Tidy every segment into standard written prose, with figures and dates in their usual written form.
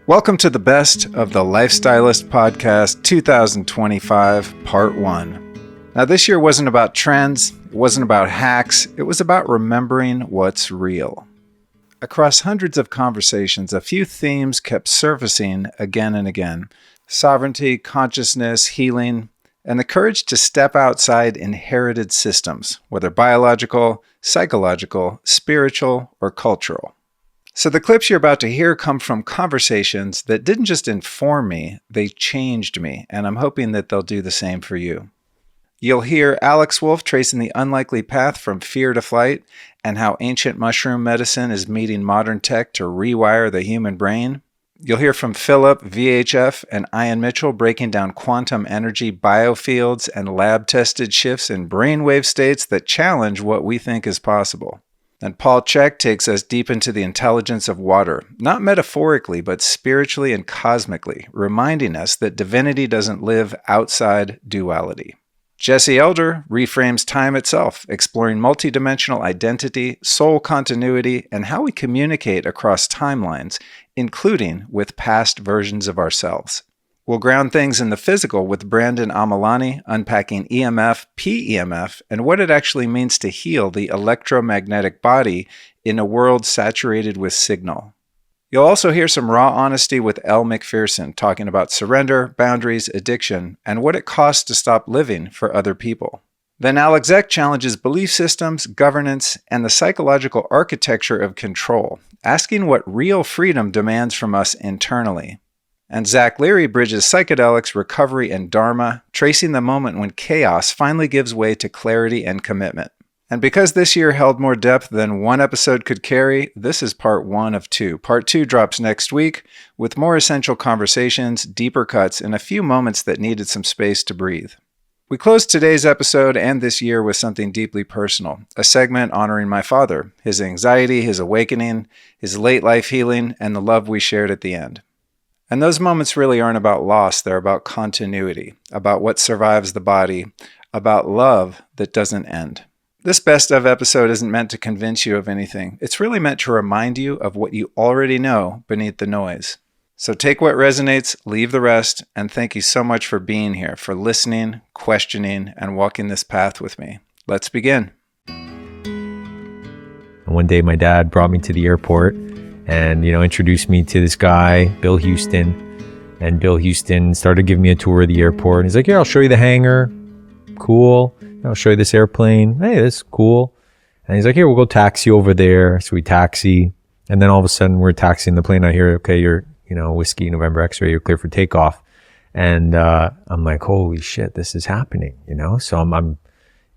Welcome to the best of the Life Stylist Podcast 2025, Part 1. Now, this year wasn't about trends, it wasn't about hacks, it was about remembering what's real. Across hundreds of conversations, a few themes kept surfacing again and again. Sovereignty, consciousness, healing, and the courage to step outside inherited systems, whether biological, psychological, spiritual, or cultural. So the clips you're about to hear come from conversations that didn't just inform me, they changed me, and I'm hoping that they'll do the same for you. You'll hear Alex Wolfe tracing the unlikely path from fear to flight and how ancient mushroom medicine is meeting modern tech to rewire the human brain. You'll hear from Philipp, VHF, and Ian Mitchell breaking down quantum energy biofields and lab-tested shifts in brainwave states that challenge what we think is possible. And Chek takes us deep into the intelligence of water, not metaphorically, but spiritually and cosmically, reminding us that divinity doesn't live outside duality. Jesse Elder reframes time itself, exploring multidimensional identity, soul continuity, and how we communicate across timelines, including with past versions of ourselves. We'll ground things in the physical with Brandon Amalani unpacking EMF, PEMF, and what it actually means to heal the electromagnetic body in a world saturated with signal. You'll also hear some raw honesty with Elle Macpherson talking about surrender, boundaries, addiction, and what it costs to stop living for other people. Then Alex Zeck challenges belief systems, governance, and the psychological architecture of control, asking what real freedom demands from us internally. And Leary bridges psychedelics, recovery, and Dharma, tracing the moment when chaos finally gives way to clarity and commitment. And because this year held more depth than one episode could carry, this is part 1 of 2. Part 2 drops next week with more essential conversations, deeper cuts, and a few moments that needed some space to breathe. We closed today's episode and this year with something deeply personal, a segment honoring my father, his anxiety, his awakening, his late life healing, and the love we shared at the end. And those moments really aren't about loss, they're about continuity, about what survives the body, about love that doesn't end. This best of episode isn't meant to convince you of anything. It's really meant to remind you of what you already know beneath the noise. So take what resonates, leave the rest, and thank you so much for being here, for listening, questioning, and walking this path with me. Let's begin. One day my dad brought me to the airport and, introduced me to this guy, Bill Houston. And Bill Houston started giving me a tour of the airport. And he's like, "Here, I'll show you the hangar. Cool. I'll show you this airplane. Hey, this is cool." And he's like, "Here, we'll go taxi over there." So we taxi. And then all of a sudden we're taxiing the plane. I hear, "Okay, you're, Whiskey November X-ray, you're clear for takeoff." And I'm like, holy shit, this is happening, So I'm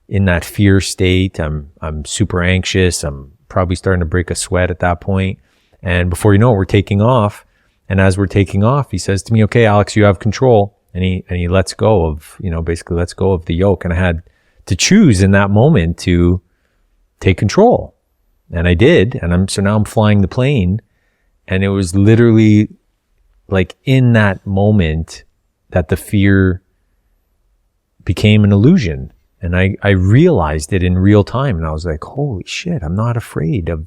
in that fear state. I'm super anxious. I'm probably starting to break a sweat at that point. And before you know it, we're taking off. And as we're taking off, he says to me, "Okay, Alex, you have control." And he lets go of, basically lets go of the yoke. And I had to choose in that moment to take control. And I did. And so now I'm flying the plane. And it was literally like in that moment that the fear became an illusion. And I realized it in real time. And I was like, holy shit, I'm not afraid of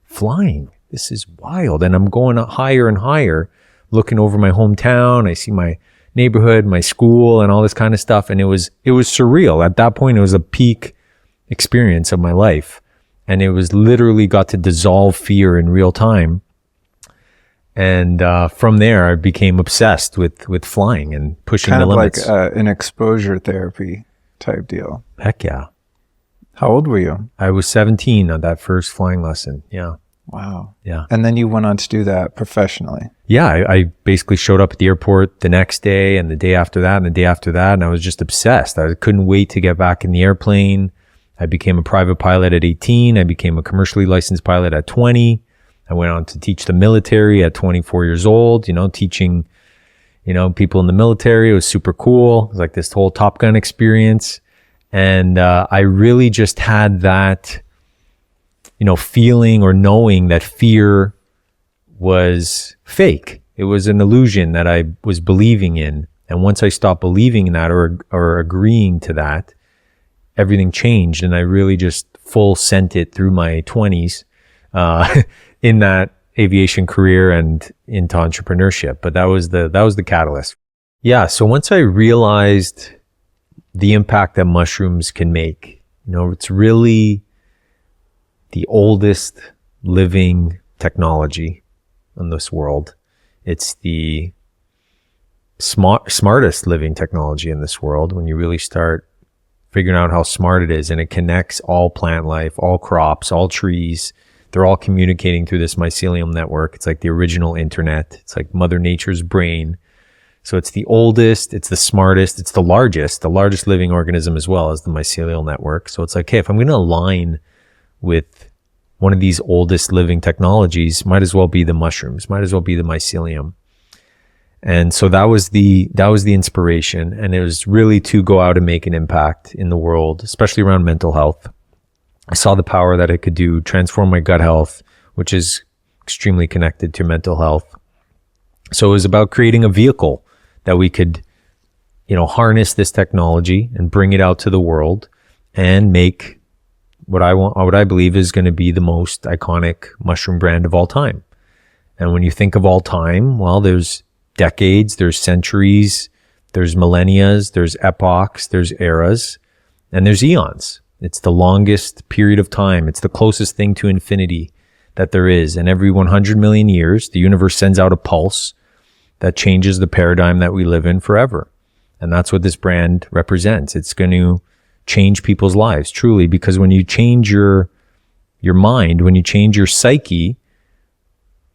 flying. This is wild. And I'm going higher and higher, looking over my hometown. I see my neighborhood, my school, and all this kind of stuff. And it was surreal. At that point, it was a peak experience of my life. And it was literally got to dissolve fear in real time. And from there, I became obsessed with flying and pushing the limits. Kind of like an exposure therapy type deal. Heck yeah. How old were you? I was 17 on that first flying lesson. Yeah. Wow. Yeah. And then you went on to do that professionally. Yeah. I basically showed up at the airport the next day and the day after that and the day after that. And I was just obsessed. I couldn't wait to get back in the airplane. I became a private pilot at 18. I became a commercially licensed pilot at 20. I went on to teach the military at 24 years old, teaching, people in the military. It was super cool. It was like this whole Top Gun experience. And I really just had that, feeling or knowing that fear was fake. It was an illusion that I was believing in. And once I stopped believing in that or agreeing to that, everything changed. And I really just full sent it through my 20s in aviation career and into entrepreneurship, but that was the catalyst. Yeah. So once I realized the impact that mushrooms can make, it's really the oldest living technology in this world. It's the smartest living technology in this world when you really start figuring out how smart it is, and it connects all plant life, all crops, all trees. They're all communicating through this mycelium network. It's like the original internet. It's like Mother Nature's brain. So it's the oldest, it's the smartest, it's the largest living organism as well as the mycelial network. So it's like, hey, if I'm going to align with one of these oldest living technologies, might as well be the mushrooms, might as well be the mycelium. And so that was the inspiration. And it was really to go out and make an impact in the world, especially around mental health. I saw the power that it could do, transform my gut health, which is extremely connected to mental health. So it was about creating a vehicle that we could, harness this technology and bring it out to the world and make what I believe is going to be the most iconic mushroom brand of all time. And when you think of all time, well, there's decades, there's centuries, there's millennias, there's epochs, there's eras, and there's eons. It's the longest period of time. It's the closest thing to infinity that there is. And every 100 million years, the universe sends out a pulse that changes the paradigm that we live in forever. And that's what this brand represents. It's going to change people's lives, truly, because when you change your mind, when you change your psyche,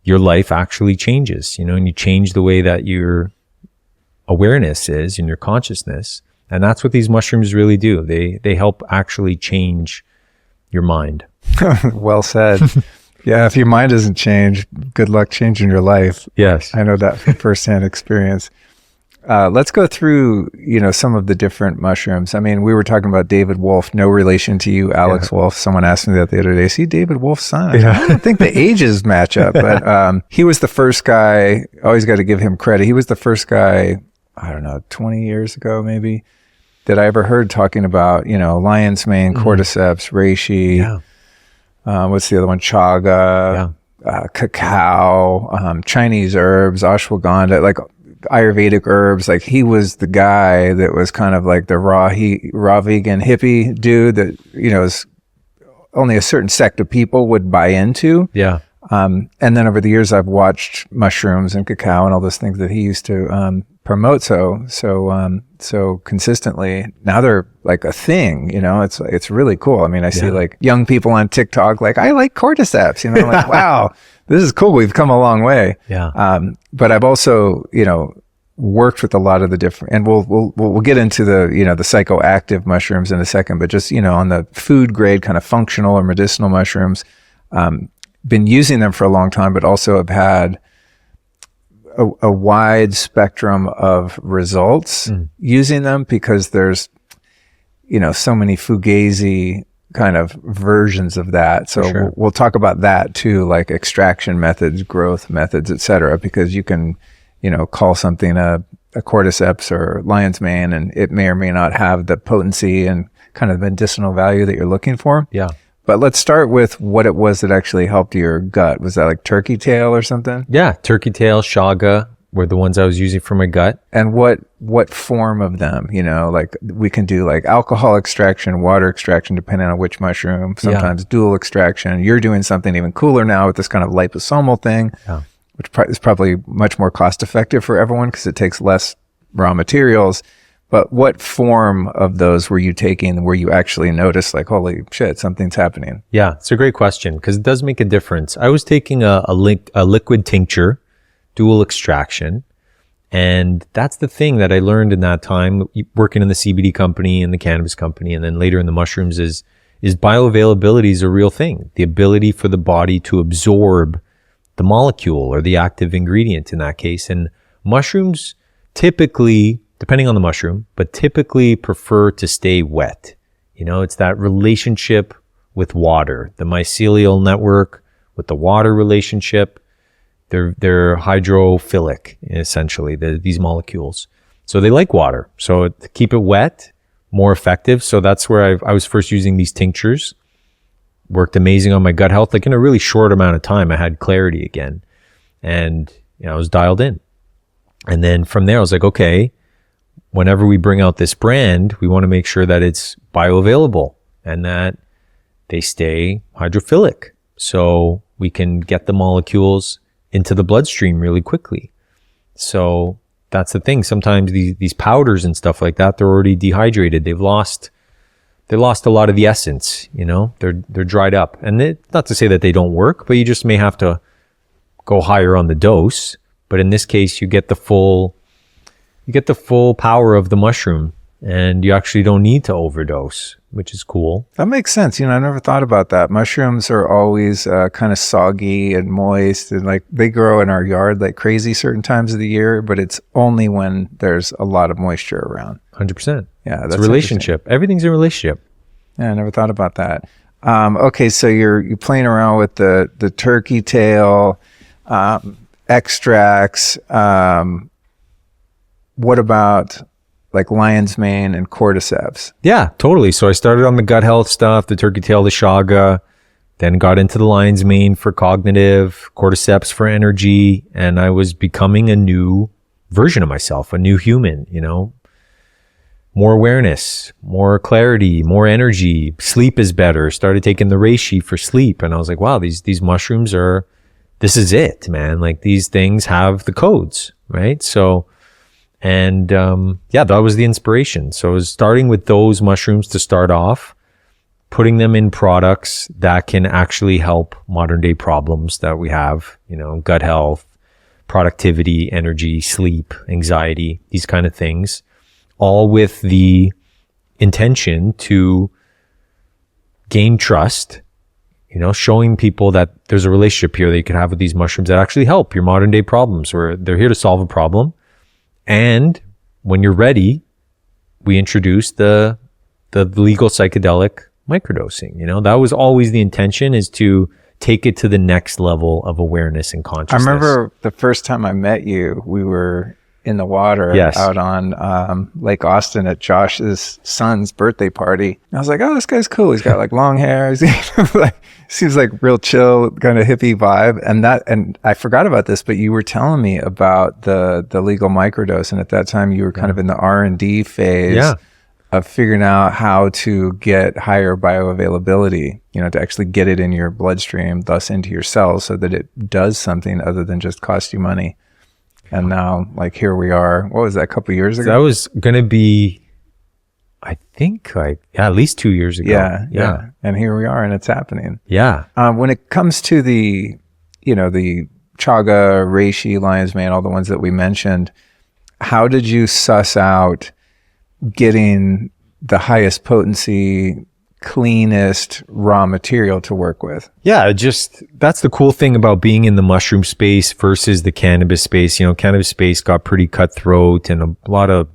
your life actually changes, and you change the way that your awareness is and your consciousness. And that's what these mushrooms really do. They help actually change your mind. Well said. Yeah, if your mind doesn't change, good luck changing your life. Yes. I know that from firsthand experience. Let's go through, some of the different mushrooms. I mean, we were talking about David Wolfe, no relation to you, Alex Wolfe. Someone asked me that the other day. See, David Wolfe's son. I don't think the ages match up, but he was the first guy. Always got to give him credit. He was the first guy, I don't know, 20 years ago maybe, that I ever heard talking about, lion's mane, cordyceps, reishi. What's the other one? Chaga, cacao, Chinese herbs, ashwagandha, like Ayurvedic herbs. Like he was the guy that was kind of like the raw vegan hippie dude that, is only a certain sect of people would buy into. Yeah. And then over the years, I've watched mushrooms and cacao and all those things that he used to promote so consistently. Now they're like a thing, it's really cool. I mean, I see like young people on TikTok, like, I like cordyceps, like, wow, this is cool. We've come a long way. Yeah. But I've also, worked with a lot of the different, and we'll get into the, the psychoactive mushrooms in a second, but just, on the food grade kind of functional or medicinal mushrooms, been using them for a long time, but also have had a wide spectrum of results using them, because there's, so many fugazi kind of versions of that. So we'll talk about that too, like extraction methods, growth methods, et cetera, because you can, call something a cordyceps or lion's mane, and it may or may not have the potency and kind of medicinal value that you're looking for. Yeah. But let's start with what it was that actually helped your gut. Was that like turkey tail or something? Yeah, turkey tail, chaga were the ones I was using for my gut. And what form of them? Like we can do like alcohol extraction, water extraction, depending on which mushroom. Sometimes dual extraction. You're doing something even cooler now with this kind of liposomal thing, which is probably much more cost effective for everyone because it takes less raw materials. But what form of those were you taking where you actually noticed like, holy shit, something's happening? Yeah, it's a great question because it does make a difference. I was taking a liquid tincture, dual extraction. And that's the thing that I learned in that time working in the CBD company and the cannabis company, and then later in the mushrooms is bioavailability is a real thing. The ability for the body to absorb the molecule or the active ingredient in that case. And mushrooms typically, depending on the mushroom, but typically prefer to stay wet. It's that relationship with water, the mycelial network with the water relationship. They're hydrophilic, essentially, these molecules. So they like water. So to keep it wet, more effective. So that's where I was first using these tinctures. worked amazing on my gut health. Like in a really short amount of time, I had clarity again, and I was dialed in. And then from there, I was like, okay, whenever we bring out this brand, we want to make sure that it's bioavailable and that they stay hydrophilic, so we can get the molecules into the bloodstream really quickly. So that's the thing. Sometimes these powders and stuff like that, they're already dehydrated. They lost a lot of the essence, they're dried up. And not to say that they don't work, but you just may have to go higher on the dose. But in this case, you get the full power of the mushroom, and you actually don't need to overdose, which is cool. That makes sense. I never thought about that. Mushrooms are always kind of soggy and moist, and like they grow in our yard like crazy certain times of the year, but it's only when there's a lot of moisture around. 100%. Yeah, that's a relationship. Everything's a relationship. Yeah, I never thought about that. Okay, so you're playing around with the turkey tail extracts. What about like lion's mane and cordyceps? Yeah, totally. So I started on the gut health stuff, the turkey tail, the chaga, then got into the lion's mane for cognitive, cordyceps for energy, and I was becoming a new version of myself, a new human, more awareness, more clarity, more energy. Sleep is better. Started taking the reishi for sleep, and I was like, wow, these mushrooms this is it, man. Like these things have the codes, right? So, and that was the inspiration. So I was starting with those mushrooms to start off, putting them in products that can actually help modern day problems that we have, gut health, productivity, energy, sleep, anxiety, these kind of things, all with the intention to gain trust, showing people that there's a relationship here that you can have with these mushrooms that actually help your modern day problems, where they're here to solve a problem. And when you're ready, we introduce the legal psychedelic microdosing. That was always the intention, is to take it to the next level of awareness and consciousness. I remember the first time I met you, we were in the water out on Lake Austin at Josh's son's birthday party. And I was like, oh, this guy's cool. He's got like long hair. Seems like real chill, kind of hippie vibe. And I forgot about this, but you were telling me about the legal microdose. And at that time you were kind of in the R&D phase of figuring out how to get higher bioavailability, to actually get it in your bloodstream, thus into your cells, so that it does something other than just cost you money. And now, like, here we are. What was that, a couple of years ago? That was going to be, I think, at least 2 years ago. Yeah. And here we are, and it's happening. Yeah. When it comes to the chaga, reishi, lion's mane, all the ones that we mentioned, how did you suss out getting the highest potency, cleanest raw material to work with? Yeah, that's the cool thing about being in the mushroom space versus the cannabis space. Cannabis space got pretty cutthroat, and a lot of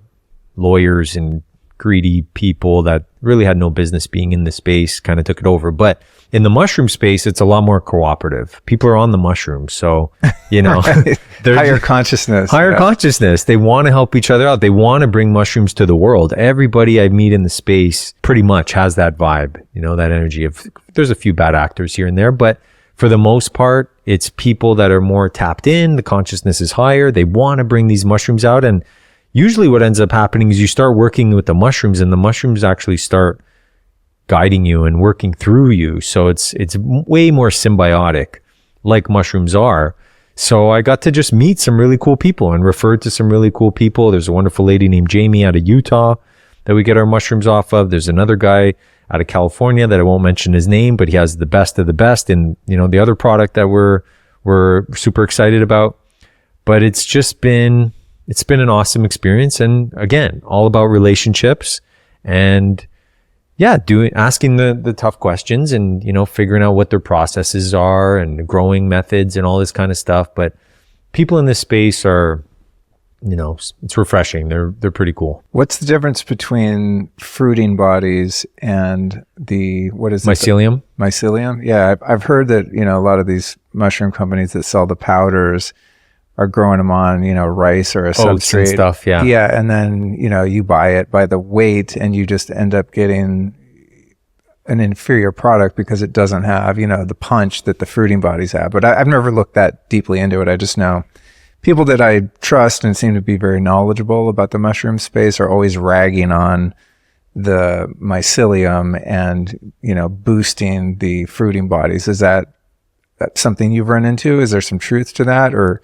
lawyers and greedy people that really had no business being in the space kind of took it over. But in the mushroom space, it's a lot more cooperative. People are on the mushrooms, so Right. Higher consciousness. Consciousness. They want to help each other out. They want to bring mushrooms to the world. Everybody I meet in the space pretty much has that vibe, that energy. There's a few bad actors here and there, but for the most part, it's people that are more tapped in. The consciousness is higher. They want to bring these mushrooms out. And usually what ends up happening is you start working with the mushrooms, and the mushrooms actually start guiding you and working through you. So it's way more symbiotic, like mushrooms are. So I got to just meet some really cool people and referred to some really cool people. There's a wonderful lady named Jamie out of Utah that we get our mushrooms off of. There's another guy out of California that I won't mention his name, but he has the best of the best. And, the other product that we're super excited about. But it's been an awesome experience. And again, all about relationships and asking the tough questions and, figuring out what their processes are and growing methods and all this kind of stuff. But people in this space are, it's refreshing. They're pretty cool. What's the difference between fruiting bodies and what is it? Mycelium? Mycelium? Yeah. I've heard that, a lot of these mushroom companies that sell the powders are growing them on, rice or a substrate and stuff. Yeah. Yeah. And then, you buy it by the weight, and you just end up getting an inferior product because it doesn't have, the punch that the fruiting bodies have. But I've never looked that deeply into it. I just know people that I trust and seem to be very knowledgeable about the mushroom space are always ragging on the mycelium and, boosting the fruiting bodies. Is that something you've run into? Is there some truth to that? Or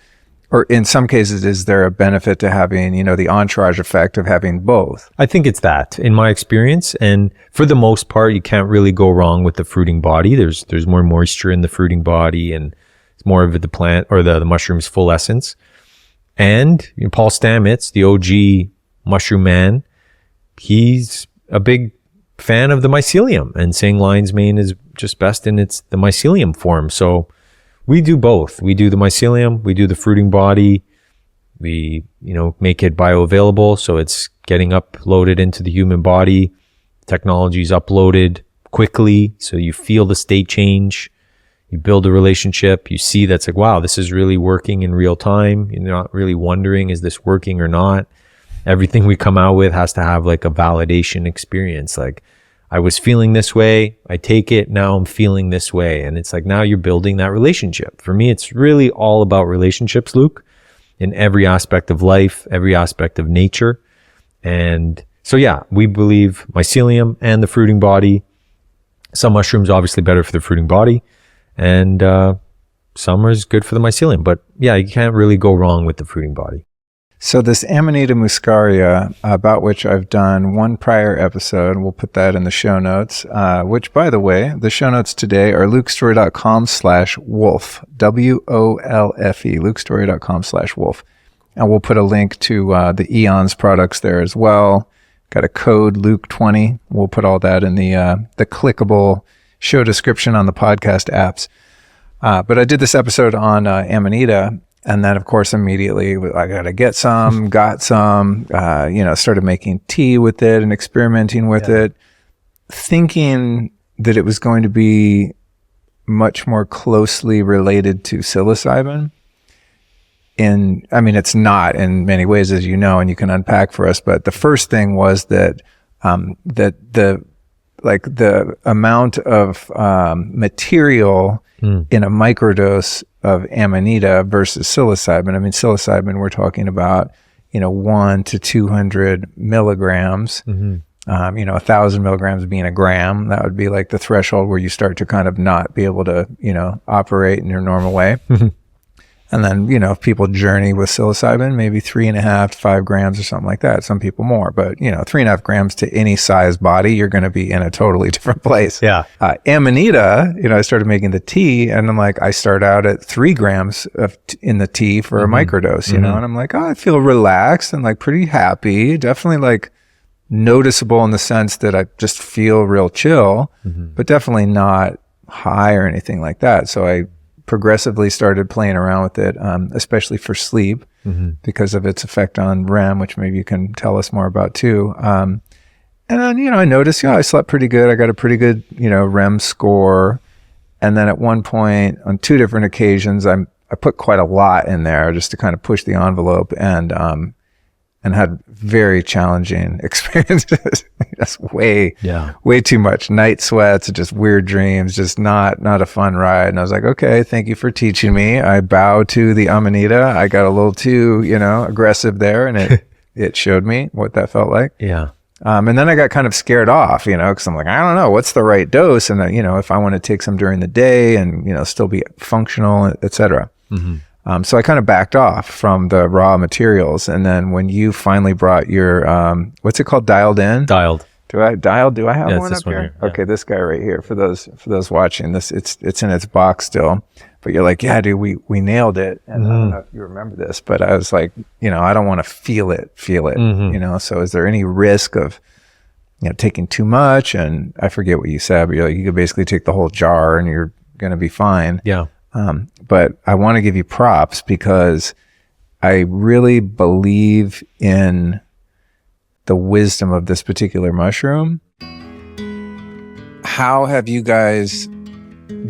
in some cases, is there a benefit to having, the entourage effect of having both? I think it's that, in my experience. And for the most part, you can't really go wrong with the fruiting body. There's more moisture in the fruiting body, and it's more of the plant or the mushroom's full essence. And Paul Stamets, the OG mushroom man, he's a big fan of the mycelium and saying lion's mane is just best in the mycelium form. So we do both. We do the mycelium, we do the fruiting body. We, make it bioavailable, so it's getting uploaded into the human body. Technology is uploaded quickly, so you feel the state change. You build a relationship. You see that's like, wow, this is really working in real time. You're not really wondering, is this working or not? Everything we come out with has to have like a validation experience. Like, I was feeling this way, I take it, now I'm feeling this way. And it's like, now you're building that relationship. For me, it's really all about relationships, Luke, in every aspect of life, every aspect of nature. And so, yeah, we believe mycelium and the fruiting body. Some mushrooms obviously better for the fruiting body, and some is good for the mycelium. But yeah, you can't really go wrong with the fruiting body. So this Amanita muscaria, about which I've done one prior episode, we'll put that in the show notes, which, by the way, the show notes today are lukestorey.com/wolf, WOLFE, lukestorey.com/wolf. And we'll put a link to the Eons products there as well. Got a code Luke20. We'll put all that in the clickable show description on the podcast apps. But I did this episode on Amanita. And then, of course, immediately I got to get some, got some, started making tea with it and experimenting with it, thinking that it was going to be much more closely related to psilocybin. It's not in many ways, as you know, and you can unpack for us. But the first thing was that the amount of material in a microdose of Amanita versus psilocybin. Psilocybin, we're talking about, 1 to 200 milligrams, 1,000 milligrams being a gram. That would be like the threshold where you start to kind of not be able to, operate in your normal way. And then, if people journey with psilocybin, maybe 3.5 to 5 grams or something like that. Some people more, but 3.5 grams to any size body, you're going to be in a totally different place. Yeah. Amanita, I started making the tea, and I'm like, I start out at 3 grams in the tea for a microdose, and I'm like, I feel relaxed and like pretty happy. Definitely like noticeable in the sense that I just feel real chill, but definitely not high or anything like that. So I progressively started playing around with it, especially for sleep, because of its effect on REM, which maybe you can tell us more about too. And then, I noticed, I slept pretty good. I got a pretty good, REM score. And then at one point, on 2 different occasions, I put quite a lot in there just to kind of push the envelope, and had very challenging experiences. That's way too much. Night sweats, just weird dreams, just not a fun ride. And I was like, okay, thank you for teaching me. I bow to the Amanita. I got a little too, aggressive there, and it showed me what that felt like. Yeah. And then I got kind of scared off, because I'm like, I don't know, what's the right dose? And if I want to take some during the day and, still be functional, et cetera. So I kind of backed off from the raw materials. And then when you finally brought your, what's it called? Dialed in? Dialed. Do I have one this up one here? Yeah. Okay, this guy right here. For those watching this, it's in its box still. But you're like, yeah, dude, we nailed it. And I don't know if you remember this, but I was like, I don't want to feel it. So is there any risk of, taking too much? And I forget what you said, but you're like, you could basically take the whole jar and you're going to be fine. Yeah. But I want to give you props because I really believe in the wisdom of this particular mushroom. How have you guys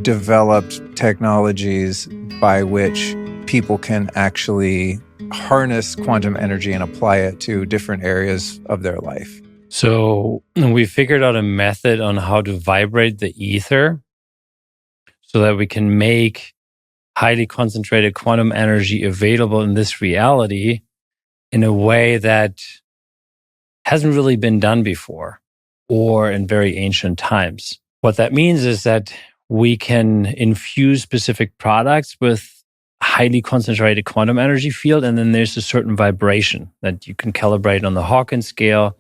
developed technologies by which people can actually harness quantum energy and apply it to different areas of their life? So we figured out a method on how to vibrate the ether so that we can make highly concentrated quantum energy available in this reality in a way that hasn't really been done before or in very ancient times. What that means is that we can infuse specific products with highly concentrated quantum energy field, and then there's a certain vibration that you can calibrate on the Hawkins scale,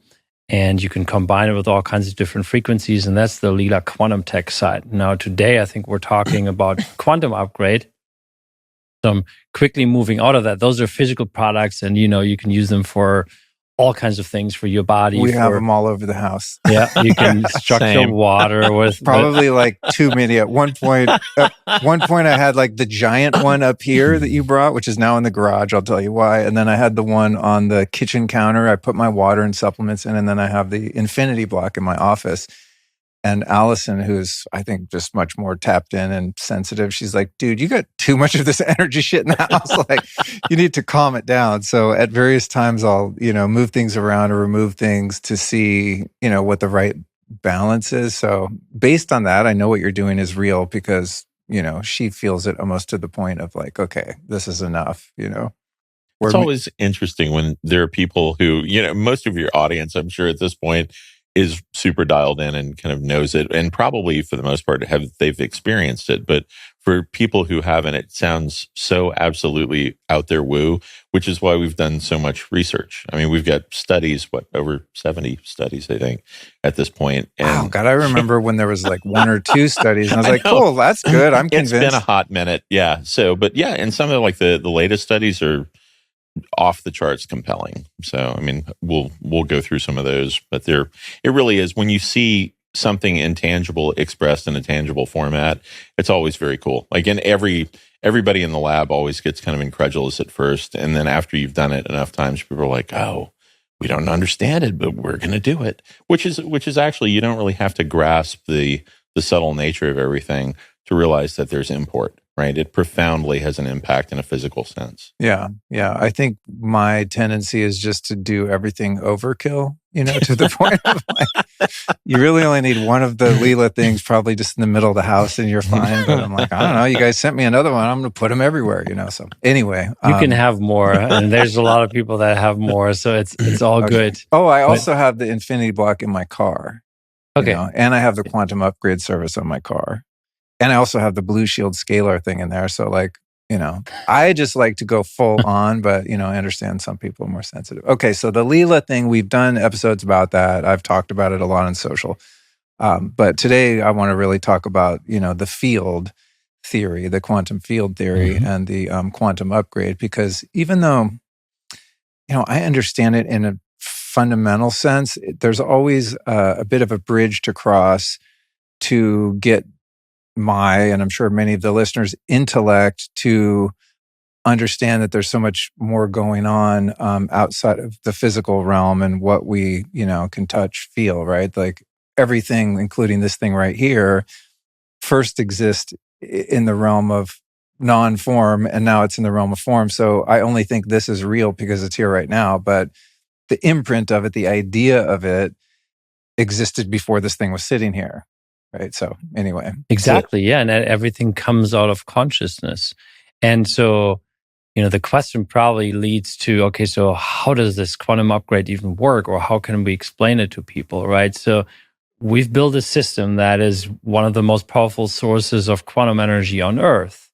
and you can combine it with all kinds of different frequencies, and that's the Lila quantum tech side. Now, today, I think we're talking about quantum upgrade. So I'm quickly moving out of that. Those are physical products, and you can use them for all kinds of things for your body. We have them all over the house. Yeah, you can structure water with probably like too many at one point. At one point, I had like the giant one up here that you brought, which is now in the garage. I'll tell you why. And then I had the one on the kitchen counter. I put my water and supplements in, and then I have the infinity block in my office. And Allison, who's, I think, just much more tapped in and sensitive, she's like, dude, you got too much of this energy shit in the house. Like, you need to calm it down. So at various times, I'll, move things around or remove things to see, what the right balance is. So based on that, I know what you're doing is real because, she feels it almost to the point of like, okay, this is enough, It's always interesting when there are people who, most of your audience, I'm sure at this point, is super dialed in and kind of knows it, and probably for the most part they've experienced it. But for people who haven't, it sounds so absolutely out there woo, which is why we've done so much research. I mean, we've got studies, over 70 studies, I think, at this point. And wow, God, I remember when there was like one or two studies, and I was like, cool, that's good. I'm convinced. It's been a hot minute, yeah. So, but yeah, and some of like the latest studies are off the charts compelling. So, I mean, we'll go through some of those, but it really is, when you see something intangible expressed in a tangible format, it's always very cool. Like, and everybody in the lab always gets kind of incredulous at first, and then after you've done it enough times, people are like, oh, we don't understand it, but we're going to do it. Which is actually, you don't really have to grasp the subtle nature of everything to realize that there's import, right? It profoundly has an impact in a physical sense. Yeah. I think my tendency is just to do everything overkill, to the point of like, you really only need one of the Lila things probably just in the middle of the house and you're fine. But I'm like, I don't know, you guys sent me another one. I'm going to put them everywhere, So anyway. You can have more, and there's a lot of people that have more, so it's all good. Oh, I also have the infinity block in my car. Okay. And I have the quantum upgrade service on my car. And I also have the Blue Shield scalar thing in there. So like, I just like to go full on, but, I understand some people are more sensitive. Okay, so the Lila thing, we've done episodes about that. I've talked about it a lot on social. But today I want to really talk about, the field theory, the quantum field theory, and the quantum upgrade. Because even though, I understand it in a fundamental sense, there's always a bit of a bridge to cross to get and I'm sure many of the listeners' intellect to understand that there's so much more going on outside of the physical realm and what we, can touch, feel, right? Like everything, including this thing right here, first exists in the realm of non-form, and now it's in the realm of form. So I only think this is real because it's here right now, but the imprint of it, the idea of it, existed before this thing was sitting here. Right. So anyway. Exactly. Yeah. And everything comes out of consciousness. And so, the question probably leads to, okay, so how does this quantum upgrade even work? Or how can we explain it to people? Right. So we've built a system that is one of the most powerful sources of quantum energy on Earth.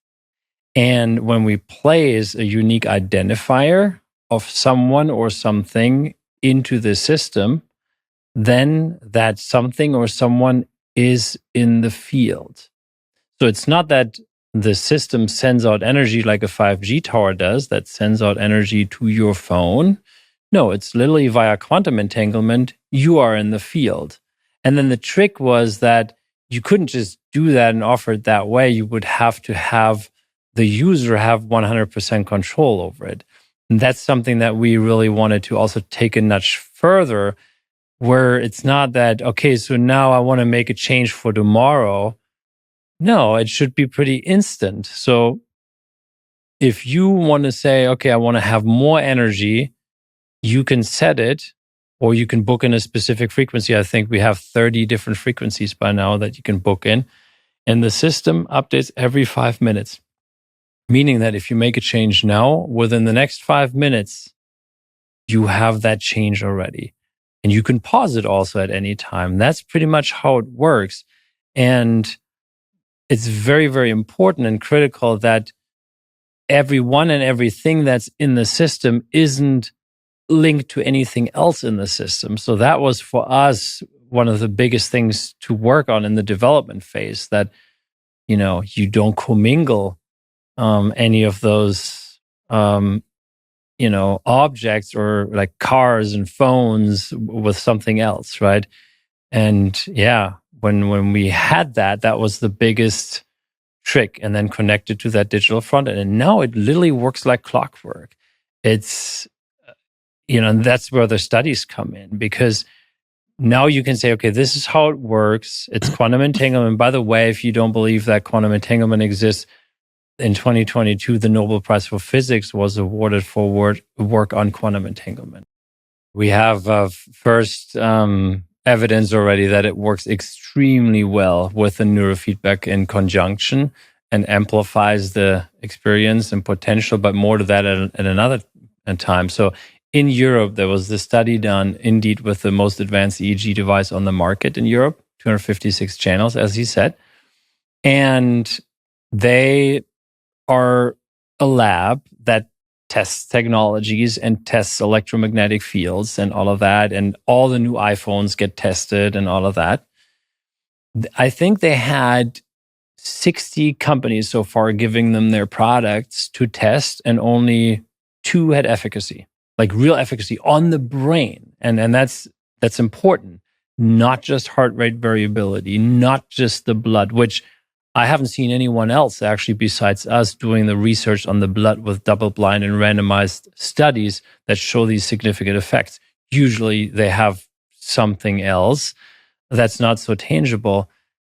And when we place a unique identifier of someone or something into the system, then that something or someone is in the field. So it's not that the system sends out energy like a 5G tower does, that sends out energy to your phone. No, it's literally via quantum entanglement, you are in the field. And then the trick was that you couldn't just do that and offer it that way. You would have to have the user have 100% control over it. And that's something that we really wanted to also take a notch further, where it's not that, okay, so now I want to make a change for tomorrow. No, it should be pretty instant. So if you want to say, okay, I want to have more energy, you can set it or you can book in a specific frequency. I think we have 30 different frequencies by now that you can book in. And the system updates every 5 minutes, meaning that if you make a change now, within the next 5 minutes, you have that change already. And you can pause it also at any time. That's pretty much how it works. And it's very, very important and critical that everyone and everything that's in the system isn't linked to anything else in the system. So that was for us one of the biggest things to work on in the development phase, that, you know, you don't commingle any of those, you know, objects or like cars and phones with something else, right? And yeah, when we had that, that was the biggest trick, and then connected to that digital front end. And now it literally works like clockwork. It's, you know, and that's where the studies come in, because now you can say, okay, this is how it works. It's quantum entanglement. By the way, if you don't believe that quantum entanglement exists, in 2022, the Nobel Prize for Physics was awarded for work on quantum entanglement. We have first evidence already that it works extremely well with the neurofeedback in conjunction and amplifies the experience and potential, but more to that at another time. So in Europe, there was this study done indeed with the most advanced EEG device on the market in Europe, 256 channels, as he said. And they are a lab that tests technologies and tests electromagnetic fields and all of that. And all the new iPhones get tested and all of that. I think they had 60 companies so far giving them their products to test, and only 2 had efficacy, like real efficacy on the brain. And that's important. Not just heart rate variability, not just the blood, which I haven't seen anyone else actually besides us doing the research on the blood with double-blind and randomized studies that show these significant effects. Usually they have something else that's not so tangible.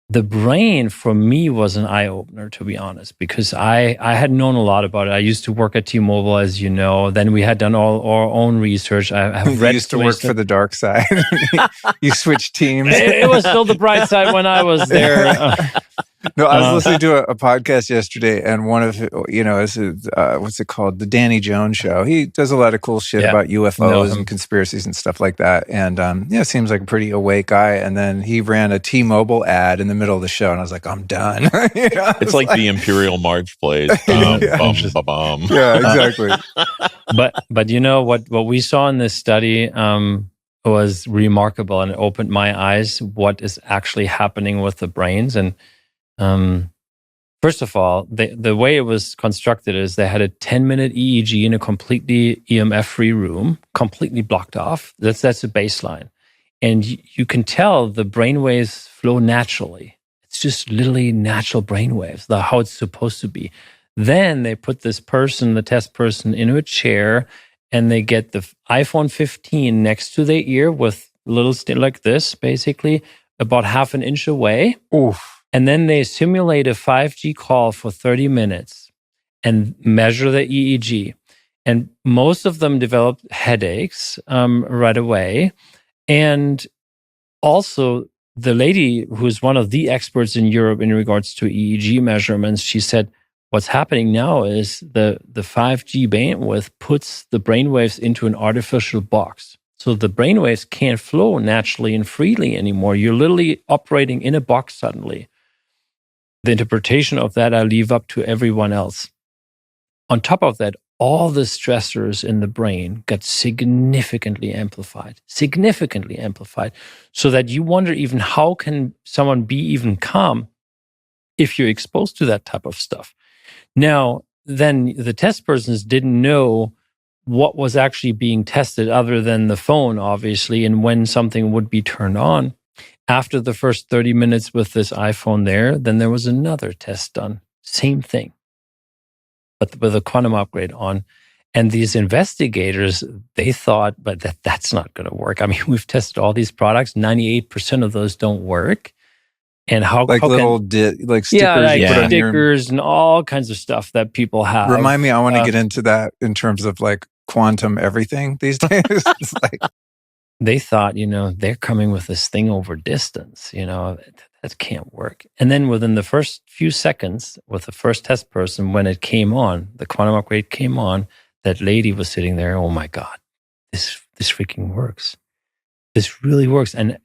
The brain for me was an eye-opener, to be honest, because I had known a lot about it. I used to work at T-Mobile, as you know. Then we had done all our own research. I have read. You used to work for the dark side. You switched teams. It was still the bright side when I was there. No, I was listening to a podcast yesterday, and one of, you know, what's it called? The Danny Jones Show. He does a lot of cool shit about UFOs and conspiracies and stuff like that. And yeah, seems like a pretty awake guy. And then he ran a T-Mobile ad in the middle of the show, and I was like, I'm done. You know, it's like the Imperial March plays. Bum, bum. Yeah, exactly. But you know what we saw in this study was remarkable, and it opened my eyes what is actually happening with the brains. And first of all, the way it was constructed is they had a 10-minute EEG in a completely EMF-free room, completely blocked off. That's a baseline. And you can tell the brainwaves flow naturally. It's just literally natural brainwaves, how it's supposed to be. Then they put this person, the test person, into a chair, and they get the iPhone 15 next to their ear with a little stick like this, basically, about half an inch away. Oof. And then they simulate a 5G call for 30 minutes and measure the EEG. And most of them developed headaches right away. And also, the lady who's one of the experts in Europe in regards to EEG measurements, she said, what's happening now is the 5G bandwidth puts the brainwaves into an artificial box. So the brainwaves can't flow naturally and freely anymore. You're literally operating in a box suddenly. The interpretation of that I leave up to everyone else. On top of that, all the stressors in the brain got significantly amplified, so that you wonder even how can someone be even calm if you're exposed to that type of stuff. Now, then the test persons didn't know what was actually being tested other than the phone, obviously, and when something would be turned on. After the first 30 minutes with this iPhone there, then there was another test done. Same thing, but with a quantum upgrade on. And these investigators, they thought, but that's not going to work. I mean, we've tested all these products. 98% of those don't work. And how little like stickers, stickers and all kinds of stuff that people have. Remind me, I want to get into that in terms of like quantum everything these days. It's like, they thought, they're coming with this thing over distance, that can't work. And then within the first few seconds with the first test person, when it came on, the quantum upgrade came on, that lady was sitting there, oh my God, this freaking works. This really works. And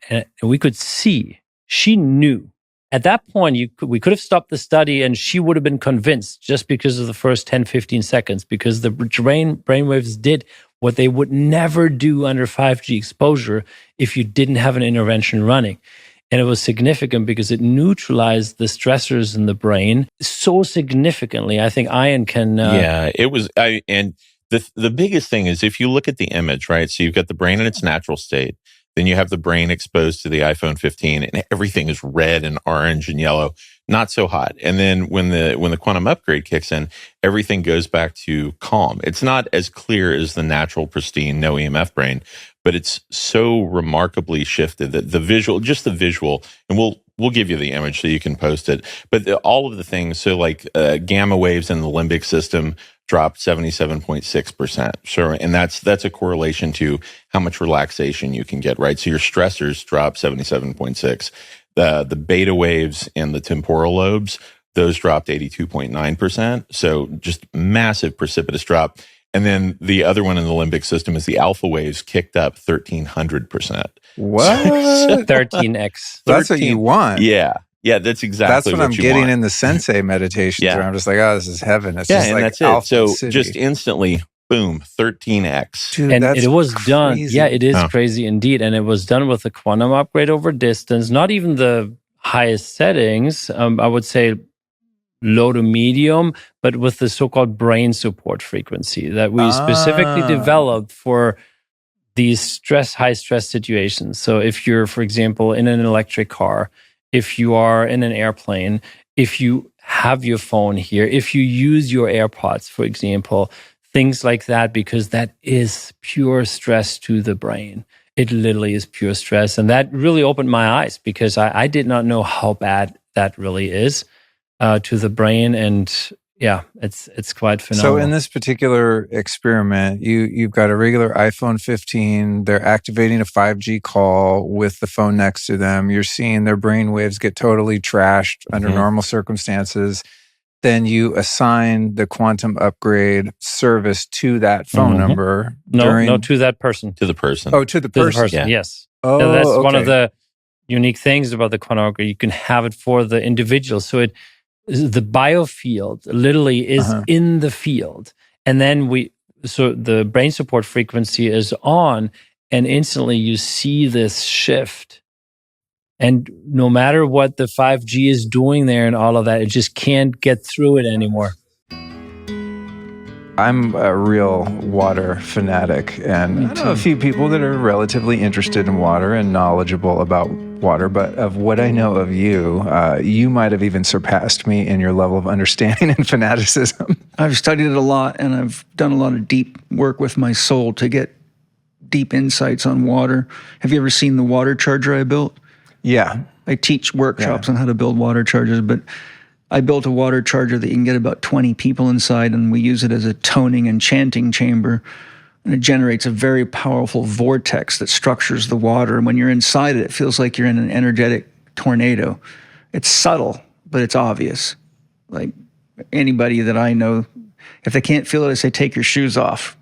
we could see, she knew. At that point, we could have stopped the study and she would have been convinced just because of the first 10, 15 seconds, because the brainwaves did what they would never do under 5G exposure if you didn't have an intervention running. And it was significant because it neutralized the stressors in the brain so significantly. I think Ian can... it was... And the biggest thing is if you look at the image, right? So you've got the brain in its natural state. Then you have the brain exposed to the iPhone 15 and everything is red and orange and yellow, not so hot. And then when the quantum upgrade kicks in, everything goes back to calm. It's not as clear as the natural, pristine, no EMF brain, but it's so remarkably shifted that the visual, and we'll give you the image so you can post it. But all of the things, so like gamma waves in the limbic system dropped 77.6%. Sure. And that's a correlation to how much relaxation you can get, right? So your stressors drop 77.6. The beta waves in the temporal lobes, those dropped 82.9%. So just massive precipitous drop. And then the other one in the limbic system is the alpha waves kicked up 1,300%. What? 13x. That's what you want. Yeah. Yeah, that's exactly what I'm getting in the sensei meditations where I'm just like, oh, this is heaven. It's just and like that's Alpha it. So City. just instantly, boom, 13x. Dude, And that's it was done. crazy. Yeah, it is crazy indeed. And it was done with the quantum upgrade over distance, not even the highest settings. I would say low to medium, but with the so-called brain support frequency that we specifically developed for these high stress situations. So if you're, for example, in an electric car, if you are in an airplane, if you have your phone here, if you use your AirPods, for example, things like that, because that is pure stress to the brain. It literally is pure stress. And that really opened my eyes because I did not know how bad that really is to the brain. And yeah, it's quite phenomenal. So in this particular experiment, you've got a regular iPhone 15. They're activating a 5G call with the phone next to them. You're seeing their brain waves get totally trashed under normal circumstances. Then you assign the quantum upgrade service to that phone number. No, to that person. To the person. Oh, to the person. Yeah. Yes. Oh, so that's one okay. of the unique things about the quantum upgrade. You can have it for the individual. So the biofield literally is in the field. And then so the brain support frequency is on and instantly you see this shift. And no matter what the 5G is doing there and all of that, it just can't get through it anymore. I'm a real water fanatic, and I know a few people that are relatively interested in water and knowledgeable about water, but of what I know of you, you might have even surpassed me in your level of understanding and fanaticism. I've studied it a lot, and I've done a lot of deep work with my soul to get deep insights on water. Have you ever seen the water charger I built? Yeah. I teach workshops on how to build water chargers, but I built a water charger that you can get about 20 people inside, and we use it as a toning and chanting chamber. And it generates a very powerful vortex that structures the water. And when you're inside it, it feels like you're in an energetic tornado. It's subtle, but it's obvious. Like anybody that I know, if they can't feel it, I say, take your shoes off.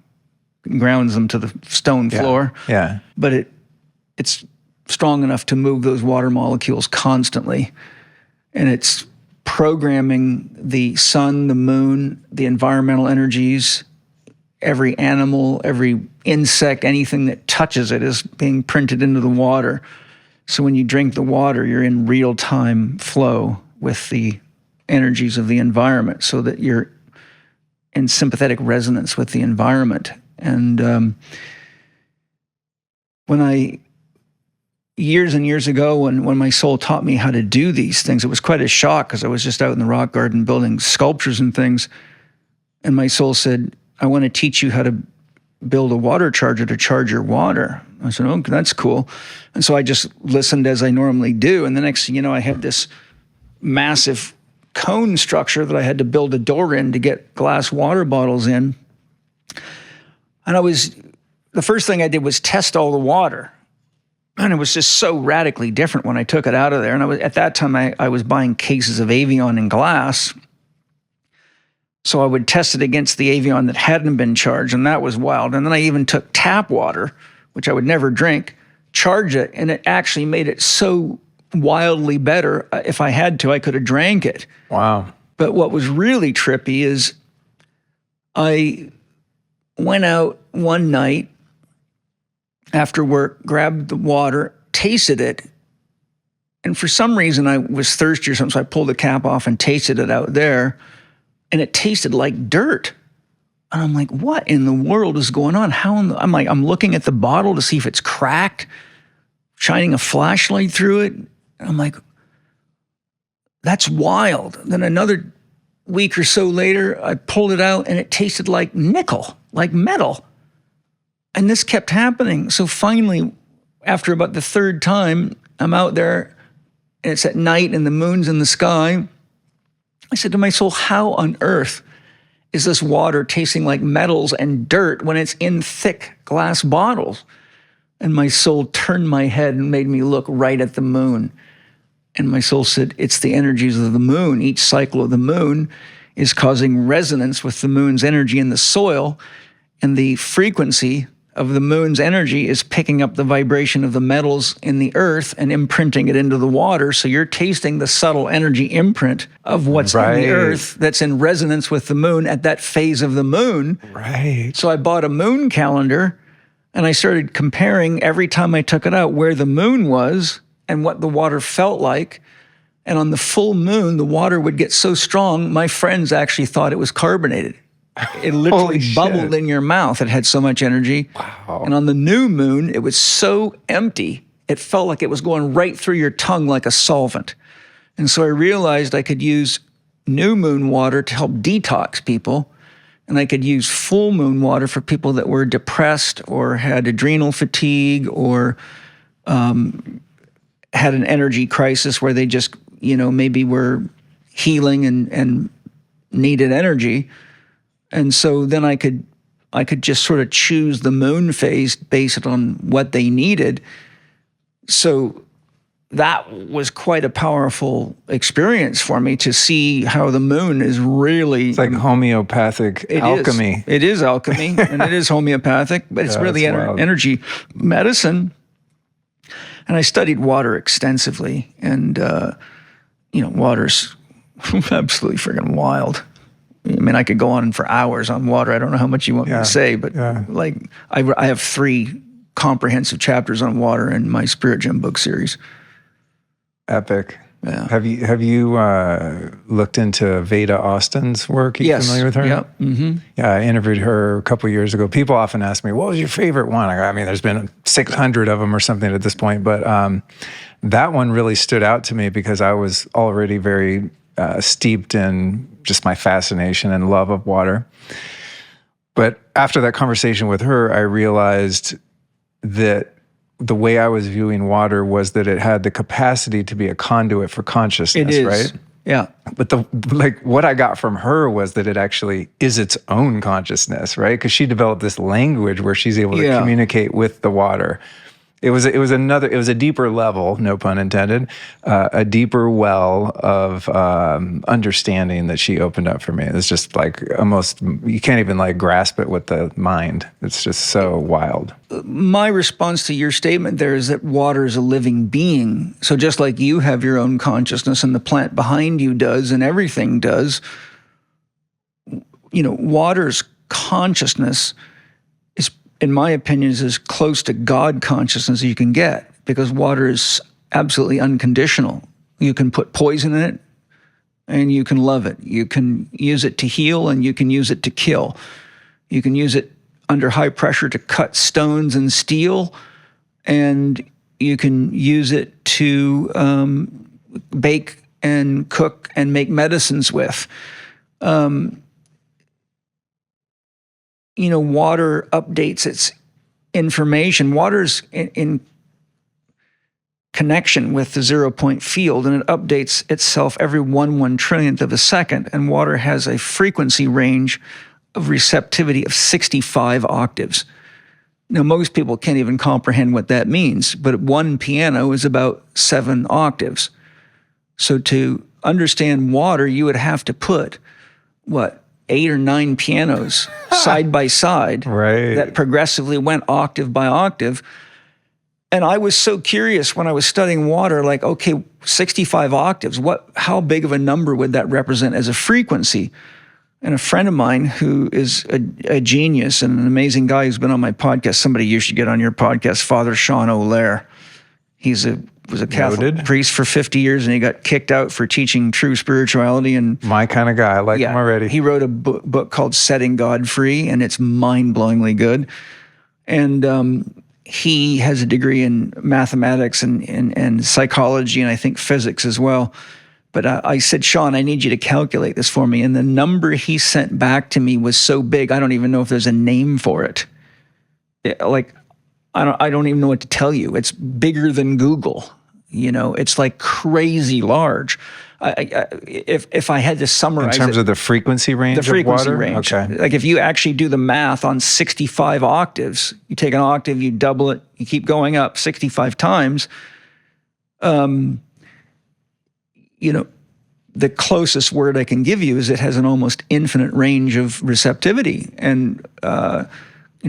It grounds them to the stone floor. Yeah. But it's strong enough to move those water molecules constantly. And it's programming the sun, the moon, the environmental energies, every animal, every insect, anything that touches it is being printed into the water. So when you drink the water, you're in real-time flow with the energies of the environment so that you're in sympathetic resonance with the environment. And years and years ago, when my soul taught me how to do these things, it was quite a shock because I was just out in the rock garden building sculptures and things. And my soul said, I want to teach you how to build a water charger to charge your water. I said, oh, that's cool. And so I just listened as I normally do. And the next thing you know, I had this massive cone structure that I had to build a door in to get glass water bottles in. And the first thing I did was test all the water. And it was just so radically different when I took it out of there. And at that time, I was buying cases of Avion in glass. So I would test it against the Avion that hadn't been charged, and that was wild. And then I even took tap water, which I would never drink, charge it, and it actually made it so wildly better. If I had to, I could have drank it. Wow. But what was really trippy is I went out one night after work, grabbed the water, tasted it, and for some reason I was thirsty or something, so I pulled the cap off and tasted it out there, and it tasted like dirt. And I'm like, what in the world is going on? I'm looking at the bottle to see if it's cracked, shining a flashlight through it. And I'm like, that's wild. Then another week or so later, I pulled it out and it tasted like nickel, like metal. And this kept happening. So finally, after about the third time, I'm out there and it's at night and the moon's in the sky. I said to my soul, how on earth is this water tasting like metals and dirt when it's in thick glass bottles? And my soul turned my head and made me look right at the moon. And my soul said, it's the energies of the moon. Each cycle of the moon is causing resonance with the moon's energy in the soil, and the frequency of the moon's energy is picking up the vibration of the metals in the earth and imprinting it into the water. So you're tasting the subtle energy imprint of what's in the earth that's in resonance with the moon at that phase of the moon. Right. So I bought a moon calendar and I started comparing every time I took it out where the moon was and what the water felt like. And on the full moon, the water would get so strong, my friends actually thought it was carbonated. It literally bubbled in your mouth. It had so much energy. Wow. And on the new moon, it was so empty, it felt like it was going right through your tongue like a solvent. And so I realized I could use new moon water to help detox people, and I could use full moon water for people that were depressed or had adrenal fatigue or had an energy crisis where they just, maybe were healing and needed energy. And so then I could just sort of choose the moon phase based on what they needed. So that was quite a powerful experience for me to see how the moon is really... It's like homeopathic alchemy. It is alchemy, and it is homeopathic, but it's really energy medicine. And I studied water extensively, and, water's absolutely freaking wild. I mean, I could go on for hours on water. I don't know how much you want me to say, but I have 3 comprehensive chapters on water in my Spirit Gem book series. Epic. Yeah. Have you looked into Veda Austin's work? Are you familiar with her? Yeah. Mm-hmm. Yeah, I interviewed her a couple years ago. People often ask me, what was your favorite one? I mean, there's been 600 of them or something at this point, but that one really stood out to me because I was already very steeped in just my fascination and love of water. But after that conversation with her, I realized that the way I was viewing water was that it had the capacity to be a conduit for consciousness, right? Yeah. But what I got from her was that it actually is its own consciousness, right? Because she developed this language where she's able to communicate with the water. It was a deeper level, no pun intended, a deeper well of understanding that she opened up for me. It's just like almost, you can't even like grasp it with the mind. It's just so wild. My response to your statement there is that water is a living being. So just like you have your own consciousness and the plant behind you does and everything does, water's consciousness is, in my opinion, is as close to God consciousness as you can get, because water is absolutely unconditional. You can put poison in it and you can love it. You can use it to heal and you can use it to kill. You can use it under high pressure to cut stones and steel, and you can use it to bake and cook and make medicines with. Water updates its information. Water's in connection with the 0-point field, and it updates itself every 1/1 of a second. And water has a frequency range of receptivity of 65 octaves. Now, most people can't even comprehend what that means, but one piano is about 7 octaves. So to understand water, you would have to put, 8 or 9 pianos side by side Right. that progressively went octave by octave. And I was so curious when I was studying water, like, okay, 65 octaves, how big of a number would that represent as a frequency? And a friend of mine who is a genius and an amazing guy who's been on my podcast, somebody you should get on your podcast, Father Sean O'Leary. Was a Catholic Noted. priest for 50 years, and he got kicked out for teaching true spirituality. And My kind of guy. I like him already. he wrote a book called Setting God Free, and it's mind-blowingly good. And he has a degree in mathematics and psychology, and I think physics as well. But I said, Sean, I need you to calculate this for me. And the number he sent back to me was so big, I don't even know if there's a name for it. I don't even know what to tell you. It's bigger than Google. It's like crazy large. If I had to summarize in terms of the frequency range the frequency of water? range. Okay. Like if you actually do the math on 65 octaves, you take an octave, you double it, you keep going up 65 times. The closest word I can give you is it has an almost infinite range of receptivity. And,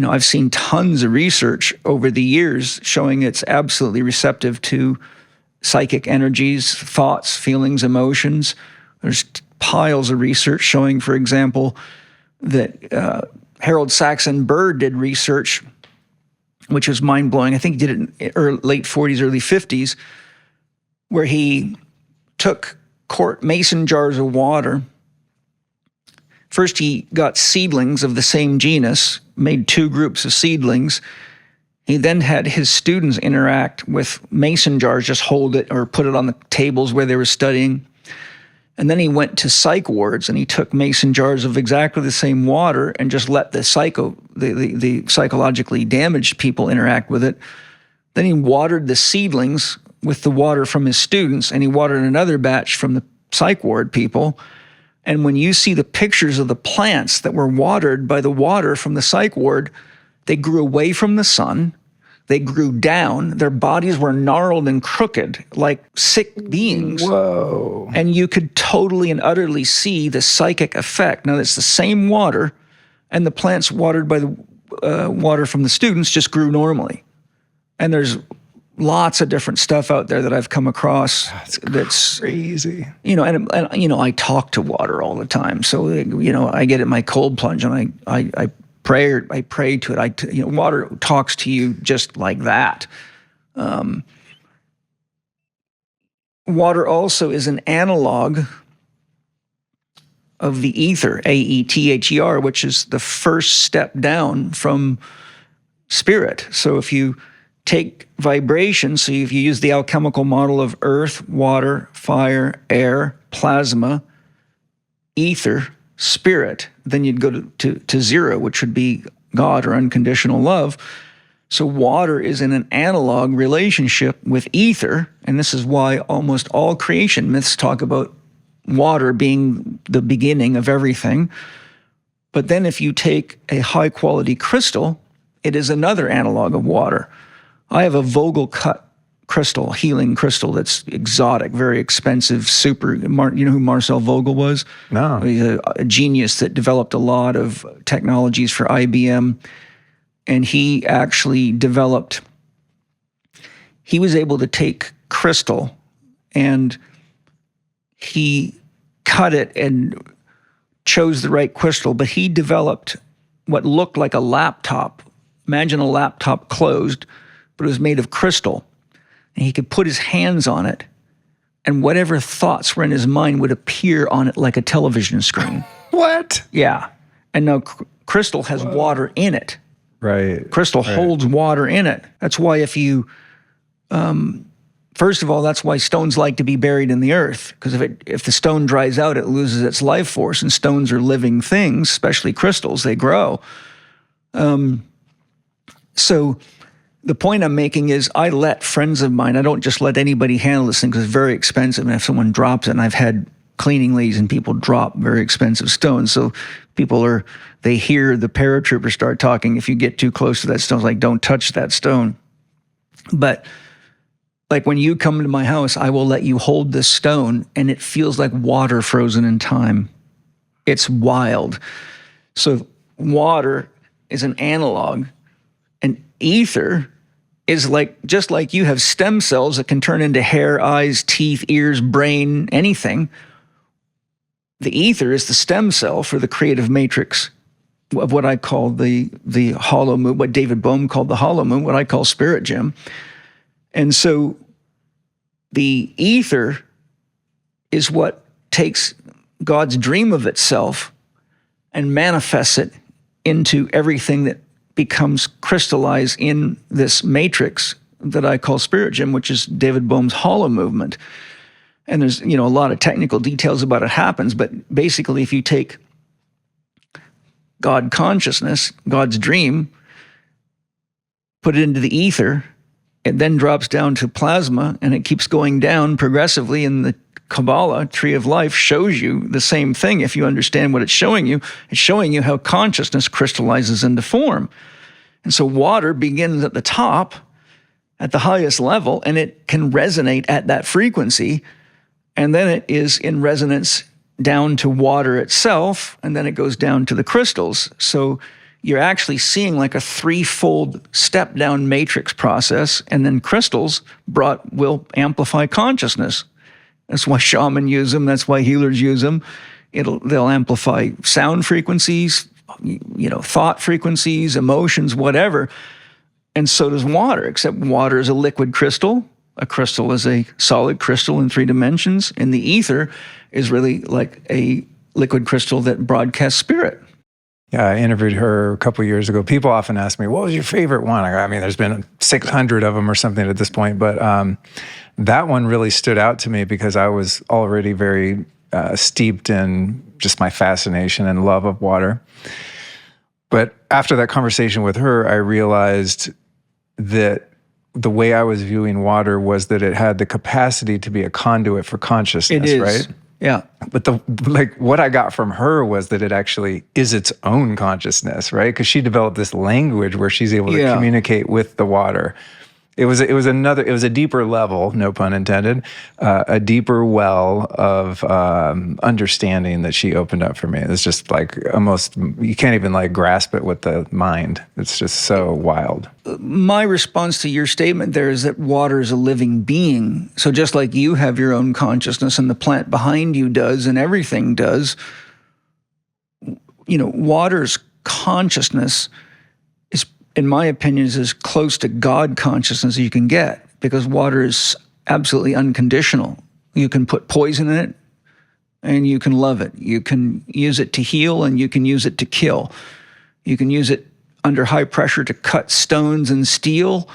I've seen tons of research over the years showing it's absolutely receptive to psychic energies, thoughts, feelings, emotions. There's piles of research showing, for example, that Harold Saxon Bird did research, which was mind-blowing. I think he did it in late 40s, early 50s, where he took mason jars of water. First, he got seedlings of the same genus, made 2 groups of seedlings. He then had his students interact with mason jars, just hold it or put it on the tables where they were studying. And then he went to psych wards and he took mason jars of exactly the same water and just let the psychologically damaged people interact with it. Then he watered the seedlings with the water from his students, and he watered another batch from the psych ward people. And when you see the pictures of the plants that were watered by the water from the psych ward, they grew away from the sun, they grew down, their bodies were gnarled and crooked like sick beings. Whoa. And you could totally and utterly see the psychic effect. Now, it's the same water, and the plants watered by the water from the students just grew normally. And there's lots of different stuff out there that I've come across. That's crazy. And I talk to water all the time. So, I get in my cold plunge and I pray to it. Water talks to you just like that. Water also is an analog of the ether, AETHER, which is the first step down from spirit. So if you take vibration, so if you use the alchemical model of earth, water, fire, air, plasma, ether, spirit, then you'd go to 0, which would be God or unconditional love. So water is in an analog relationship with ether, and this is why almost all creation myths talk about water being the beginning of everything. But then if you take a high-quality crystal, it is another analog of water. I have a Vogel cut crystal, healing crystal that's exotic, very expensive, super. You know who Marcel Vogel was? No. He's a genius that developed a lot of technologies for IBM. And he actually he was able to take crystal and he cut it and chose the right crystal, but he developed what looked like a laptop. Imagine a laptop closed, but it was made of crystal. And he could put his hands on it, and whatever thoughts were in his mind would appear on it like a television screen. What? Yeah. And now crystal has water in it. Right. Crystal holds water in it. That's why if you, first of all, that's why stones like to be buried in the earth, because if the stone dries out, it loses its life force, and stones are living things, especially crystals, they grow. So the point I'm making is I let friends of mine, I don't just let anybody handle this thing because it's very expensive, and if someone drops it, and I've had cleaning ladies and people drop very expensive stones. So they hear the paratrooper start talking. If you get too close to that stone, it's like, don't touch that stone. But like when you come to my house, I will let you hold this stone and it feels like water frozen in time. It's wild. So water is an analog, and ether is just like you have stem cells that can turn into hair, eyes, teeth, ears, brain, anything. The ether is the stem cell for the creative matrix of what I call the hollow moon, what David Bohm called the hollow moon, what I call spirit gem. And so the ether is what takes God's dream of itself and manifests it into everything that becomes crystallized in this matrix that I call spirit gem, which is David Bohm's hollow movement. And there's, a lot of technical details about it happens, but basically if you take God consciousness, God's dream, put it into the ether, it then drops down to plasma, and it keeps going down progressively. And the Kabbalah, Tree of Life, shows you the same thing. If you understand what it's showing you how consciousness crystallizes into form. And so water begins at the top, at the highest level, and it can resonate at that frequency. And then it is in resonance down to water itself, and then it goes down to the crystals. So you're actually seeing like a threefold step down matrix process, and then crystals will amplify consciousness. That's why shaman use them. That's why healers use them. They'll amplify sound frequencies, thought frequencies, emotions, whatever. And so does water, except water is a liquid crystal. A crystal is a solid crystal in 3 dimensions, and the ether is really like a liquid crystal that broadcasts spirit. Yeah, I interviewed her a couple of years ago. People often ask me, what was your favorite one? I mean, there's been 600 of them or something at this point, but that one really stood out to me because I was already very steeped in just my fascination and love of water. But after that conversation with her, I realized that the way I was viewing water was that it had the capacity to be a conduit for consciousness, it is. right? Yeah. But what I got from her was that it actually is its own consciousness, right? Because she developed this language where she's able to communicate with the water. It was a deeper level, no pun intended, a deeper well of understanding that she opened up for me. It's just like almost, you can't even like grasp it with the mind. It's just so wild. My response to your statement there is that water is a living being. So just like you have your own consciousness and the plant behind you does and everything does, water's consciousness is, in my opinion, is as close to God consciousness as you can get, because water is absolutely unconditional. You can put poison in it and you can love it. You can use it to heal and you can use it to kill. You can use it under high pressure to cut stones and steel,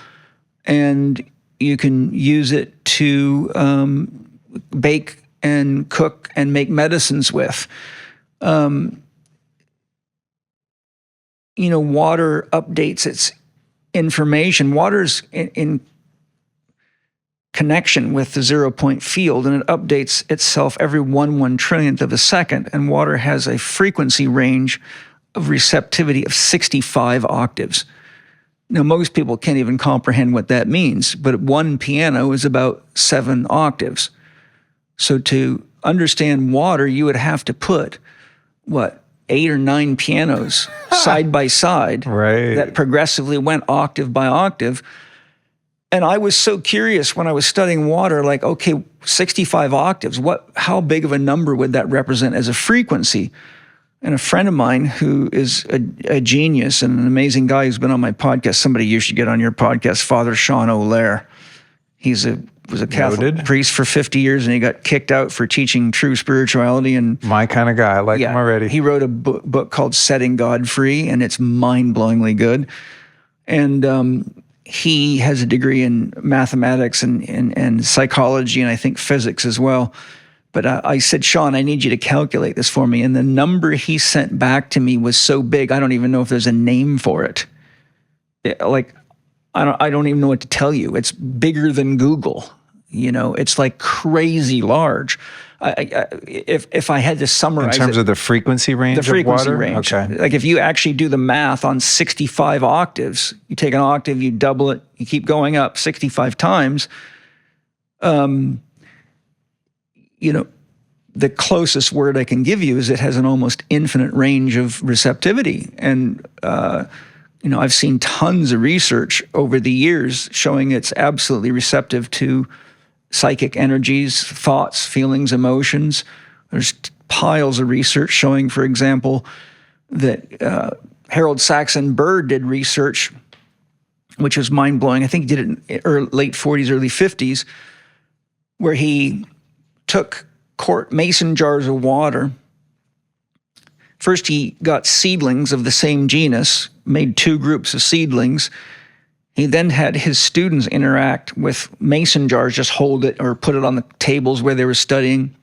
and you can use it to bake and cook and make medicines with. Water updates its information. Water's in connection with the 0-point field, and it updates itself every 1/1 trillionth of a second. And water has a frequency range of receptivity of 65 octaves. Now, most people can't even comprehend what that means, but one piano is about 7 octaves. So to understand water, you would have to put, 8 or 9 pianos side by side, right, that progressively went octave by octave. And I was so curious when I was studying water, 65 octaves, how big of a number would that represent as a frequency? And a friend of mine who is a genius and an amazing guy who's been on my podcast, somebody you should get on your podcast, Father Sean O'Leary. He's was a Catholic priest for 50 years, and he got kicked out for teaching true spirituality. And my kind of guy, I like him already. He wrote a book called Setting God Free, and it's mind-blowingly good. And he has a degree in mathematics and psychology, and I think physics as well. But I said, Sean, I need you to calculate this for me. And the number he sent back to me was so big, I don't even know if there's a name for it. I don't even know what to tell you. It's bigger than Google. It's like crazy large. if I had to summarize In terms of the frequency range the frequency of water? range. Okay. Like if you actually do the math on 65 octaves, you take an octave, you double it, you keep going up 65 times, the closest word I can give you is it has an almost infinite range of receptivity. And, I've seen tons of research over the years showing it's absolutely receptive to psychic energies, thoughts, feelings, emotions. There's piles of research showing, for example, that Harold Saxon Burr did research, which was mind-blowing. I think he did it in late 40s, early 50s, where he took mason jars of water. First, he got seedlings of the same genus, made 2 groups of seedlings. He then had his students interact with mason jars, just hold it or put it on the tables where they were studying.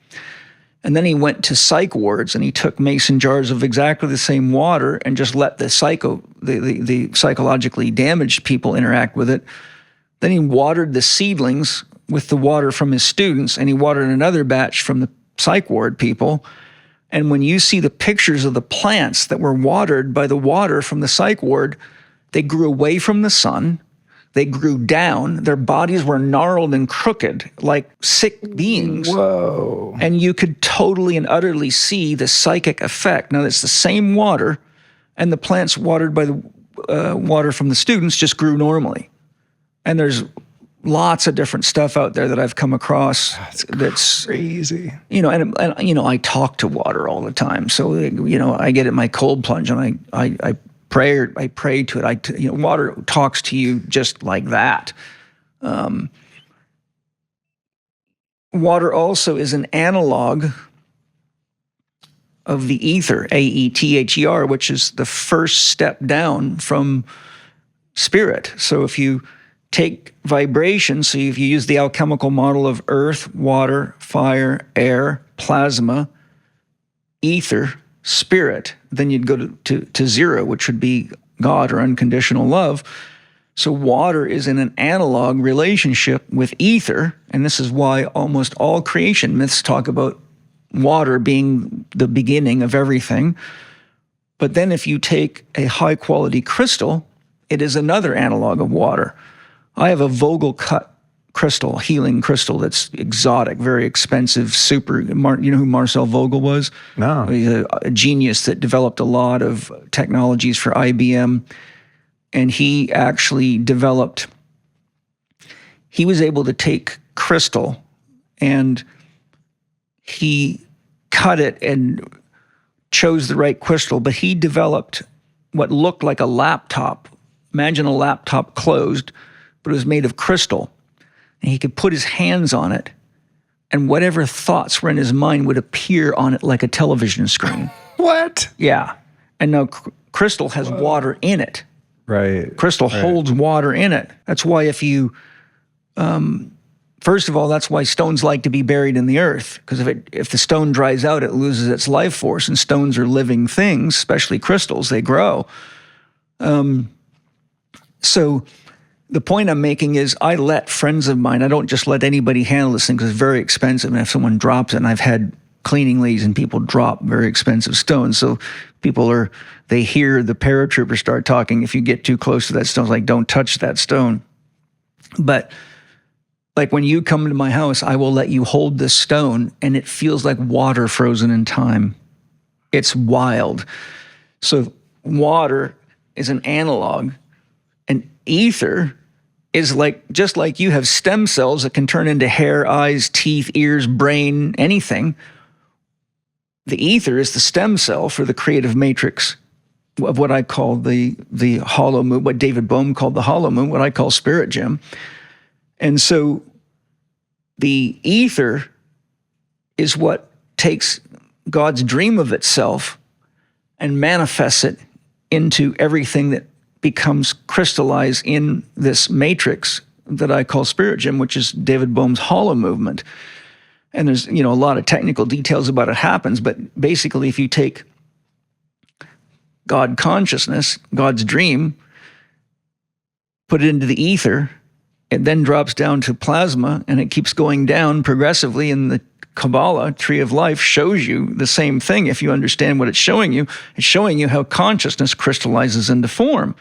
And then he went to psych wards and he took mason jars of exactly the same water and just let the psychologically damaged people interact with it. Then he watered the seedlings with the water from his students, and he watered another batch from the psych ward people. And when you see the pictures of the plants that were watered by the water from the psych ward, they grew away from the sun, they grew down, their bodies were gnarled and crooked like sick beings. Whoa. And you could totally and utterly see the psychic effect. Now, it's the same water, and the plants watered by the water from the students just grew normally. And there's lots of different stuff out there that I've come across. That's crazy. And I talk to water all the time. So, I get in my cold plunge and I pray to it. Water talks to you just like that. Water also is an analog of the ether, AETHER, which is the first step down from spirit. So if you take vibration, so if you use the alchemical model of earth, water, fire, air, plasma, ether, spirit, then you'd go to 0, which would be God or unconditional love. So water is in an analog relationship with ether, and this is why almost all creation myths talk about water being the beginning of everything. But then if you take a high-quality crystal, it is another analog of water. I have a Vogel cut crystal, healing crystal that's exotic, very expensive, super. You know who Marcel Vogel was? No. He's a genius that developed a lot of technologies for IBM. And he actually he was able to take crystal and he cut it and chose the right crystal, but he developed what looked like a laptop. Imagine a laptop closed, but it was made of crystal. And he could put his hands on it, and whatever thoughts were in his mind would appear on it like a television screen. What? Yeah. And now crystal has water in it. Right. Crystal holds water in it. That's why if you, first of all, that's why stones like to be buried in the earth, because if the stone dries out, it loses its life force, and stones are living things, especially crystals, they grow. So the point I'm making is I let friends of mine, I don't just let anybody handle this thing because it's very expensive. And if someone drops it, and I've had cleaning ladies and people drop very expensive stones. So they hear the paratrooper start talking. If you get too close to that stone, it's like, don't touch that stone. But like when you come to my house, I will let you hold this stone and it feels like water frozen in time. It's wild. So water is an analog, and ether is just like you have stem cells that can turn into hair, eyes, teeth, ears, brain, anything. The ether is the stem cell for the creative matrix of what I call the hollow moon, what David Bohm called the hollow moon, what I call spirit gem. And so the ether is what takes God's dream of itself and manifests it into everything that becomes crystallized in this matrix that I call spirit gem, which is David Bohm's hollow movement. And there's, a lot of technical details about it happens, but basically if you take God consciousness, God's dream, put it into the ether, it then drops down to plasma, and it keeps going down progressively, and the Kabbalah, Tree of Life, shows you the same thing. If you understand what it's showing you how consciousness crystallizes into form.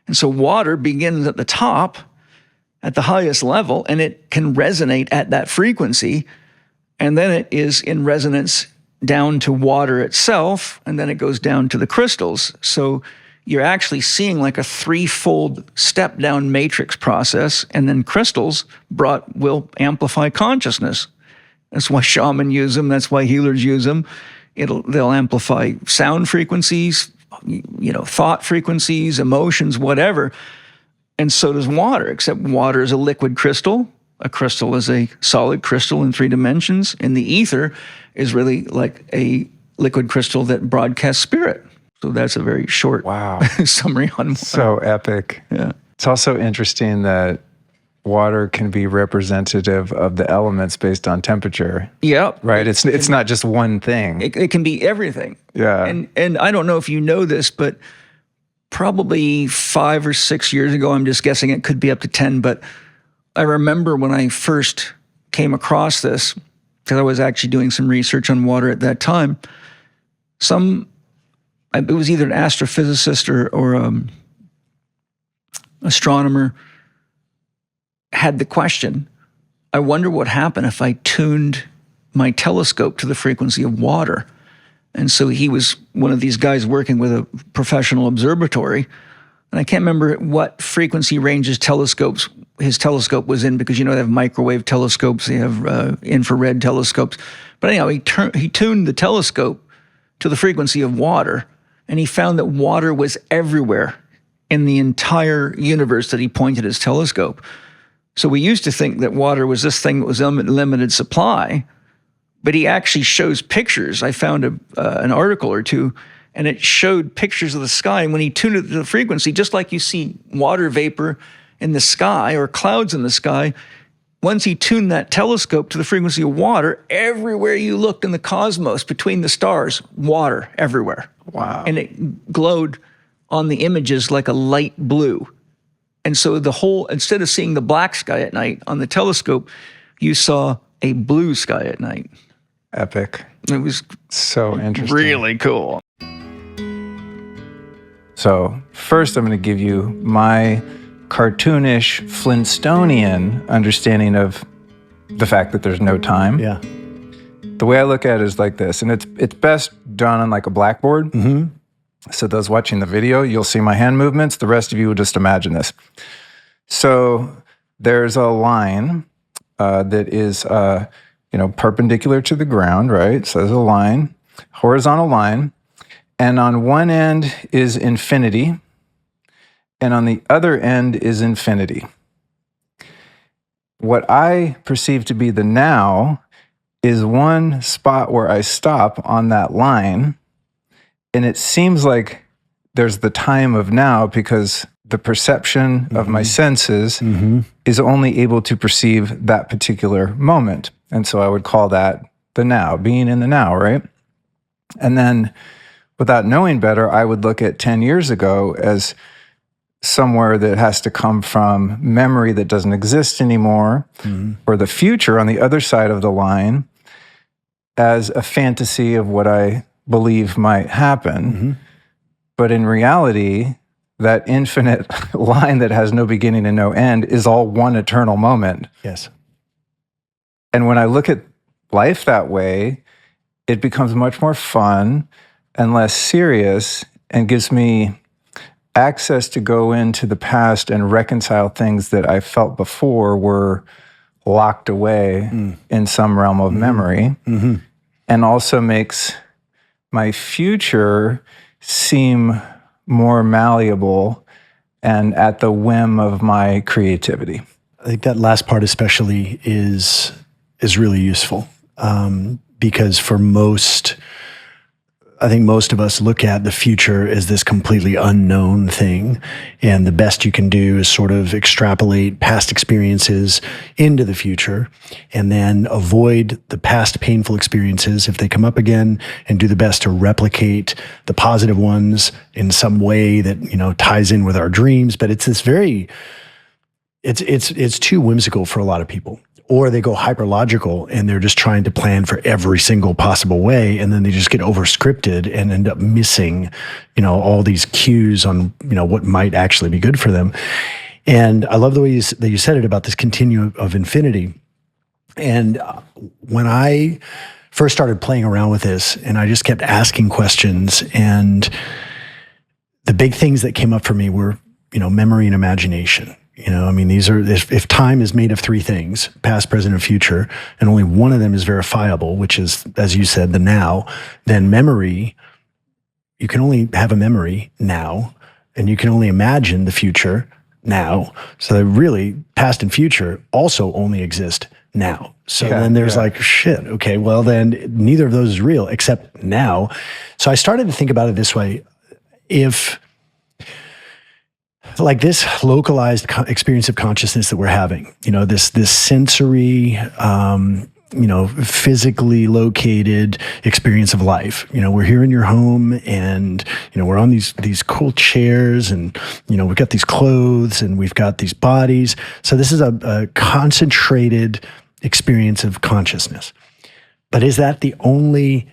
And so water begins at the top, at the highest level, and it can resonate at that frequency. And then it is in resonance down to water itself, and then it goes down to the crystals. So you're actually seeing like a threefold step down matrix process, and then crystals will amplify consciousness. That's why shamans use them. That's why healers use them. They'll amplify sound frequencies, thought frequencies, emotions, whatever. And so does water, except water is a liquid crystal. A crystal is a solid crystal in 3 dimensions. And the ether is really like a liquid crystal that broadcasts spirit. So that's a very short summary on water. So epic. Yeah. It's also interesting that water can be representative of the elements based on temperature. Yep. Right? It's not just one thing. It can be everything. Yeah. And I don't know if you know this, but probably 5 or 6 years ago, I'm just guessing, it could be up to 10, but I remember when I first came across this, because I was actually doing some research on water at that time, it was either an astrophysicist or astronomer had the question, I wonder what happened if I tuned my telescope to the frequency of water. And so he was one of these guys working with a professional observatory. And I can't remember what frequency range his telescope was in, because, they have microwave telescopes, they have infrared telescopes. But anyhow, he tuned the telescope to the frequency of water, and he found that water was everywhere in the entire universe that he pointed his telescope. So we used to think that water was this thing that was limited supply, but he actually shows pictures. I found an article or two, and it showed pictures of the sky. And when he tuned it to the frequency, just like you see water vapor in the sky or clouds in the sky, once he tuned that telescope to the frequency of water, everywhere you looked in the cosmos, between the stars, water everywhere. Wow. And it glowed on the images like a light blue. And so instead of seeing the black sky at night on the telescope, you saw a blue sky at night. Epic. It was so interesting. Really cool. So first, I'm going to give you my cartoonish Flintstonian understanding of the fact that there's no time. Yeah. The way I look at it is like this, and it's best done on like a blackboard. Mm-hmm. So those watching the video, you'll see my hand movements. The rest of you will just imagine this. So there's a line that is perpendicular to the ground, right? So there's a line, horizontal line, and on one end is infinity, and on the other end is infinity. What I perceive to be the now is one spot where I stop on that line, and it seems like there's the time of now because the perception of my senses is only able to perceive that particular moment. And so I would call that the now, being in the now, right? And then without knowing better, I would look at 10 years ago as somewhere that has to come from memory that doesn't exist anymore, or the future on the other side of the line as a fantasy of what I believe might happen. But in reality, that infinite line that has no beginning and no end is all one eternal moment. Yes. And when I look at life that way, it becomes much more fun and less serious and gives me access to go into the past and reconcile things that I felt before were locked away in some realm of memory, and also makes my future seem more malleable and at the whim of my creativity. I think that last part especially is really useful because for I think most of us look at the future as this completely unknown thing, and the best you can do is sort of extrapolate past experiences into the future and then avoid the past painful experiences if they come up again, and do the best to replicate the positive ones in some way that, ties in with our dreams. But it's this it's too whimsical for a lot of people. or they go hyperlogical and they're just trying to plan for every single possible way. And then they just get over-scripted and end up missing, all these cues on, what might actually be good for them. And I love the way that you said it about this continuum of infinity. And when I first started playing around with this and I just kept asking questions, and the big things that came up for me were, memory and imagination. These are, if time is made of three things, past, present, and future, and only one of them is verifiable, which is, as you said, the now, then memory, you can only have a memory now, and you can only imagine the future now. So really, past and future also only exist now. So then there's shit, okay, well then neither of those is real except now. So I started to think about it this way. If like this localized experience of consciousness that we're having, this sensory, physically located experience of life. We're here in your home, and we're on these cool chairs, and we've got these clothes, and we've got these bodies. So this is a concentrated experience of consciousness. But is that the only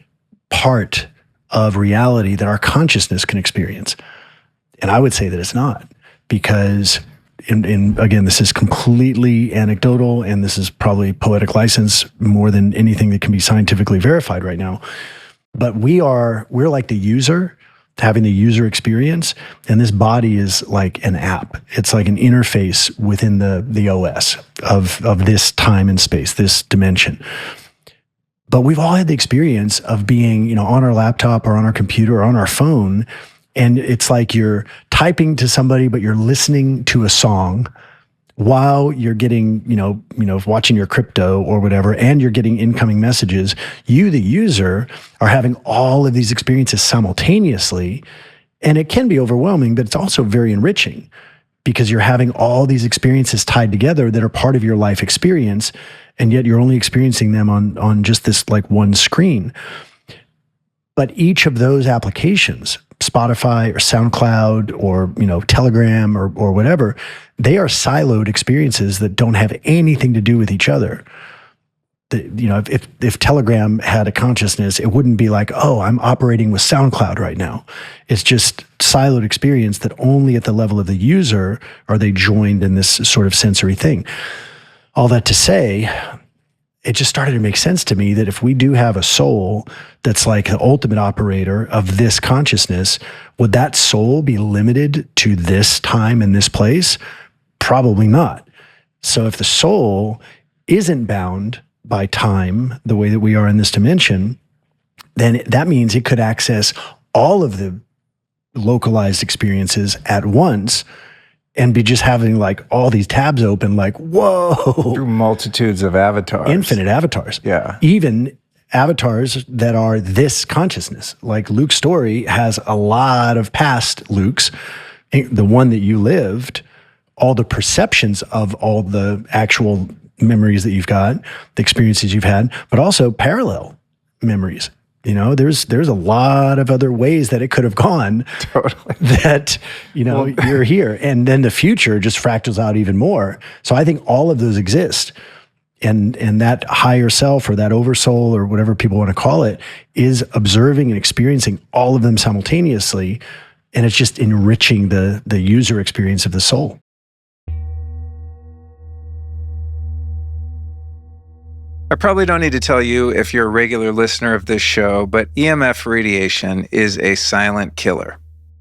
part of reality that our consciousness can experience? And I would say that it's not. Because, again, this is completely anecdotal, and this is probably poetic license more than anything that can be scientifically verified right now. But we're like the user, having the user experience, and this body is like an app. It's like an interface within the OS of this time and space, this dimension. But we've all had the experience of being, on our laptop or on our computer or on our phone. And it's like you're typing to somebody, but you're listening to a song while you're getting, watching your crypto or whatever, and you're getting incoming messages. You, the user, are having all of these experiences simultaneously. And it can be overwhelming, but it's also very enriching because you're having all these experiences tied together that are part of your life experience. And yet you're only experiencing them on just this like one screen. But each of those applications, Spotify or SoundCloud or, Telegram or whatever, they are siloed experiences that don't have anything to do with each other. If Telegram had a consciousness, it wouldn't be like, oh, I'm operating with SoundCloud right now. It's just siloed experience that only at the level of the user are they joined in this sort of sensory thing. All that to say, it just started to make sense to me that if we do have a soul that's like the ultimate operator of this consciousness, would that soul be limited to this time and this place? Probably not. So if the soul isn't bound by time the way that we are in this dimension, then that means it could access all of the localized experiences at once and be just having like all these tabs open, like, whoa. Through multitudes of avatars. Infinite avatars. Yeah. Even avatars that are this consciousness. Like Luke's story has a lot of past Lukes. The one that you lived, all the perceptions of all the actual memories that you've got, the experiences you've had, but also parallel memories. There's a lot of other ways that it could have gone. Totally. That, you're here. And then the future just fractals out even more. So I think all of those exist. And that higher self or that oversoul or whatever people want to call it is observing and experiencing all of them simultaneously. And it's just enriching the user experience of the soul. I probably don't need to tell you if you're a regular listener of this show, but EMF radiation is a silent killer.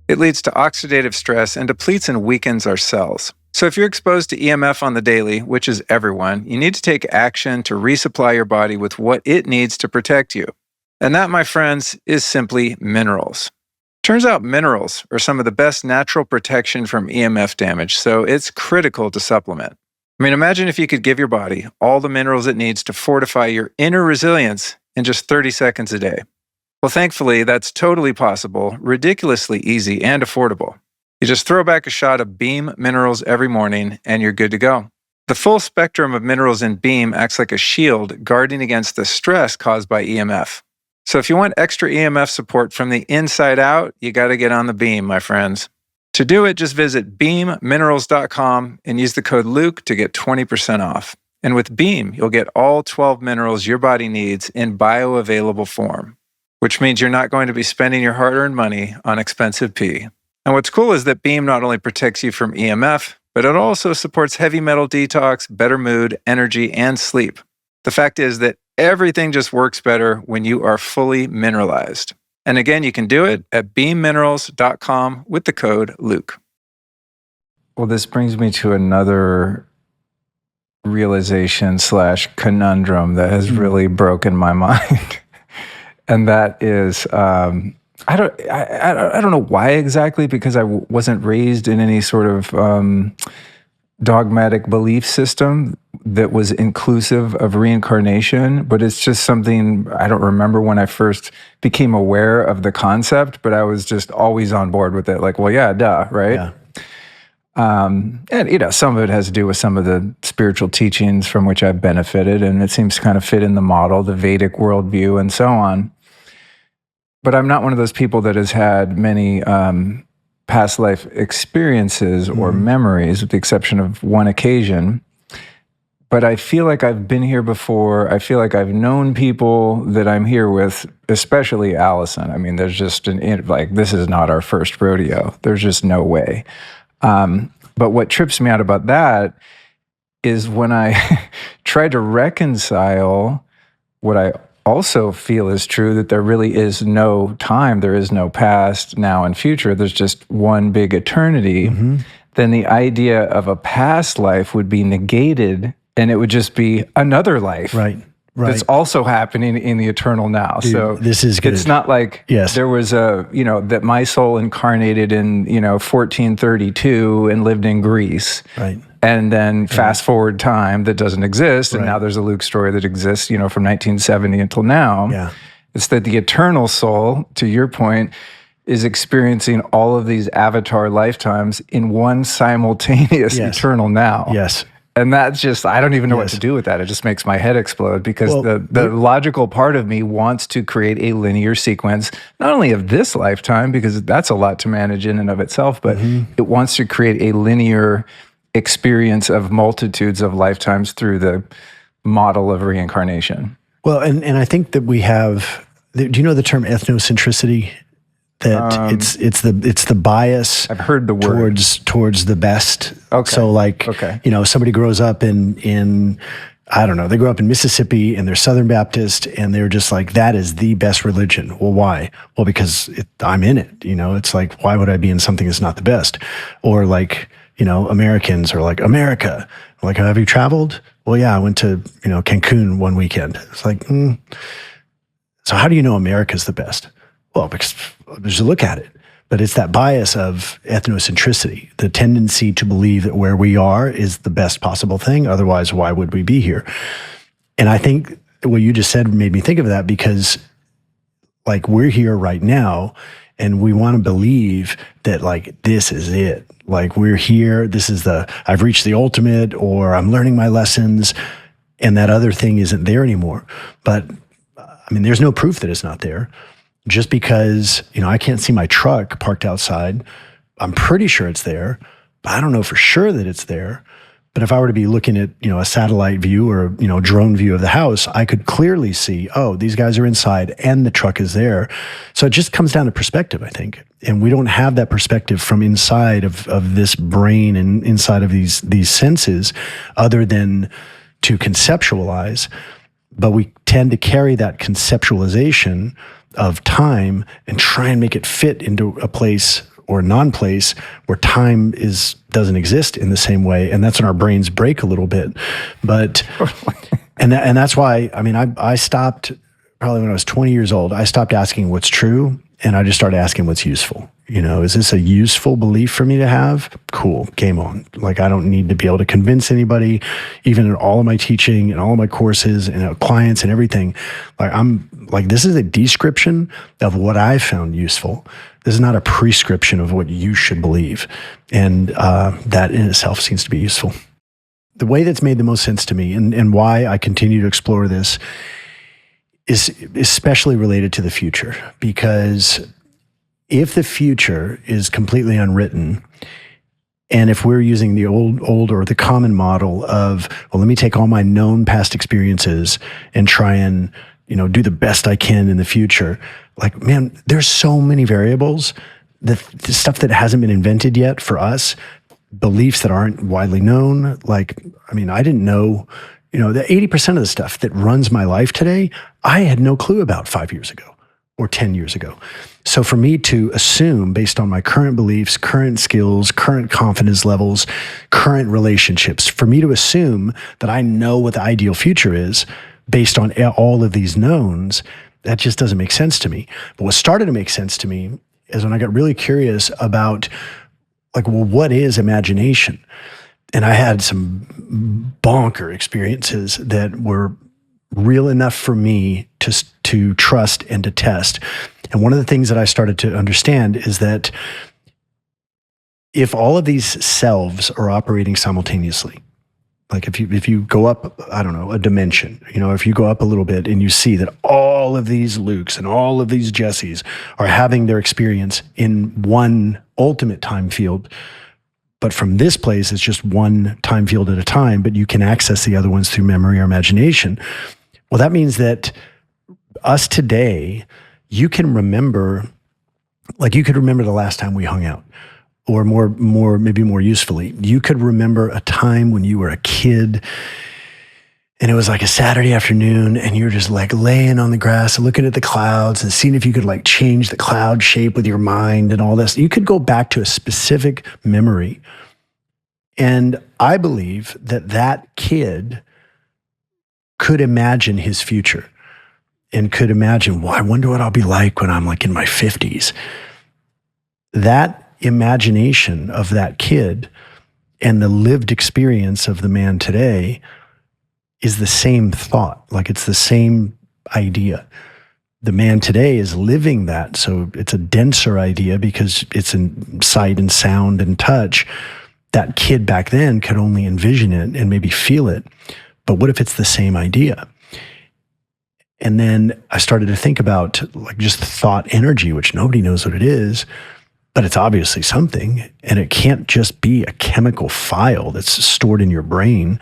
It leads to oxidative stress and depletes and weakens our cells. So if you're exposed to EMF on the daily, which is everyone, you need to take action to resupply your body with what it needs to protect you. And that, my friends, is simply minerals. Turns out minerals are some of the best natural protection from EMF damage, so it's critical to supplement. Imagine if you could give your body all the minerals it needs to fortify your inner resilience in just 30 seconds a day. Well, thankfully, that's totally possible, ridiculously easy, and affordable. You just throw back a shot of Beam minerals every morning, and you're good to go. The full spectrum of minerals in Beam acts like a shield guarding against the stress caused by EMF. So if you want extra EMF support from the inside out, you got to get on the Beam, my friends. To do it, just visit beamminerals.com and use the code Luke to get 20% off. And with Beam, you'll get all 12 minerals your body needs in bioavailable form, which means you're not going to be spending your hard-earned money on expensive pee. And what's cool is that Beam not only protects you from EMF, but it also supports heavy metal detox, better mood, energy, and sleep. The fact is that everything just works better when you are fully mineralized. And again, you can do it at beamminerals.com with the code Luke. Well, this brings me to another realization / conundrum that has really broken my mind. And that is, I don't know why exactly, because I wasn't raised in any sort of dogmatic belief system that was inclusive of reincarnation, but it's just something I don't remember when I first became aware of the concept, but I was just always on board with it. Like, well, yeah, duh, right? Yeah. And, some of it has to do with some of the spiritual teachings from which I've benefited, and it seems to kind of fit in the model, the Vedic worldview and so on. But I'm not one of those people that has had many past life experiences or memories, with the exception of one occasion. But I feel like I've been here before. I feel like I've known people that I'm here with, especially Allison. I mean, there's just this is not our first rodeo. There's just no way. But what trips me out about that is when I try to reconcile what I also feel is true, that there really is no time, there is no past, now, and future. There's just one big eternity. Then the idea of a past life would be negated, and it would just be another life. Right. That's also happening in the eternal now. Dude, so this is good. It's not like there was that my soul incarnated in, 1432 and lived in Greece. Right. And then fast forward time that doesn't exist. And now there's a Luke story that exists, from 1970 until now. Yeah. It's that the eternal soul, to your point, is experiencing all of these avatar lifetimes in one simultaneous eternal now. Yes. And that's just, I don't even know what to do with that. It just makes my head explode, because the logical part of me wants to create a linear sequence, not only of this lifetime, because that's a lot to manage in and of itself, but it wants to create a linear experience of multitudes of lifetimes through the model of reincarnation. Well, and I think that we have, do you know the term ethnocentricity? That it's the bias. I've heard the word towards the best. Okay. So somebody grows up in I don't know, they grow up in Mississippi and they're Southern Baptist and they're just like, that is the best religion. Well, why? Well, because I'm in it. It's like, why would I be in something that's not the best? Or Americans are like, America. Like, have you traveled? Well, yeah, I went to Cancun one weekend. It's like, so how do you know America's the best? Well, because just look at it. But it's that bias of ethnocentricity, the tendency to believe that where we are is the best possible thing. Otherwise, why would we be here? And I think what you just said made me think of that, because we're here right now and we want to believe that this is it. We're here, I've reached the ultimate, or I'm learning my lessons, and that other thing isn't there anymore. But there's no proof that it's not there. Just because, I can't see my truck parked outside, I'm pretty sure it's there, but I don't know for sure that it's there. But if I were to be looking at, a satellite view or, drone view of the house, I could clearly see, oh, these guys are inside and the truck is there. So it just comes down to perspective, I think. And we don't have that perspective from inside of this brain and inside of these senses, other than to conceptualize. But we tend to carry that conceptualization of time and try and make it fit into a place or non-place where time doesn't exist in the same way, and that's when our brains break a little bit. But and that's why I stopped probably when I was 20 years old. I stopped asking what's true, and I just started asking what's useful. Is this a useful belief for me to have? Cool, game on. I don't need to be able to convince anybody, even in all of my teaching and all of my courses and clients and everything. This is a description of what I found useful. This is not a prescription of what you should believe. And that in itself seems to be useful. The way that's made the most sense to me, and why I continue to explore this, is especially related to the future. Because if the future is completely unwritten, And if we're using the old or the common model of, well, let me take all my known past experiences and try and, do the best I can in the future. Like, man, there's so many variables, the stuff that hasn't been invented yet for us, beliefs that aren't widely known. Like, I mean, I didn't know, the 80% of the stuff that runs my life today, I had no clue about 5 years ago or 10 years ago. So for me to assume, based on my current beliefs, current skills, current confidence levels, current relationships, for me to assume that I know what the ideal future is based on all of these knowns, that just doesn't make sense to me. But what started to make sense to me is when I got really curious about, like, well, what is imagination? And I had some bonker experiences that were real enough for me to trust and to test. And one of the things that I started to understand is that if all of these selves are operating simultaneously, like if you go up, I don't know, a dimension, if you go up a little bit and you see that all of these Lukes and all of these Jessies are having their experience in one ultimate time field, but from this place, it's just one time field at a time, but you can access the other ones through memory or imagination. Well, that means that us today, you can remember, like you could remember the last time we hung out, or maybe more usefully, you could remember a time when you were a kid and it was like a Saturday afternoon and you're just like laying on the grass and looking at the clouds and seeing if you could like change the cloud shape with your mind and all this. You could go back to a specific memory. And I believe that kid could imagine his future and could imagine, well, I wonder what I'll be like when I'm like in my 50s. That imagination of that kid and the lived experience of the man today is the same thought. Like, it's the same idea. The man today is living that. So it's a denser idea because it's in sight and sound and touch. That kid back then could only envision it and maybe feel it. But what if it's the same idea? And then I started to think about like just thought energy, which nobody knows what it is, but it's obviously something. And it can't just be a chemical file that's stored in your brain.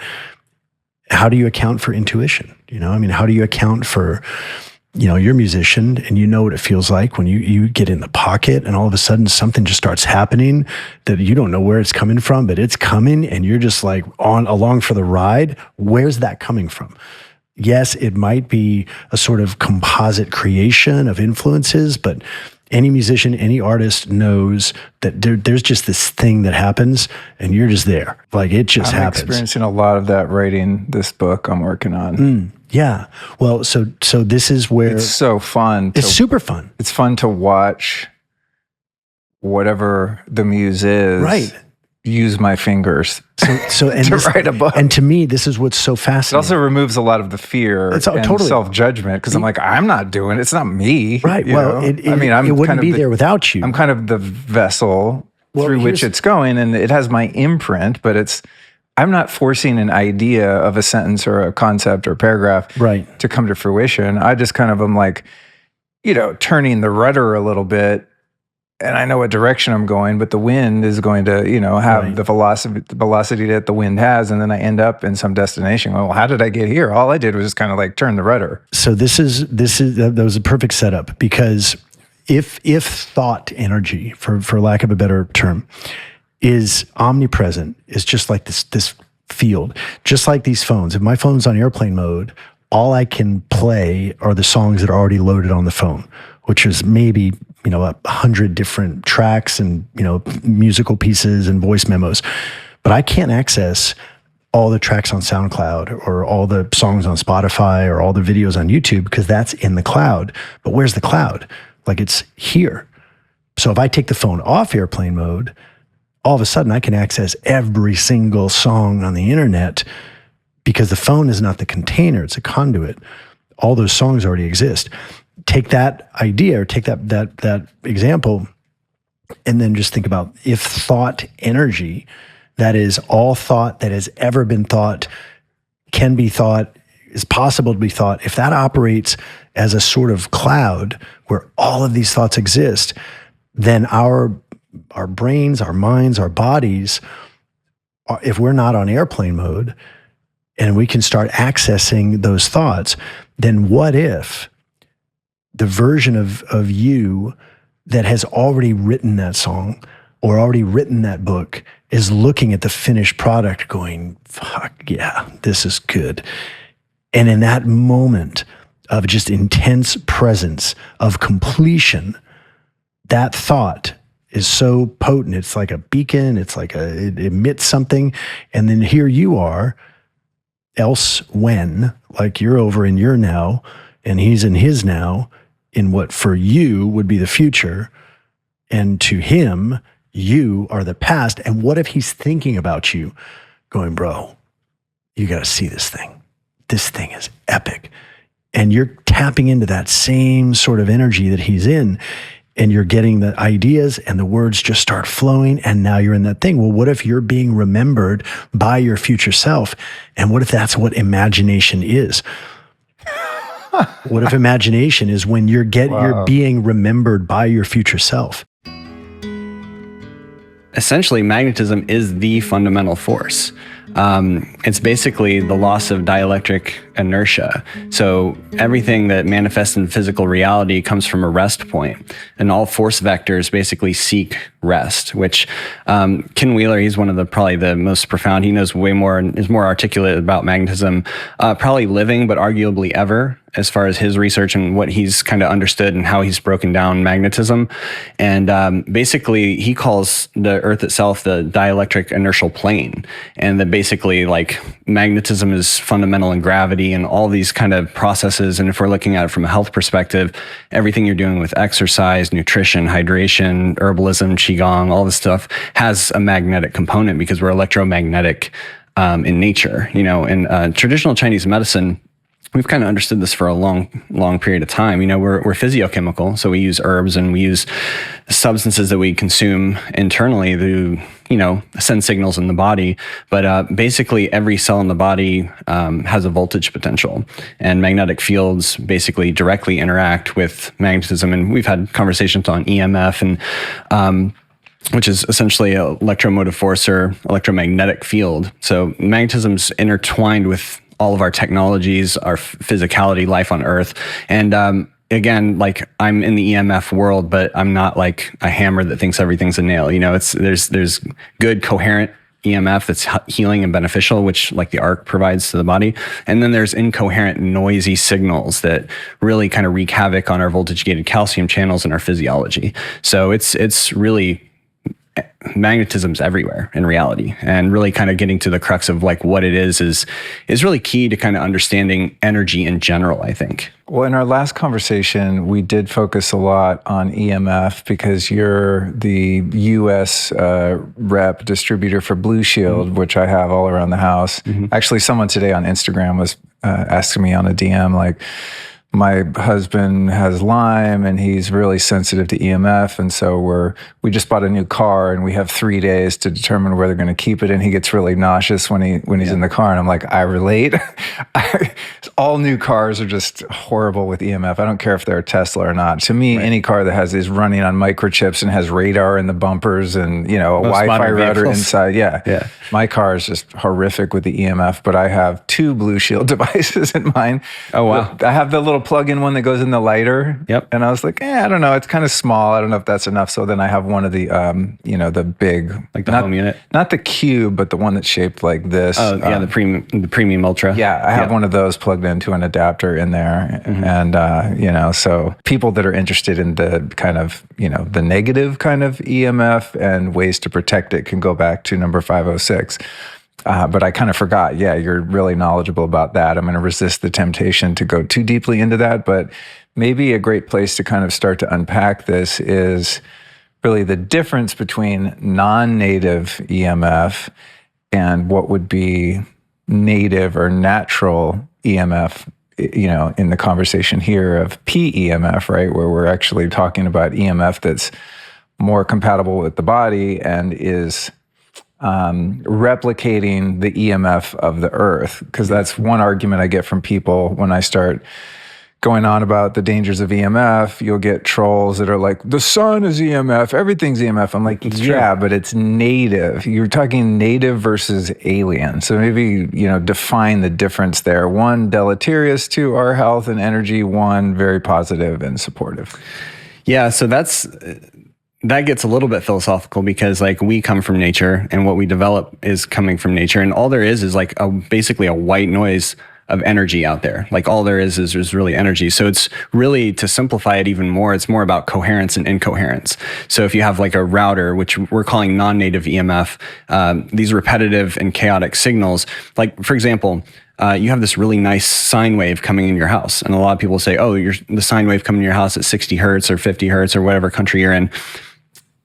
How do you account for intuition? How do you account for, you're a musician and you know what it feels like when you get in the pocket and all of a sudden something just starts happening that you don't know where it's coming from, but it's coming and you're just like along for the ride. Where's that coming from? Yes, it might be a sort of composite creation of influences, but any musician, any artist knows that there's just this thing that happens and you're just there. Like, it just happens. I'm experiencing a lot of that writing this book I'm working on. Yeah. Well, so this is where... It's so fun. It's super fun. It's fun to watch whatever the muse is. Right. Use my fingers so and to write a book. And to me, this is what's so fascinating. It also removes a lot of the fear and self-judgment because I'm like, I'm not doing it. It's not me. Right. Well, it wouldn't be there without you. I'm kind of the vessel through which it's going, and it has my imprint, but I'm not forcing an idea of a sentence or a concept or paragraph to come to fruition. I just kind of am like, turning the rudder a little bit. And I know what direction I'm going, but the wind is going to, have the velocity that the wind has. And then I end up in some destination. Well, how did I get here? All I did was just kind of like turn the rudder. So that was a perfect setup, because if thought energy, for lack of a better term, is omnipresent, is just like this field, just like these phones. If my phone's on airplane mode, all I can play are the songs that are already loaded on the phone, which is maybe 100 different tracks and, musical pieces and voice memos. But I can't access all the tracks on SoundCloud or all the songs on Spotify or all the videos on YouTube, because that's in the cloud. But where's the cloud? Like, it's here. So if I take the phone off airplane mode, all of a sudden I can access every single song on the internet, because the phone is not the container, it's a conduit. All those songs already exist. Take that idea or take that example and then just think about if thought energy, that is all thought that has ever been thought, can be thought, is possible to be thought, if that operates as a sort of cloud where all of these thoughts exist, then our our brains, our minds, our bodies, if we're not on airplane mode and we can start accessing those thoughts, then what if the version of you that has already written that song or already written that book is looking at the finished product going, fuck yeah, this is good. And in that moment of just intense presence of completion, that thought is so potent. It's like a beacon. It's like it emits something. And then here you are, else when, like you're over in your now and he's in his now, in what for you would be the future. And to him, you are the past. And what if he's thinking about you going, bro, you got to see this thing. This thing is epic. And you're tapping into that same sort of energy that he's in. And you're getting the ideas and the words just start flowing. And now you're in that thing. Well, what if you're being remembered by your future self? And what if that's what imagination is? What if imagination is when you're being remembered by your future self? Essentially, magnetism is the fundamental force. It's basically the loss of dielectric inertia. So everything that manifests in physical reality comes from a rest point, and all force vectors basically seek rest, which Ken Wheeler, he's one of probably the most profound. He knows way more and is more articulate about magnetism, probably living, but arguably ever, as far as his research and what he's kind of understood and how he's broken down magnetism. And basically, he calls the Earth itself the dielectric inertial plane. And that basically, like, magnetism is fundamental in gravity and all these kind of processes. And if we're looking at it from a health perspective, everything you're doing with exercise, nutrition, hydration, herbalism, qigong, all this stuff has a magnetic component because we're electromagnetic in nature. You know, in traditional Chinese medicine, we've kind of understood this for a long period of time. You know, we're physiochemical, so we use herbs and we use substances that we consume internally to, you know, send signals in the body. But basically, every cell in the body has a voltage potential, and magnetic fields basically directly interact with magnetism. And we've had conversations on EMF and which is essentially an electromotive force or electromagnetic field. So magnetism's intertwined with all of our technologies, our physicality, life on Earth. And again, like, I'm in the EMF world, but I'm not like a hammer that thinks everything's a nail. You know, there's good coherent EMF that's healing and beneficial, which like the arc provides to the body. And then there's incoherent noisy signals that really kind of wreak havoc on our voltage gated calcium channels and our physiology. So it's really, magnetism's everywhere in reality, and really kind of getting to the crux of like what it is really key to kind of understanding energy in general, I think. Well, in our last conversation, we did focus a lot on EMF because you're the U.S. Rep distributor for Blue Shield, which I have all around the house. Actually, someone today on Instagram was asking me on a DM, like, my husband has Lyme and he's really sensitive to EMF. And so we just bought a new car and we have 3 days to determine where they're going to keep it. And he gets really nauseous when he's in the car. And I'm like, I relate. All new cars are just horrible with EMF. I don't care if they're a Tesla or not. To me, any car that is running on microchips and has radar in the bumpers and, you know, a Wi-Fi router inside. Yeah. My car is just horrific with the EMF, but I have 2 Blue Shield devices in mine. Oh, wow. I have the little plug-in one that goes in the lighter. Yep. And I was like, I don't know. It's kind of small. I don't know if that's enough. So then I have one of the, the big, like the home unit, not the cube, but the one that's shaped like this. Oh yeah, the premium ultra. Yeah, I have one of those plugged into an adapter in there, and so people that are interested in the kind of the negative kind of EMF and ways to protect it can go back to number 506. But I kind of forgot. Yeah, you're really knowledgeable about that. I'm going to resist the temptation to go too deeply into that. But maybe a great place to kind of start to unpack this is really the difference between non-native EMF and what would be native or natural EMF, in the conversation here of PEMF, right? Where we're actually talking about EMF that's more compatible with the body and is replicating the EMF of the earth. Because that's one argument I get from people when I start going on about the dangers of EMF, you'll get trolls that are like, the sun is EMF, everything's EMF. I'm like, yeah, but it's native. You're talking native versus alien. So maybe, define the difference there. One, deleterious to our health and energy. One, very positive and supportive. Yeah, so that gets a little bit philosophical because like we come from nature and what we develop is coming from nature. And all there is like basically a white noise of energy out there. Like all there is there's really energy. So it's really, to simplify it even more, it's more about coherence and incoherence. So if you have like a router, which we're calling non-native EMF, these repetitive and chaotic signals, like for example, you have this really nice sine wave coming in your house. And a lot of people say, oh, the sine wave coming in your house at 60 hertz or 50 hertz or whatever country you're in.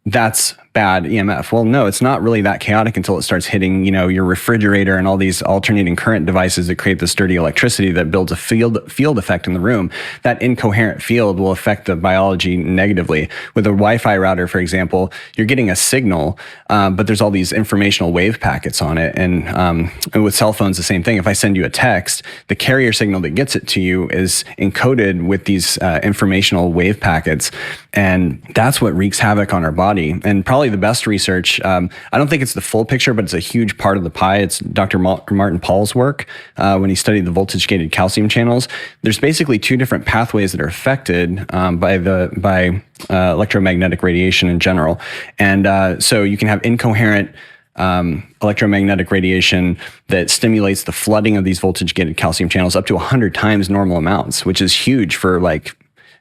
That's bad EMF. Well, no, it's not really that chaotic until it starts hitting, your refrigerator and all these alternating current devices that create this dirty electricity that builds a field effect in the room. That incoherent field will affect the biology negatively. With a Wi-Fi router, for example, you're getting a signal, but there's all these informational wave packets on it. And with cell phones, the same thing. If I send you a text, the carrier signal that gets it to you is encoded with these informational wave packets. And that's what wreaks havoc on our body. And probably the best research, I don't think it's the full picture, but it's a huge part of the pie. It's Dr. Martin Paul's work when he studied the voltage-gated calcium channels. There's basically two different pathways that are affected by electromagnetic radiation in general. And so you can have incoherent electromagnetic radiation that stimulates the flooding of these voltage-gated calcium channels up to 100 times normal amounts, which is huge for like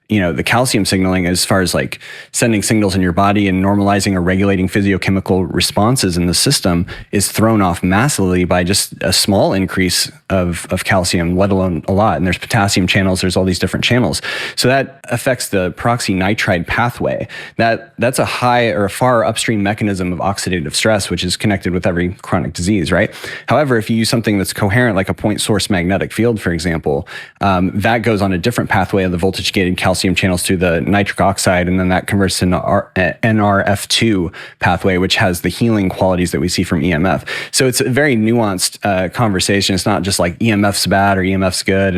the calcium signaling as far as like sending signals in your body and normalizing or regulating physiochemical responses in the system is thrown off massively by just a small increase of calcium, let alone a lot. And there's potassium channels, there's all these different channels. So that affects the peroxynitride pathway. That's a high or a far upstream mechanism of oxidative stress, which is connected with every chronic disease, right? However, if you use something that's coherent, like a point source magnetic field, for example, that goes on a different pathway of the voltage-gated calcium channels to the nitric oxide, and then that converts to NRF2 pathway, which has the healing qualities that we see from EMF. So it's a very nuanced conversation. It's not just like EMF's bad or EMF's good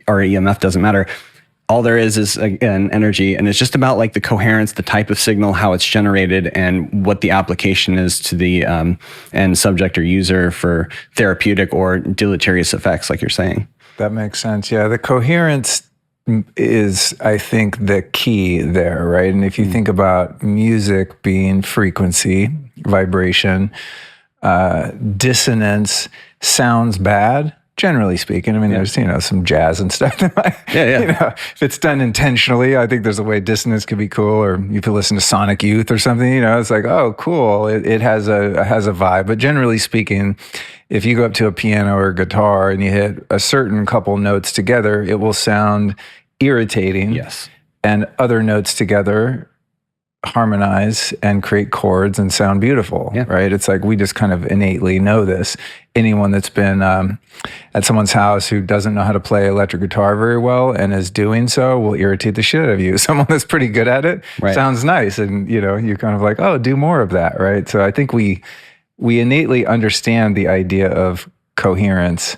or EMF doesn't matter. All there is again, energy, and it's just about like the coherence, the type of signal, how it's generated, and what the application is to the end subject or user for therapeutic or deleterious effects, like you're saying. That makes sense. Yeah, the coherence is, I think, the key there, right? And if you think about music being frequency, vibration, dissonance sounds bad, generally speaking. I mean, there's, some jazz and stuff. If it's done intentionally, I think there's a way dissonance could be cool. Or you could listen to Sonic Youth or something, it's like, oh, cool. It has a vibe. But generally speaking, if you go up to a piano or a guitar and you hit a certain couple notes together, it will sound irritating. Yes. And other notes together harmonize and create chords and sound beautiful, right? It's like we just kind of innately know this. Anyone that's been at someone's house who doesn't know how to play electric guitar very well and is doing so will irritate the shit out of you. Someone that's pretty good at it sounds nice, and you're kind of like, oh, do more of that, right? So I think we innately understand the idea of coherence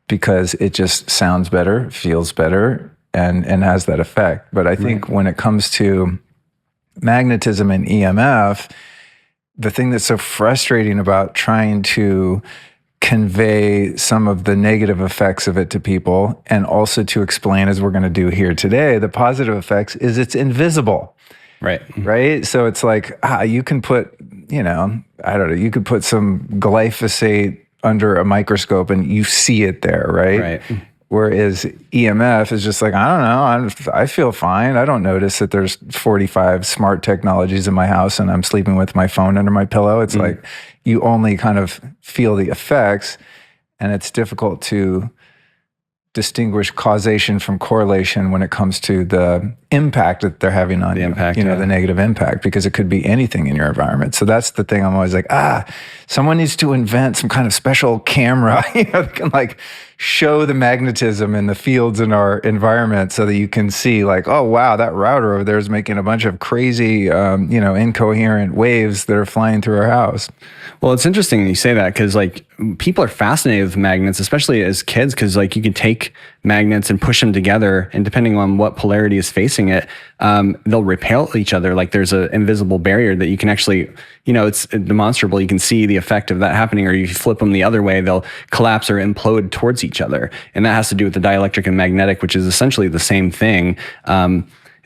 because it just sounds better, feels better, and has that effect. But I think when it comes to magnetism and EMF, the thing that's so frustrating about trying to convey some of the negative effects of it to people, and also to explain, as we're going to do here today, the positive effects, is it's invisible. Right. So it's like, you can put, I don't know, you could put some glyphosate under a microscope and you see it there, right? Whereas EMF is just like, I don't know, I feel fine. I don't notice that there's 45 smart technologies in my house and I'm sleeping with my phone under my pillow. It's like you only kind of feel the effects, and it's difficult to distinguish causation from correlation when it comes to the impact that they're having on you, the negative impact, because it could be anything in your environment. So that's the thing. I'm always like, someone needs to invent some kind of special camera, that can like show the magnetism in the fields in our environment so that you can see like, oh, wow, that router over there is making a bunch of crazy, incoherent waves that are flying through our house. Well, it's interesting you say that because like people are fascinated with magnets, especially as kids, because like you can take magnets and push them together, and depending on what polarity is facing it, they'll repel each other. Like there's an invisible barrier that you can actually, it's demonstrable. You can see the effect of that happening, or you flip them the other way, they'll collapse or implode towards each other. And that has to do with the dielectric and magnetic, which is essentially the same thing.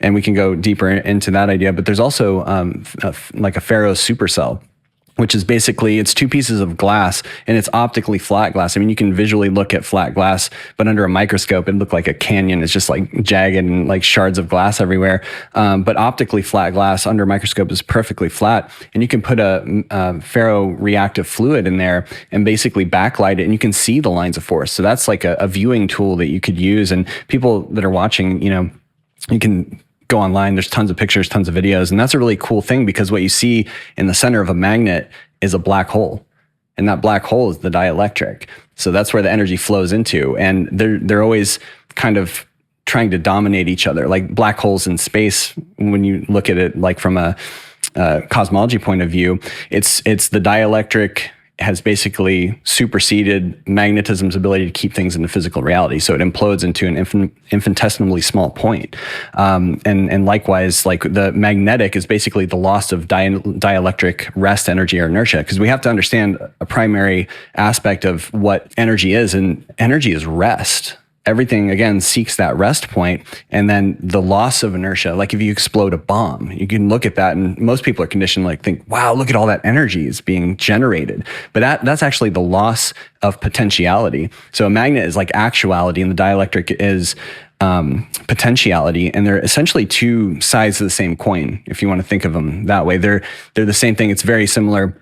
And we can go deeper into that idea, but there's also like a ferro supercell, which is basically, it's two pieces of glass, and it's optically flat glass. I mean, you can visually look at flat glass, but under a microscope, it looked like a canyon. It's just like jagged and like shards of glass everywhere. But optically flat glass under a microscope is perfectly flat. And you can put a ferroreactive fluid in there and basically backlight it, and you can see the lines of force. So that's like a viewing tool that you could use. And people that are watching, you can go online, there's tons of pictures, tons of videos, and that's a really cool thing, because what you see in the center of a magnet is a black hole, and that black hole is the dielectric. So that's where the energy flows into, and they're always kind of trying to dominate each other, like black holes in space. When you look at it like from a cosmology point of view, it's the dielectric has basically superseded magnetism's ability to keep things in the physical reality. So it implodes into an infinitesimally small point. And likewise, like the magnetic is basically the loss of dielectric rest energy or inertia, because we have to understand a primary aspect of what energy is, and energy is rest. Everything, again, seeks that rest point, and then the loss of inertia. Like if you explode a bomb, you can look at that, and most people are conditioned like think, wow, look at all that energy is being generated. But that's actually the loss of potentiality. So a magnet is like actuality, and the dielectric is potentiality, and they're essentially two sides of the same coin, if you want to think of them that way. They're the same thing. It's very similar,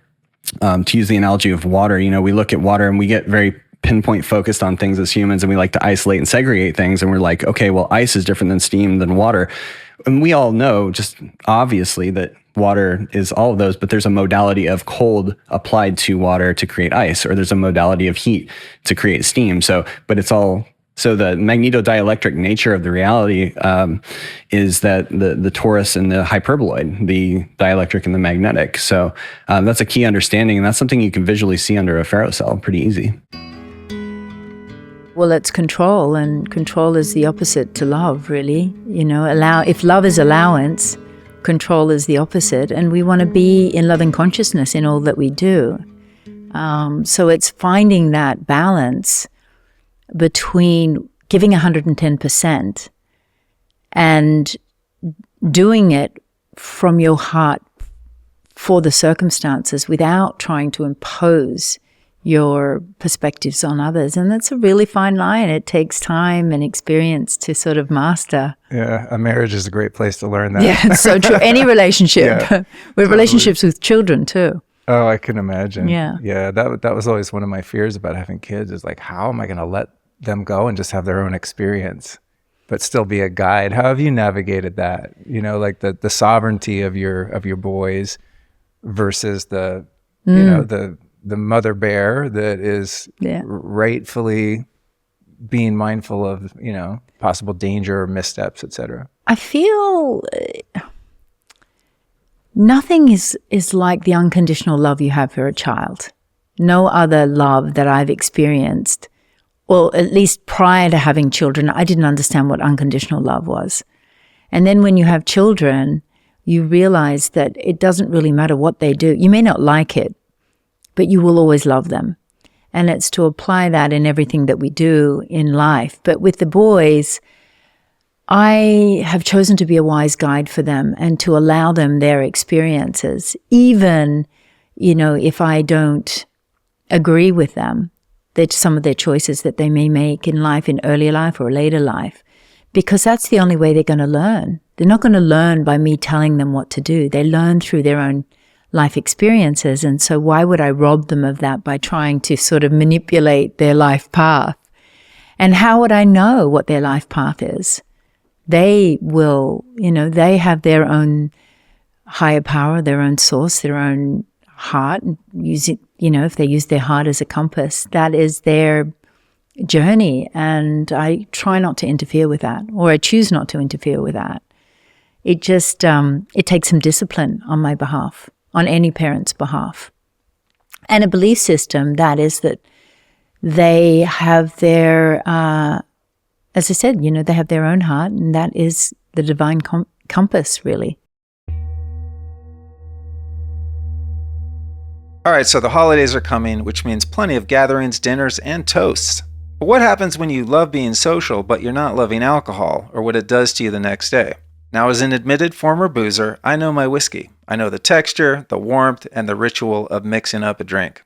to use the analogy of water. We look at water and we get very pinpoint focused on things as humans, and we like to isolate and segregate things, and we're like, okay, well, ice is different than steam than water. And we all know just obviously that water is all of those, but there's a modality of cold applied to water to create ice, or there's a modality of heat to create steam. So the magnetodielectric nature of the reality is that the torus and the hyperboloid, the dielectric and the magnetic. So that's a key understanding, and that's something you can visually see under a ferrocell pretty easy. Well, it's control, and control is the opposite to love, really. If love is allowance, control is the opposite, and we want to be in loving consciousness in all that we do. So it's finding that balance between giving 110% and doing it from your heart for the circumstances without trying to impose your perspectives on others. And that's a really fine line. It takes time and experience to sort of master. Yeah, a marriage is a great place to learn that. Yeah, it's so true. Any relationship. Yeah, with totally. Relationships with children too. Oh, I can imagine. Yeah. Yeah, that was always one of my fears about having kids, is like, how am I going to let them go and just have their own experience, but still be a guide? How have you navigated that? Like the sovereignty of your boys versus the mother bear that is rightfully being mindful of, possible danger or missteps, etc. I feel nothing is like the unconditional love you have for a child. No other love that I've experienced, or at least prior to having children, I didn't understand what unconditional love was. And then when you have children, you realize that it doesn't really matter what they do. You may not like it, but you will always love them. And it's to apply that in everything that we do in life. But with the boys, I have chosen to be a wise guide for them and to allow them their experiences, even, if I don't agree with them, that some of their choices that they may make in life, in earlier life or later life, because that's the only way they're going to learn. They're not going to learn by me telling them what to do. They learn through their own life experiences. And so why would I rob them of that by trying to sort of manipulate their life path? And how would I know what their life path is? They will, they have their own higher power, their own source, their own heart, and use it, if they use their heart as a compass, that is their journey. And I try not to interfere with that, or I choose not to interfere with that. It just, it takes some discipline on my behalf, on any parent's behalf, and a belief system that is that they have their, as I said, they have their own heart, and that is the divine compass, really. All right, so the holidays are coming, which means plenty of gatherings, dinners, and toasts. But what happens when you love being social, but you're not loving alcohol, or what it does to you the next day? Now, as an admitted former boozer, I know my whiskey. I know the texture, the warmth, and the ritual of mixing up a drink.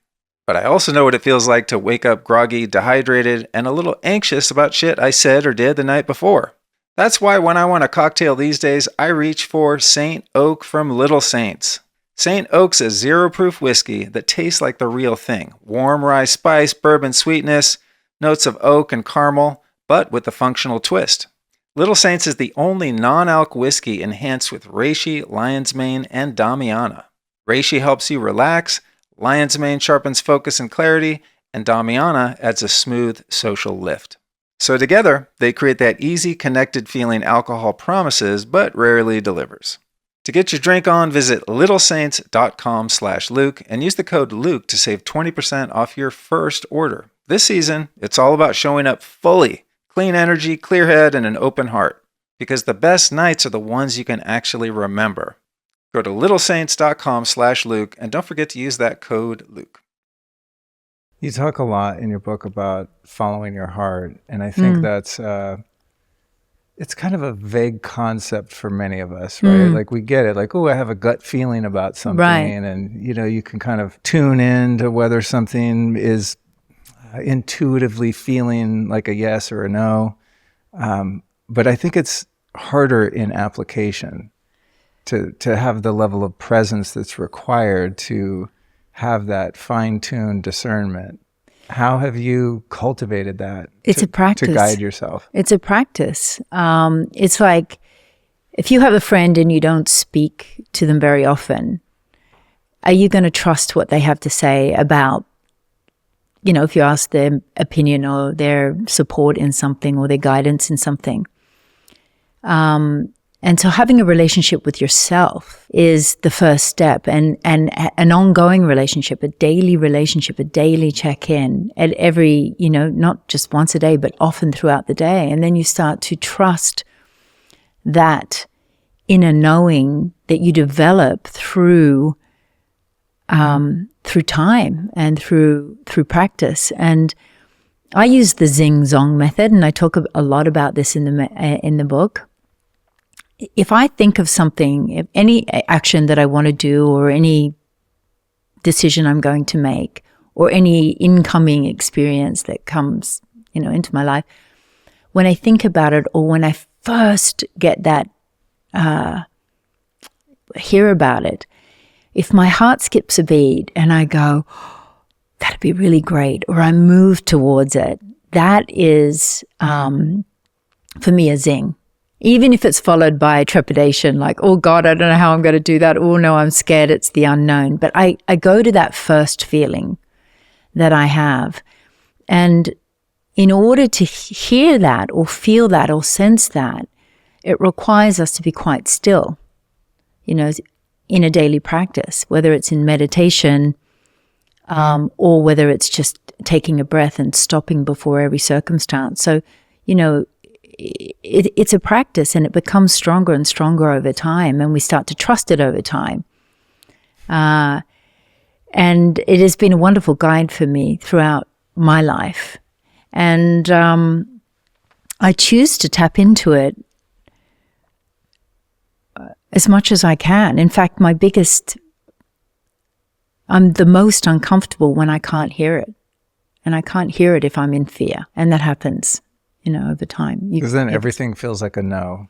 But I also know what it feels like to wake up groggy, dehydrated, and a little anxious about shit I said or did the night before. That's why when I want a cocktail these days, I reach for St. Oak from Little Saints. St. Oak's a zero-proof whiskey that tastes like the real thing. Warm rye spice, bourbon sweetness, notes of oak and caramel, but with a functional twist. Little Saints is the only non-alc whiskey enhanced with reishi, lion's mane, and damiana. Reishi helps you relax, lion's mane sharpens focus and clarity, and damiana adds a smooth social lift. So together, they create that easy, connected feeling alcohol promises but rarely delivers. To get your drink on, visit littlesaints.com/Luke and use the code Luke to save 20% off your first order. This season, it's all about showing up fully, clean energy, clear head, and an open heart. Because the best nights are the ones you can actually remember. Go to littlesaints.com/Luke and don't forget to use that code Luke. You talk a lot in your book about following your heart, and I think that's it's kind of a vague concept for many of us, right? Like we get it, like, oh, I have a gut feeling about something, Right. and you can kind of tune in to whether something is intuitively feeling like a yes or a no. But I think it's harder in application to have the level of presence that's required to have that fine-tuned discernment. How have you cultivated that? It's a practice. To guide yourself. It's a practice. It's like if you have a friend and you don't speak to them very often, are you going to trust what they have to say about, if you ask their opinion or their support in something or their guidance in something? And so having a relationship with yourself is the first step, and an ongoing relationship, a daily check-in at every, not just once a day, but often throughout the day. And then you start to trust that inner knowing that you develop through time and through practice. And I use the Zing Zong method, and I talk a lot about this in the book. If I think of something, if any action that I want to do, or any decision I'm going to make, or any incoming experience that comes, into my life, when I think about it, or when I first get that, hear about it, if my heart skips a beat and I go, that'd be really great, or I move towards it, that is, for me, a zing. Even if it's followed by trepidation, like, oh God, I don't know how I'm going to do that. Oh no, I'm scared. It's the unknown. But I go to that first feeling that I have. And in order to hear that or feel that or sense that, it requires us to be quite still, in a daily practice, whether it's in meditation, or whether it's just taking a breath and stopping before every circumstance. So, it's a practice, and it becomes stronger and stronger over time, and we start to trust it over time. And it has been a wonderful guide for me throughout my life. And I choose to tap into it as much as I can. In fact, I'm the most uncomfortable when I can't hear it. And I can't hear it if I'm in fear. And that happens, over time. Because then everything feels like a no.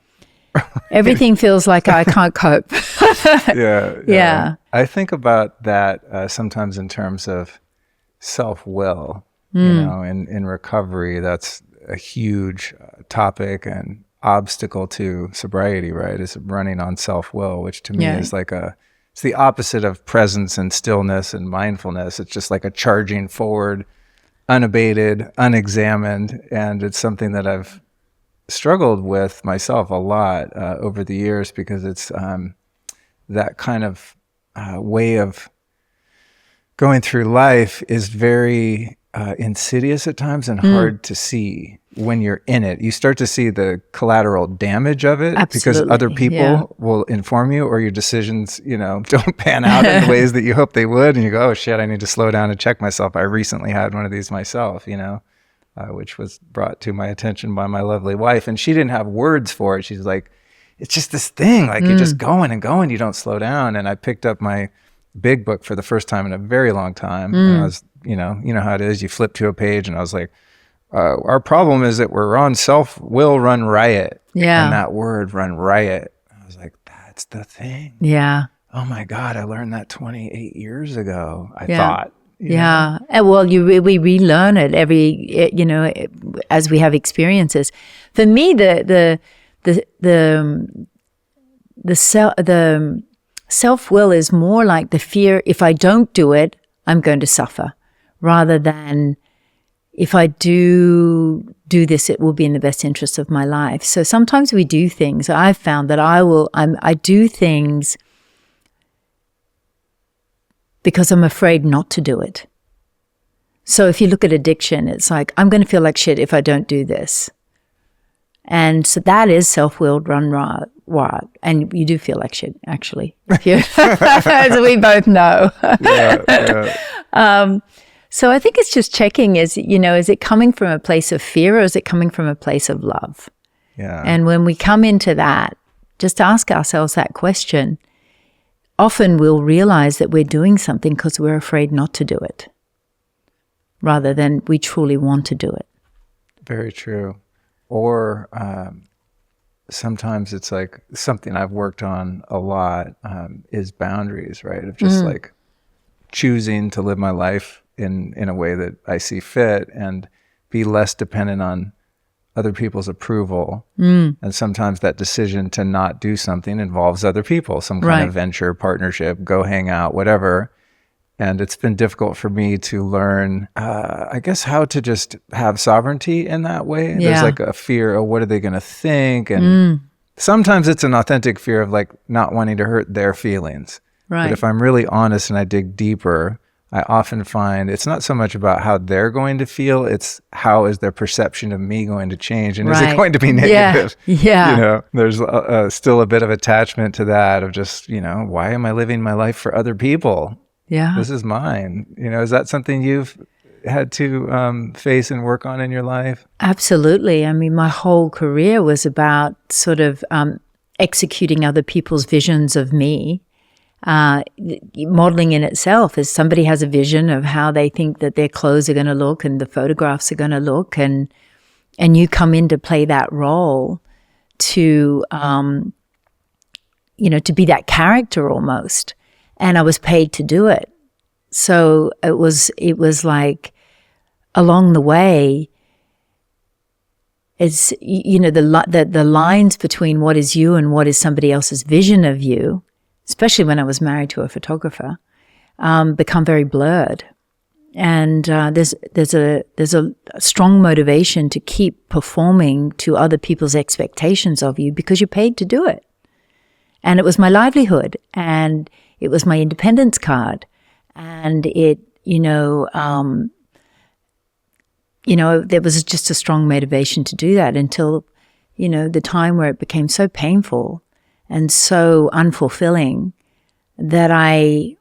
Everything feels like I can't cope. Yeah. I think about that sometimes in terms of self-will. In recovery, that's a huge topic and obstacle to sobriety, right? Is running on self-will, which to me is like it's the opposite of presence and stillness and mindfulness. It's just like a charging forward, unabated, unexamined, and it's something that I've struggled with myself a lot over the years, because it's that kind of way of going through life is very insidious at times and hard to see when you're in it. You start to see the collateral damage of it because other people will inform you, or your decisions, don't pan out in the ways that you hope they would. And you go, oh shit, I need to slow down and check myself. I recently had one of these myself, which was brought to my attention by my lovely wife. And she didn't have words for it. She's like, it's just this thing, like you're just going and going, you don't slow down. And I picked up my big book for the first time in a very long time. And I was, you know how it is, you flip to a page, and I was like, our problem is that we're on self-will run riot. Yeah. And that word, run riot, I was like, that's the thing. Yeah. Oh my God, I learned that 28 years ago, I thought. Yeah. Well, we relearn it as we have experiences. For me, the self-will is more like the fear, if I don't do it, I'm going to suffer, rather than if I do this, it will be in the best interest of my life. So sometimes we do things. I've found that I do things because I'm afraid not to do it. So if you look at addiction, it's like, I'm going to feel like shit if I don't do this. And so that is self-willed run riot. And you do feel like shit, actually. As we both know. So I think it's just checking is it coming from a place of fear, or is it coming from a place of love? Yeah. And when we come into that, just ask ourselves that question. Often we'll realize that we're doing something because we're afraid not to do it, rather than we truly want to do it. Very true. Or sometimes it's like something I've worked on a lot is boundaries, right? Of just like choosing to live my life in a way that I see fit and be less dependent on other people's approval. And sometimes that decision to not do something involves other people, some kind of venture, partnership, go hang out, whatever. And it's been difficult for me to learn, I guess, how to just have sovereignty in that way. Yeah. There's like a fear of what are they going to think? And sometimes it's an authentic fear of like not wanting to hurt their feelings. Right. But if I'm really honest and I dig deeper, I often find it's not so much about how they're going to feel, it's how is their perception of me going to change, and is it going to be negative? Yeah. There's still a bit of attachment to that of just, why am I living my life for other people? Yeah. This is mine. Is that something you've had to face and work on in your life? Absolutely. I mean, my whole career was about sort of executing other people's visions of me. Modeling in itself is somebody has a vision of how they think that their clothes are going to look and the photographs are going to look, and you come in to play that role to to be that character almost. And I was paid to do it. So it was like along the way, it's the lines between what is you and what is somebody else's vision of you, especially when I was married to a photographer, become very blurred. And there's a strong motivation to keep performing to other people's expectations of you because you're paid to do it. And it was my livelihood, and it was my independence card, and it there was just a strong motivation to do that until the time where it became so painful and so unfulfilling that I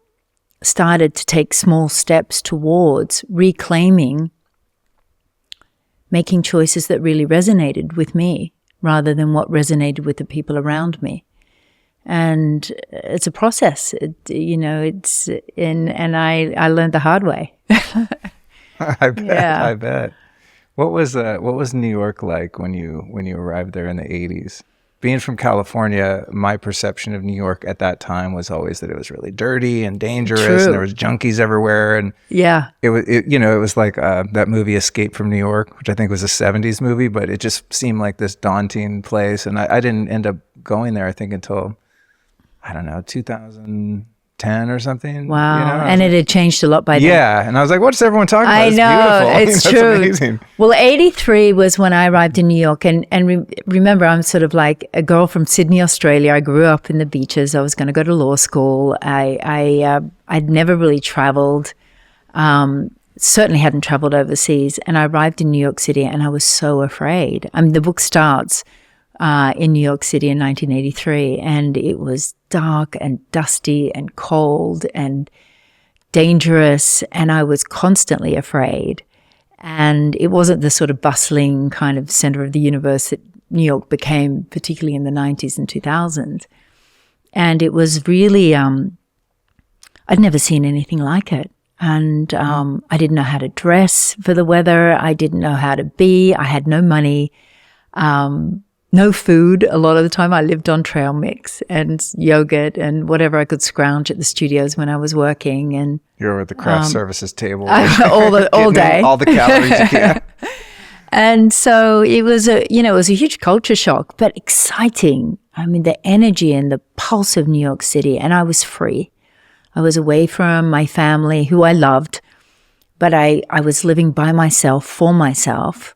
started to take small steps towards reclaiming making choices that really resonated with me rather than what resonated with the people around me. And it's a process, and I learned the hard way. I bet. What was New York like when you arrived there in the 80s? Being from California, my perception of New York at that time was always that it was really dirty and dangerous, and there was junkies everywhere. And it was like that movie Escape from New York, which I think was a 70s movie, but it just seemed like this daunting place. And I didn't end up going there, I think, until, 2010 or something. Wow. And it had changed a lot by then. Yeah. And I was like, what's everyone talking about? I know. It's beautiful. It's true. Amazing. Well, 83 was when I arrived in New York. And remember, I'm sort of like a girl from Sydney, Australia. I grew up in the beaches. I was going to go to law school. I'd never really traveled. Certainly hadn't traveled overseas. And I arrived in New York City and I was so afraid. I mean, the book starts in New York City in 1983, and it was dark and dusty and cold and dangerous, and I was constantly afraid. And it wasn't the sort of bustling kind of center of the universe that New York became, particularly in the 90s and 2000s. And it was really, I'd never seen anything like it. And I didn't know how to dress for the weather. I didn't know how to be. I had no money, no food. A lot of the time I lived on trail mix and yogurt and whatever I could scrounge at the studios when I was working. And you're at the craft services table all day, all the calories you can. And so it was it was a huge culture shock, but exciting. I mean, the energy and the pulse of New York City, and I was free. I was away from my family, who I loved, but I was living by myself, for myself,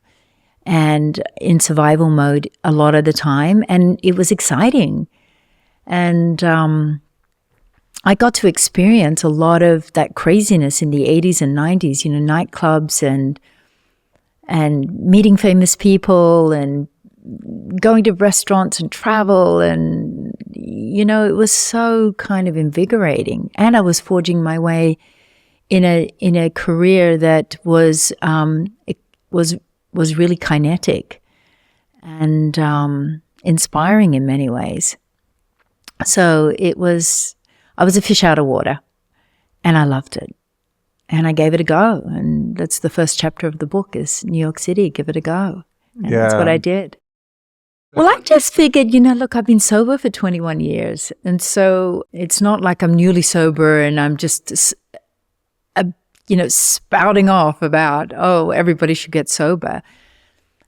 and in survival mode a lot of the time, and it was exciting. And I got to experience a lot of that craziness in the 80s and 90s, nightclubs and meeting famous people and going to restaurants and travel, and it was so kind of invigorating. And I was forging my way in a career that was really kinetic and inspiring in many ways. So I was a fish out of water, and I loved it. And I gave it a go. And that's the first chapter of the book is New York City, give it a go. And that's what I did. Well, I just figured, look, I've been sober for 21 years. And so it's not like I'm newly sober and I'm just, spouting off about, everybody should get sober.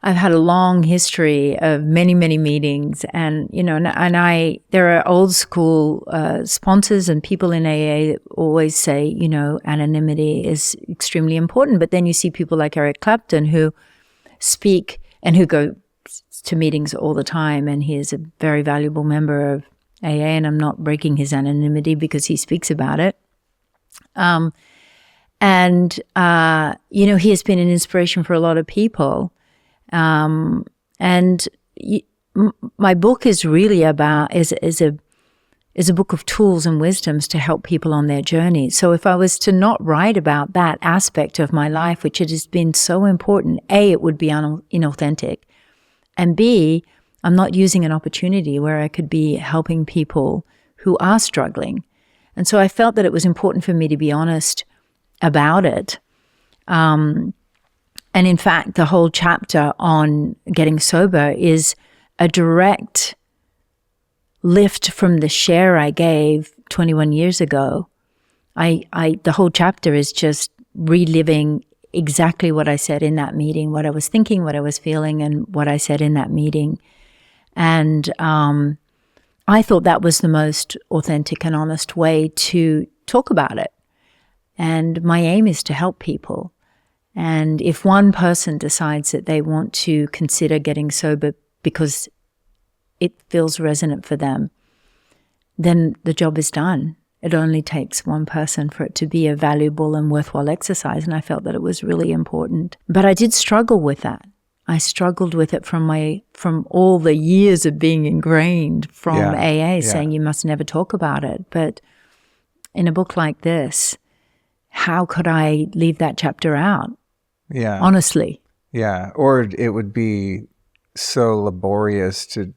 I've had a long history of many, many meetings, and there are old school sponsors and people in AA that always say, anonymity is extremely important. But then you see people like Eric Clapton who speak and who go to meetings all the time, and he is a very valuable member of AA, and I'm not breaking his anonymity because he speaks about it. He has been an inspiration for a lot of people. My book is really is a book of tools and wisdoms to help people on their journey. So if I was to not write about that aspect of my life, which it has been so important, A, it would be inauthentic, and B, I'm not using an opportunity where I could be helping people who are struggling. And so I felt that it was important for me to be honest about it. And in fact, the whole chapter on getting sober is a direct lift from the share I gave 21 years ago. The whole chapter is just reliving exactly what I said in that meeting, what I was thinking, what I was feeling, and what I said in that meeting. And I thought that was the most authentic and honest way to talk about it. And my aim is to help people. And if one person decides that they want to consider getting sober because it feels resonant for them, then the job is done. It only takes one person for it to be a valuable and worthwhile exercise, and I felt that it was really important. But I did struggle with that. I struggled with it from all the years of being ingrained from AA, saying you must never talk about it. But in a book like this, how could I leave that chapter out? Yeah. Honestly. Yeah. Or it would be so laborious to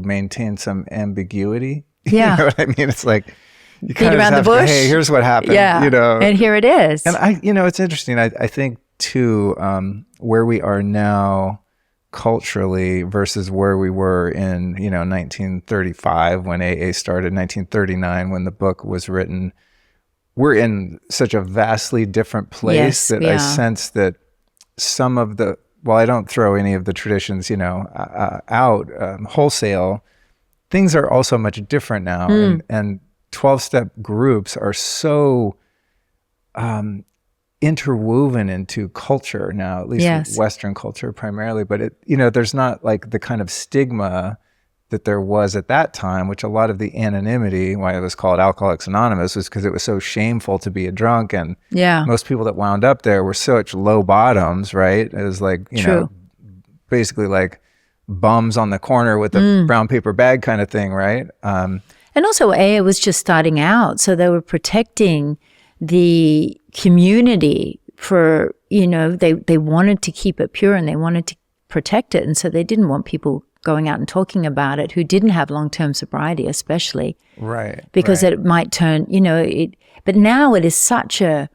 maintain some ambiguity. Yeah. You know what I mean? It's like you beat kind of around have the bush. Hey, here's what happened. Yeah. And here it is. And it's interesting. I think too, where we are now culturally versus where we were in, 1935 when AA started, 1939 when the book was written. We're in such a vastly different place that I sense that some of while I don't throw any of the traditions, out wholesale, things are also much different now. And 12-step groups are so interwoven into culture now, at least Western culture primarily. But there's not like the kind of stigma that there was at that time, which a lot of the anonymity, why it was called Alcoholics Anonymous, was because it was so shameful to be a drunk. And most people that wound up there were such low bottoms, right? It was like, you know, basically like bums on the corner with a brown paper bag kind of thing, right? And also AA was just starting out. So they were protecting the community for, you know, they wanted to keep it pure and they wanted to protect it. And so they didn't want people going out and talking about it who didn't have long-term sobriety, especially. Right. Because it might turn, you know, but now it is such a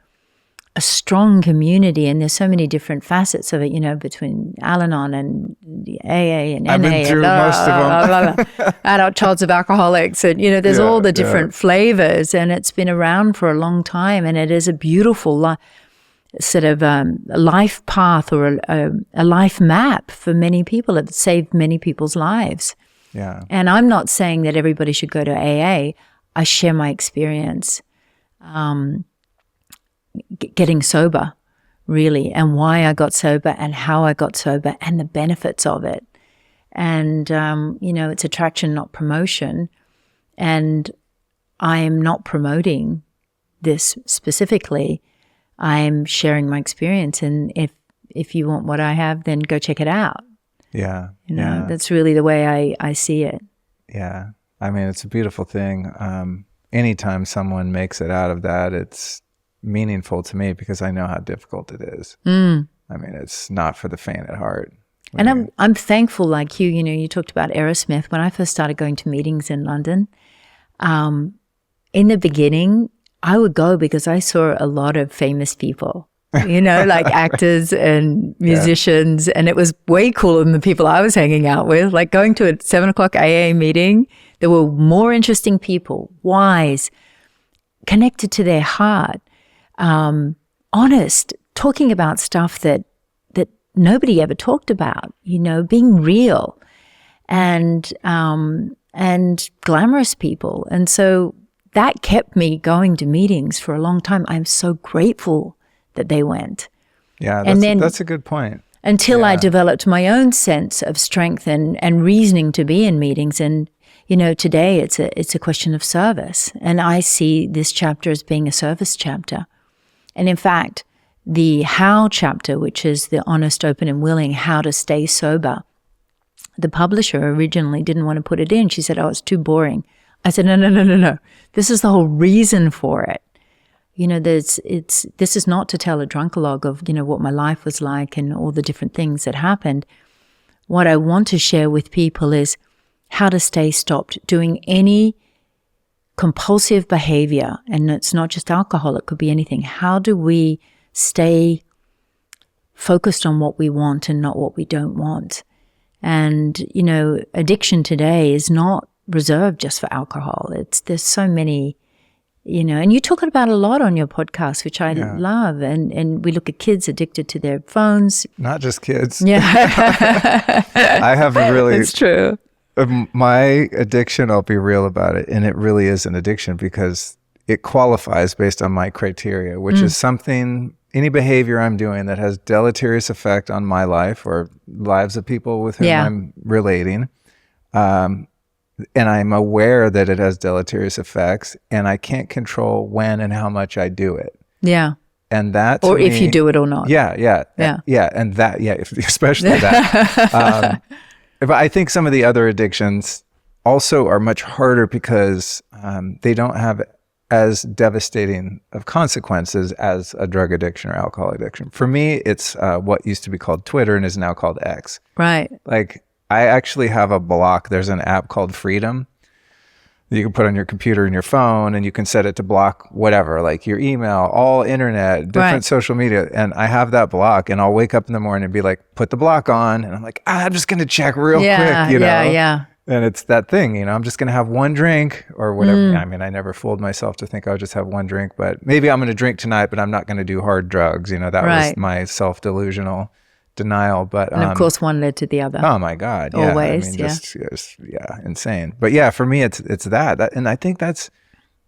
strong community, and there's so many different facets of it, you know, between Al-Anon and the AA and NA. I've been through most of them. Adult Childs of Alcoholics, and, you know, there's all the different flavors, and it's been around for a long time, and it is a beautiful sort of life path or a life map for many people. It's saved many people's lives. Yeah. And I'm not saying that everybody should go to AA. I share my experience. Getting sober, really, and why I got sober and how I got sober and the benefits of it. And, you know, it's attraction, not promotion. And I am not promoting this specifically. I'm sharing my experience. And if you want what I have, then go check it out. Yeah. You know, that's really the way I see it. Yeah. I mean, it's a beautiful thing. Anytime someone makes it out of that, it's meaningful to me because I know how difficult it is. I mean, it's not for the faint at heart. And I'm thankful, like you know, you talked about Aerosmith. When I first started going to meetings in London, in the beginning, I would go because I saw a lot of famous people, you know, like actors and musicians, and it was way cooler than the people I was hanging out with. Like going to a 7:00 AA meeting, there were more interesting people, wise, connected to their heart, honest, talking about stuff that nobody ever talked about, you know, being real and glamorous people. And so that kept me going to meetings for a long time. I'm so grateful that they went. Yeah, that's a good point. Until I developed my own sense of strength and reasoning to be in meetings. And, you know, today it's a question of service. And I see this chapter as being a service chapter. And in fact, the how chapter, which is the honest, open, and willing, how to stay sober, the publisher originally didn't want to put it in. She said, oh, it's too boring. I said, no. This is the whole reason for it. You know, this is not to tell a drunkalogue of, you know, what my life was like and all the different things that happened. What I want to share with people is how to stay stopped doing any compulsive behavior. And it's not just alcohol, it could be anything. How do we stay focused on what we want and not what we don't want? And, you know, addiction today is not reserved just for alcohol. There's so many, you know, and you talk about a lot on your podcast, which I love. And we look at kids addicted to their phones. Not just kids. Yeah. I have really... It's true. My addiction, I'll be real about it, and it really is an addiction because it qualifies based on my criteria, which is something, any behavior I'm doing that has deleterious effect on my life or lives of people with whom I'm relating. And I'm aware that it has deleterious effects, and I can't control when and how much I do it. Yeah. And that, or if you do it or not. Yeah. And that, especially that. But I think some of the other addictions also are much harder because they don't have as devastating of consequences as a drug addiction or alcohol addiction. For me, it's what used to be called Twitter and is now called X. Right. Like, I actually have a block. There's an app called Freedom that you can put on your computer and your phone, and you can set it to block whatever, like your email, all internet, different social media. And I have that block, and I'll wake up in the morning and be like, put the block on. And I'm like, I'm just going to check real quick, you know? Yeah. And it's that thing, you know, I'm just going to have one drink or whatever. I mean, I never fooled myself to think I would just have one drink, but maybe I'm going to drink tonight, but I'm not going to do hard drugs. You know, that was my self-delusional denial. But and of course, one led to the other. Oh my God. Yeah. Always. I mean, just insane. But yeah, for me, it's that. And I think that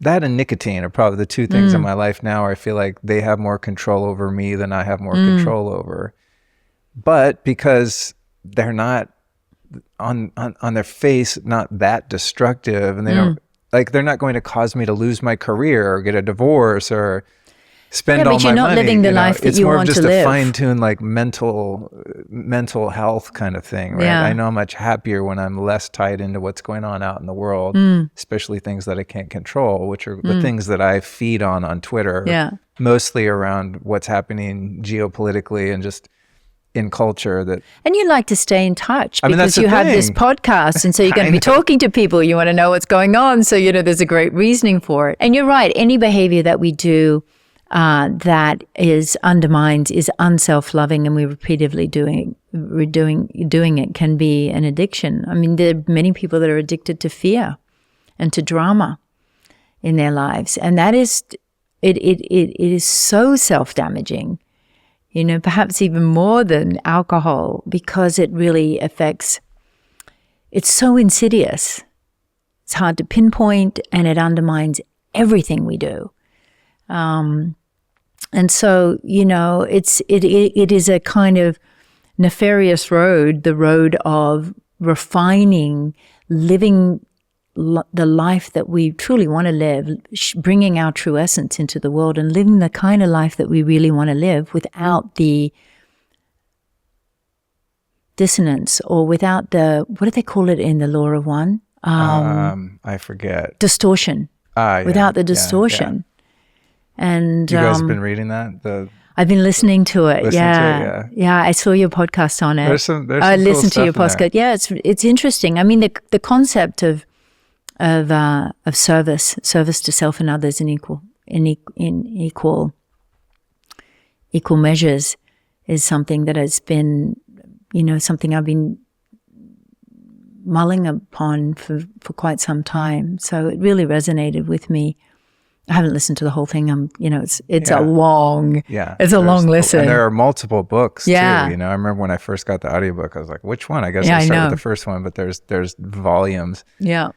and nicotine are probably the two things in my life now where I feel like they have more control over me than I have more control over. But because they're not on their face not that destructive, and they don't like they're not going to cause me to lose my career or get a divorce or spend all my money. But you're not living the life that you want to live. It's more of just a fine-tuned like mental health kind of thing, right? Yeah. I know I'm much happier when I'm less tied into what's going on out in the world, especially things that I can't control, which are the things that I feed on Twitter, mostly around what's happening geopolitically and just in culture. And you like to stay in touch I mean, because that's the you have thing. this podcast, and so you're going to be talking to people. You want to know what's going on, so there's a great reasoning for it. And you're right. Any behavior that we do that undermines is unself-loving, and we're repeatedly doing it can be an addiction. I mean, there are many people that are addicted to fear and to drama in their lives, and that is it is so self-damaging. Perhaps even more than alcohol, because it really affects. It's so insidious. It's hard to pinpoint, and it undermines everything we do. And so, it is a kind of nefarious road, the road of refining, living the life that we truly want to live, bringing our true essence into the world and living the kind of life that we really want to live without the dissonance or without the, what do they call it in the Law of One? I forget. Distortion. Without the distortion. Yeah. And you guys have been reading that? I've been listening to it. Yeah. I saw your podcast on it. There's some I listened cool to your stuff in podcast. Yeah, it's interesting. I mean, the concept of service to self and others in equal measures is something that has been, something I've been mulling upon for quite some time. So it really resonated with me. I haven't listened to the whole thing. It's a long, it's a long listen. And there are multiple books too. Yeah. I remember when I first got the audiobook, I was like, which one? I guess I'll start with the first one, but there's volumes. Yeah.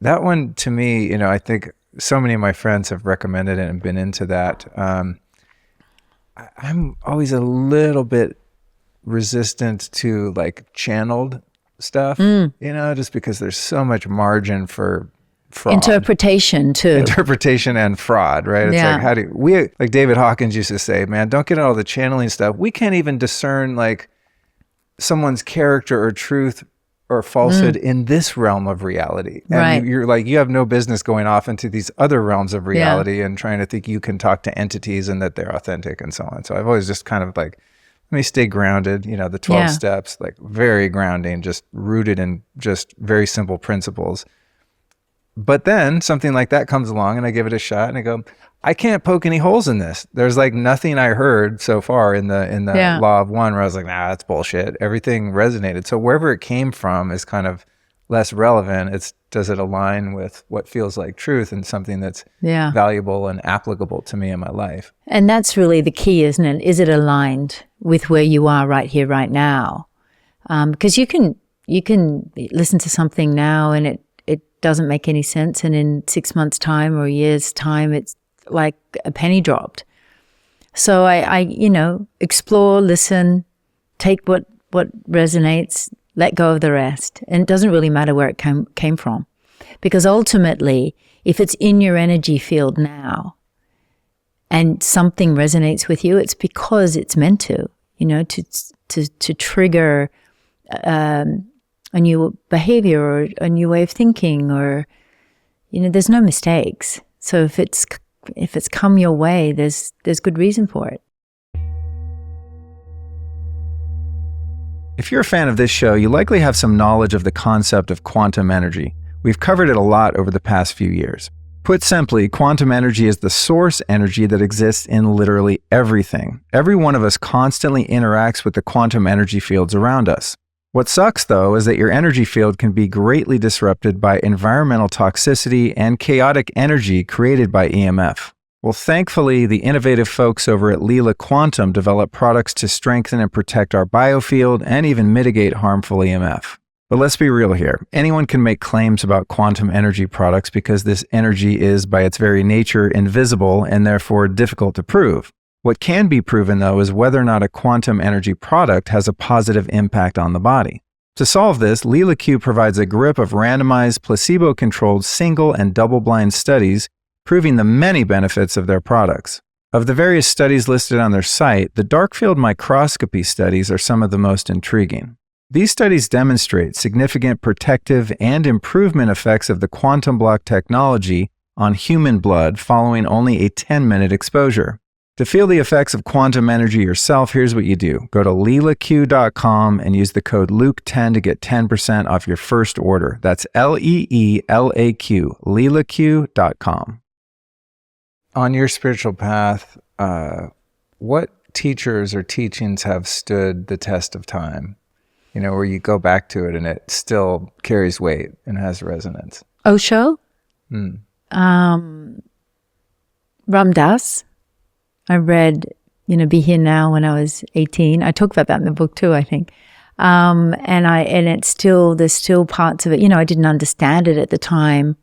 That one to me, I think so many of my friends have recommended it and been into that. I'm always a little bit resistant to like channeled stuff, just because there's so much margin for fraud. Interpretation and fraud, right? It's like, like David Hawkins used to say, man, don't get all the channeling stuff. We can't even discern like someone's character or truth or falsehood in this realm of reality. And right. You're like, you have no business going off into these other realms of reality and trying to think you can talk to entities and that they're authentic and so on. So I've always just kind of like, let me stay grounded, the 12 steps, like very grounding, just rooted in just very simple principles. But then something like that comes along and I give it a shot and I go, I can't poke any holes in this. There's like nothing I heard so far in the Law of One where I was like, nah, that's bullshit. Everything resonated. So wherever it came from is kind of less relevant. Does it align with what feels like truth and something that's valuable and applicable to me in my life? And that's really the key, isn't it? Is it aligned with where you are right here, right now? Because you can listen to something now and it doesn't make any sense, and in 6 months' time or a year's time, it's like a penny dropped. So I explore, listen, take what resonates, let go of the rest. And it doesn't really matter where it came from. Because ultimately, if it's in your energy field now and something resonates with you, it's because it's meant to trigger a new behavior or a new way of thinking, or, there's no mistakes. So if it's come your way, there's good reason for it. If you're a fan of this show, you likely have some knowledge of the concept of quantum energy. We've covered it a lot over the past few years. Put simply, quantum energy is the source energy that exists in literally everything. Every one of us constantly interacts with the quantum energy fields around us. What sucks, though, is that your energy field can be greatly disrupted by environmental toxicity and chaotic energy created by EMF. Well, thankfully, the innovative folks over at Lila Quantum develop products to strengthen and protect our biofield and even mitigate harmful EMF. But let's be real here. Anyone can make claims about quantum energy products because this energy is, by its very nature, invisible and therefore difficult to prove. What can be proven, though, is whether or not a quantum energy product has a positive impact on the body. To solve this, LilaQ provides a grip of randomized, placebo-controlled single and double-blind studies proving the many benefits of their products. Of the various studies listed on their site, the dark field microscopy studies are some of the most intriguing. These studies demonstrate significant protective and improvement effects of the quantum block technology on human blood following only a 10-minute exposure. To feel the effects of quantum energy yourself, here's what you do. Go to lilaq.com and use the code Luke10 to get 10% off your first order. That's LEELAQ, lilaq.com. On your spiritual path, what teachers or teachings have stood the test of time? You know, where you go back to it and it still carries weight and has resonance. Osho? Ram Dass. I read, Be Here Now when I was 18. I talk about that in the book too, I think. And it's still, there's still parts of it, I didn't understand it at the time.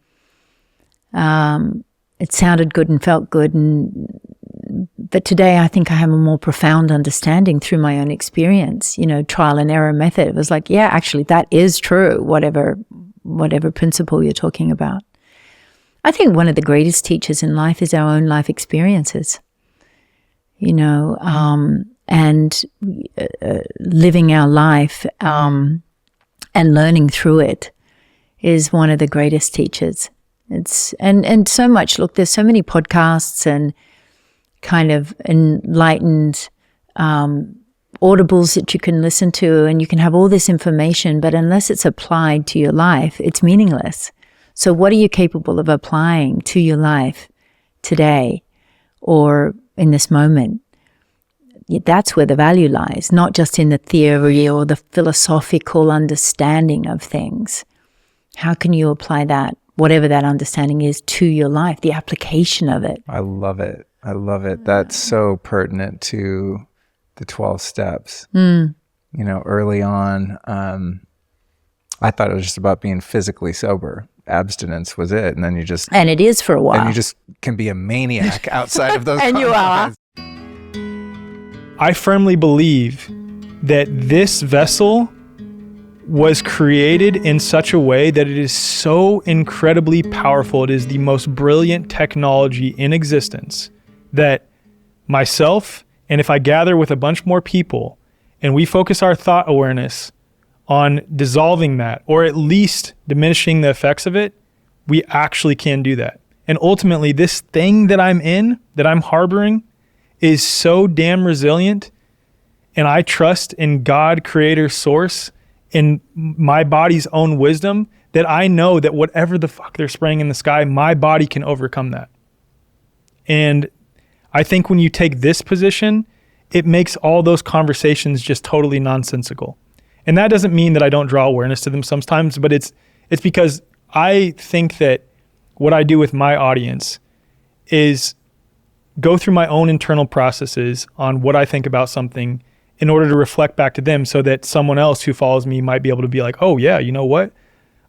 It sounded good and felt good. But today I think I have a more profound understanding through my own experience, trial and error method. It was like, yeah, actually that is true, whatever principle you're talking about. I think one of the greatest teachers in life is our own life experiences. And living our life and learning through it is one of the greatest teachers. And so much, look, there's so many podcasts and kind of enlightened audibles that you can listen to, and you can have all this information, but unless it's applied to your life, it's meaningless. So what are you capable of applying to your life today or in this moment? That's where the value lies, not just in the theory or the philosophical understanding of things. How can you apply that, whatever that understanding is, to your life, the application of it? I love it. That's so pertinent to the 12 steps. Early on, I thought it was just about being physically sober. Abstinence was it. And then and it is for a while. And you just can be a maniac outside of those. And you are. I firmly believe that this vessel was created in such a way that it is so incredibly powerful. It is the most brilliant technology in existence that myself, and if I gather with a bunch more people and we focus our thought awareness on dissolving that, or at least diminishing the effects of it, we actually can do that. And ultimately, this thing that I'm in, that I'm harboring, is so damn resilient, and I trust in God, creator, source, in my body's own wisdom, that I know that whatever the fuck they're spraying in the sky, my body can overcome that. And I think when you take this position, it makes all those conversations just totally nonsensical. And that doesn't mean that I don't draw awareness to them sometimes, but it's because I think that what I do with my audience is go through my own internal processes on what I think about something in order to reflect back to them, so that someone else who follows me might be able to be like, oh yeah, you know what?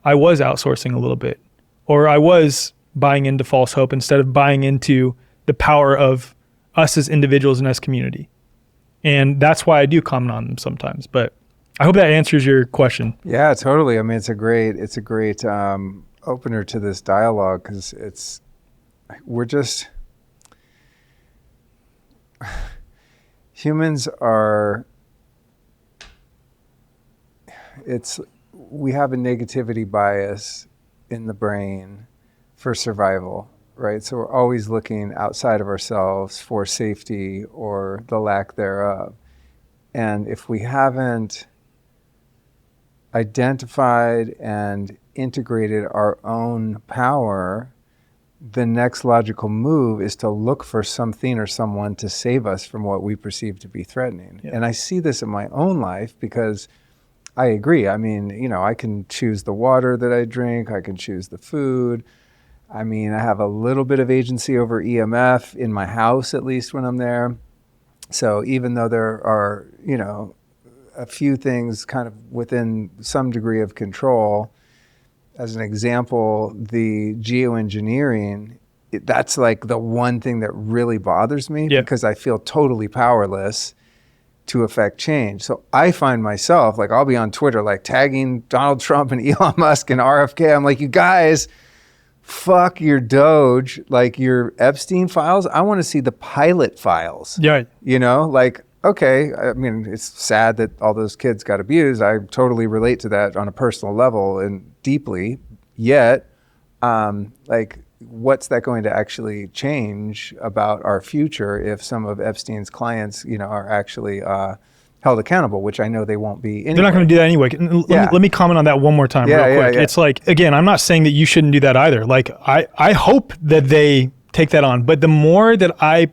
I was outsourcing a little bit, or I was buying into false hope instead of buying into the power of us as individuals and as community. And that's why I do comment on them sometimes, but I hope that answers your question. Yeah, totally. I mean, it's a great opener to this dialogue, because humans we have a negativity bias in the brain for survival, right? So we're always looking outside of ourselves for safety or the lack thereof. And if we haven't identified and integrated our own power, the next logical move is to look for something or someone to save us from what we perceive to be threatening. Yeah. And I see this in my own life, because I agree. I mean, I can choose the water that I drink. I can choose the food. I mean, I have a little bit of agency over EMF in my house, at least when I'm there. So even though there are, a few things kind of within some degree of control, as an example, the geoengineering, that's like the one thing that really bothers me, because I feel totally powerless. to affect change. So I find myself, like, I'll be on Twitter, like, tagging Donald Trump and Elon Musk and RFK. I'm like, you guys, fuck your Doge, like your Epstein files. I want to see the pilot files. Yeah. You know, like, okay, I mean, it's sad that all those kids got abused. I totally relate to that on a personal level and deeply. Yet, like, what's that going to actually change about our future if some of Epstein's clients, you know, are actually held accountable, which I know they won't be anyway. They're not going to do that anyway. Let me comment on that one more time real quick. It's like, again, I'm not saying that you shouldn't do that either. Like, I hope that they take that on, but the more that I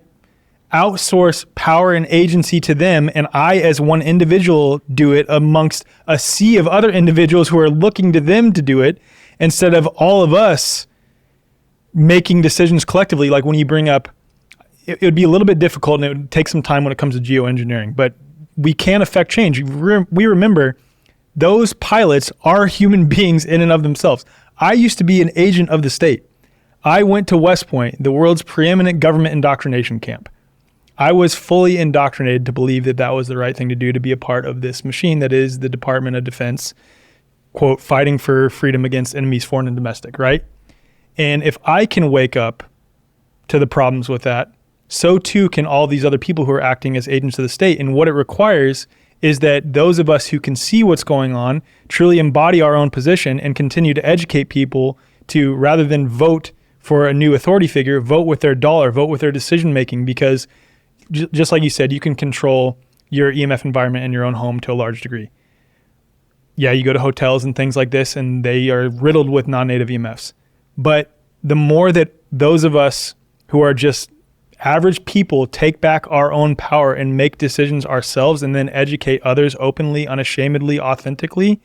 outsource power and agency to them, and I as one individual do it amongst a sea of other individuals who are looking to them to do it, instead of all of us making decisions collectively. Like when you bring up, it would be a little bit difficult and it would take some time when it comes to geoengineering, but we can affect change. We remember those pilots are human beings in and of themselves. I used to be an agent of the state. I went to West Point, the world's preeminent government indoctrination camp. I was fully indoctrinated to believe that that was the right thing to do, to be a part of this machine that is the Department of Defense, quote, fighting for freedom against enemies, foreign and domestic, right? And if I can wake up to the problems with that, so too can all these other people who are acting as agents of the state. And what it requires is that those of us who can see what's going on truly embody our own position and continue to educate people to, rather than vote for a new authority figure, vote with their dollar, vote with their decision making, because just like you said, you can control your EMF environment in your own home to a large degree. Yeah, you go to hotels and things like this, and they are riddled with non-native EMFs. But the more that those of us who are just average people take back our own power and make decisions ourselves, and then educate others openly, unashamedly, authentically,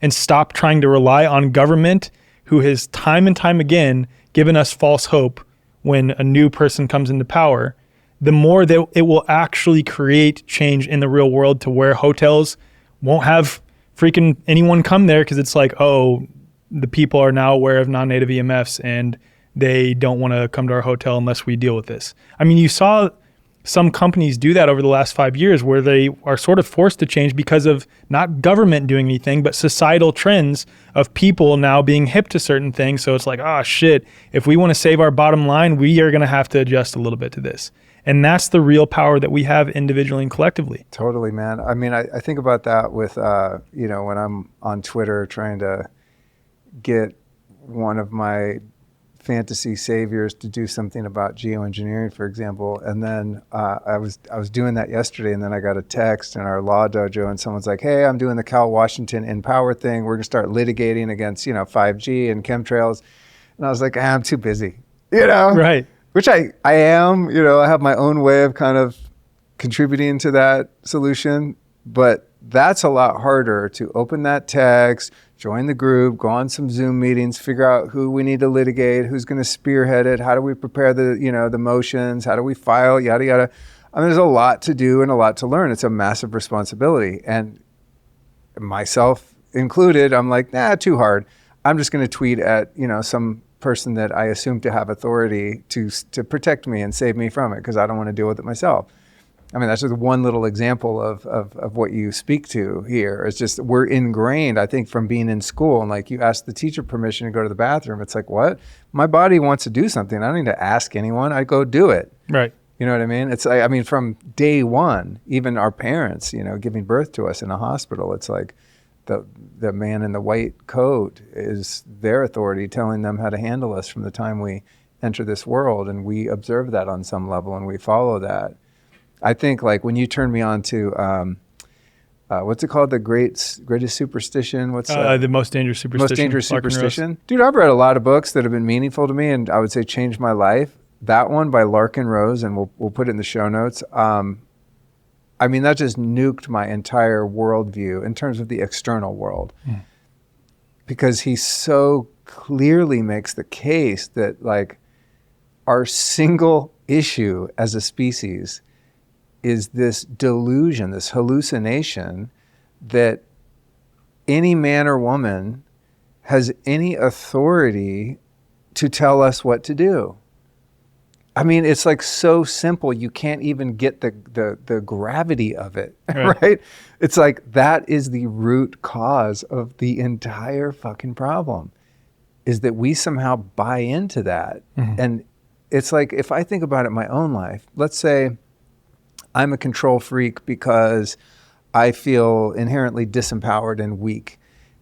and stop trying to rely on government, who has time and time again given us false hope when a new person comes into power, the more that it will actually create change in the real world, to where hotels won't have freaking anyone come there because it's like, oh, the people are now aware of non-native EMFs and they don't want to come to our hotel unless we deal with this. I mean, you saw some companies do that over the last 5 years, where they are sort of forced to change because of not government doing anything, but societal trends of people now being hip to certain things. So it's like, oh shit, if we want to save our bottom line, we are going to have to adjust a little bit to this. And that's the real power that we have individually and collectively. Totally, man. I mean, I think about that with, you know, when I'm on Twitter trying to get one of my fantasy saviors to do something about geoengineering, for example. And then I was doing that yesterday, and then I got a text in our law dojo, and someone's like, hey, I'm doing the Cal Washington Empower thing. We're going to start litigating against, you know, 5G and chemtrails. And I was like, I'm too busy, you know? Right. Which I am, you know, I have my own way of kind of contributing to that solution, but that's a lot harder to open that text, join the group, go on some Zoom meetings, figure out who we need to litigate, who's going to spearhead it, how do we prepare the, you know, the motions, how do we file, yada, yada. I mean, there's a lot to do and a lot to learn. It's a massive responsibility. And myself included, I'm like, nah, too hard. I'm just going to tweet at, you know, some person that I assume to have authority to protect me and save me from it, because I don't want to deal with it myself. I mean, that's just one little example of what you speak to here. It's just, we're ingrained, I think, from being in school. And like, you ask the teacher permission to go to the bathroom. It's like, what? My body wants to do something. I don't need to ask anyone. I go do it. Right. You know what I mean? It's like, I mean, from day one, even our parents, you know, giving birth to us in a hospital, it's like the man in the white coat is their authority, telling them how to handle us from the time we enter this world. And we observe that on some level, and we follow that. I think, like, when you turned me on to, what's it called? The greatest superstition? What's the most dangerous superstition? Most dangerous superstition. Dude, I've read a lot of books that have been meaningful to me, and I would say changed my life. That one by Larkin Rose, and we'll put it in the show notes. I mean, that just nuked my entire worldview in terms of the external world, because he so clearly makes the case that, like, our single issue as a species is this delusion, this hallucination that any man or woman has any authority to tell us what to do. I mean, it's like so simple. You can't even get the gravity of it, right? It's like that is the root cause of the entire fucking problem, is that we somehow buy into that. And it's like, if I think about it in my own life, let's say I'm a control freak because I feel inherently disempowered and weak.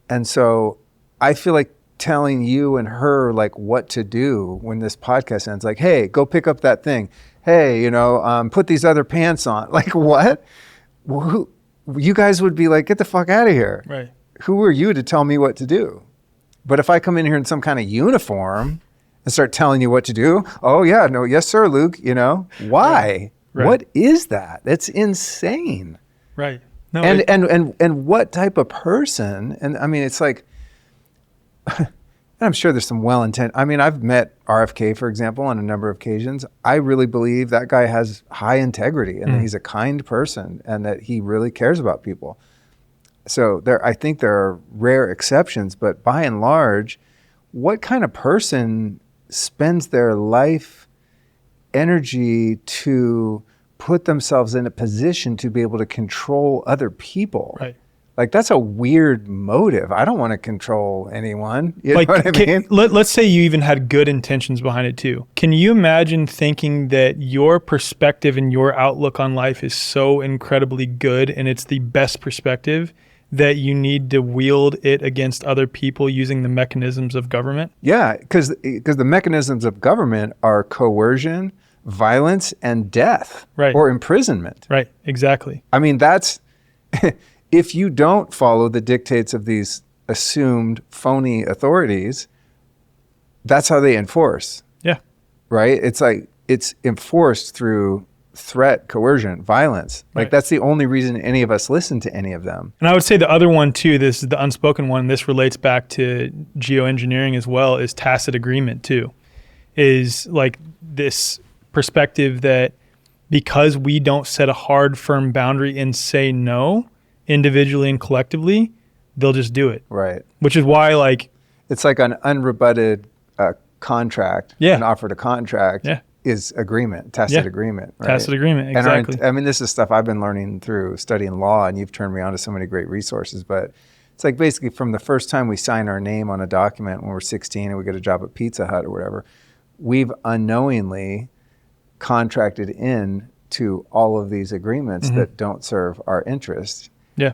And so I feel like telling you and her like what to do when this podcast ends, like, hey, go pick up that thing. Hey, put these other pants on. Like, what? Well, you guys would be like, get the fuck out of here. Right. Who are you to tell me what to do? But if I come in here in some kind of uniform and start telling you what to do, oh yeah, no, yes sir, Luke, why? Right. What is that? That's insane. Right. No, And what type of person? And I mean, it's like, I'm sure there's some well-intended. I mean, I've met RFK, for example, on a number of occasions. I really believe that guy has high integrity and that he's a kind person and that he really cares about people. So I think there are rare exceptions, but by and large, what kind of person spends their life energy to put themselves in a position to be able to control other people? Right. Like, that's a weird motive. I don't want to control anyone. You know what I mean? Let's say you even had good intentions behind it too. Can you imagine thinking that your perspective and your outlook on life is so incredibly good and it's the best perspective that you need to wield it against other people using the mechanisms of government? Yeah, because the mechanisms of government are coercion, violence, and death, right, or imprisonment. Right, exactly. I mean, that's... If you don't follow the dictates of these assumed phony authorities, that's how they enforce. Yeah. Right? It's like, it's enforced through threat, coercion, violence. Like, right, that's the only reason any of us listen to any of them. And I would say the other one too, this is the unspoken one, this relates back to geoengineering as well, is tacit agreement too. Is like this perspective that because we don't set a hard, firm boundary and say no, individually and collectively, they'll just do it. Right. Which is why, like, it's like an unrebutted contract. Yeah. An offer to contract. Yeah. Is agreement, tacit agreement. Right? Tacit agreement, exactly. And this is stuff I've been learning through studying law, and you've turned me on to so many great resources. But it's like, basically, from the first time we sign our name on a document when we're 16 and we get a job at Pizza Hut or whatever, we've unknowingly contracted in to all of these agreements that don't serve our interest. Yeah.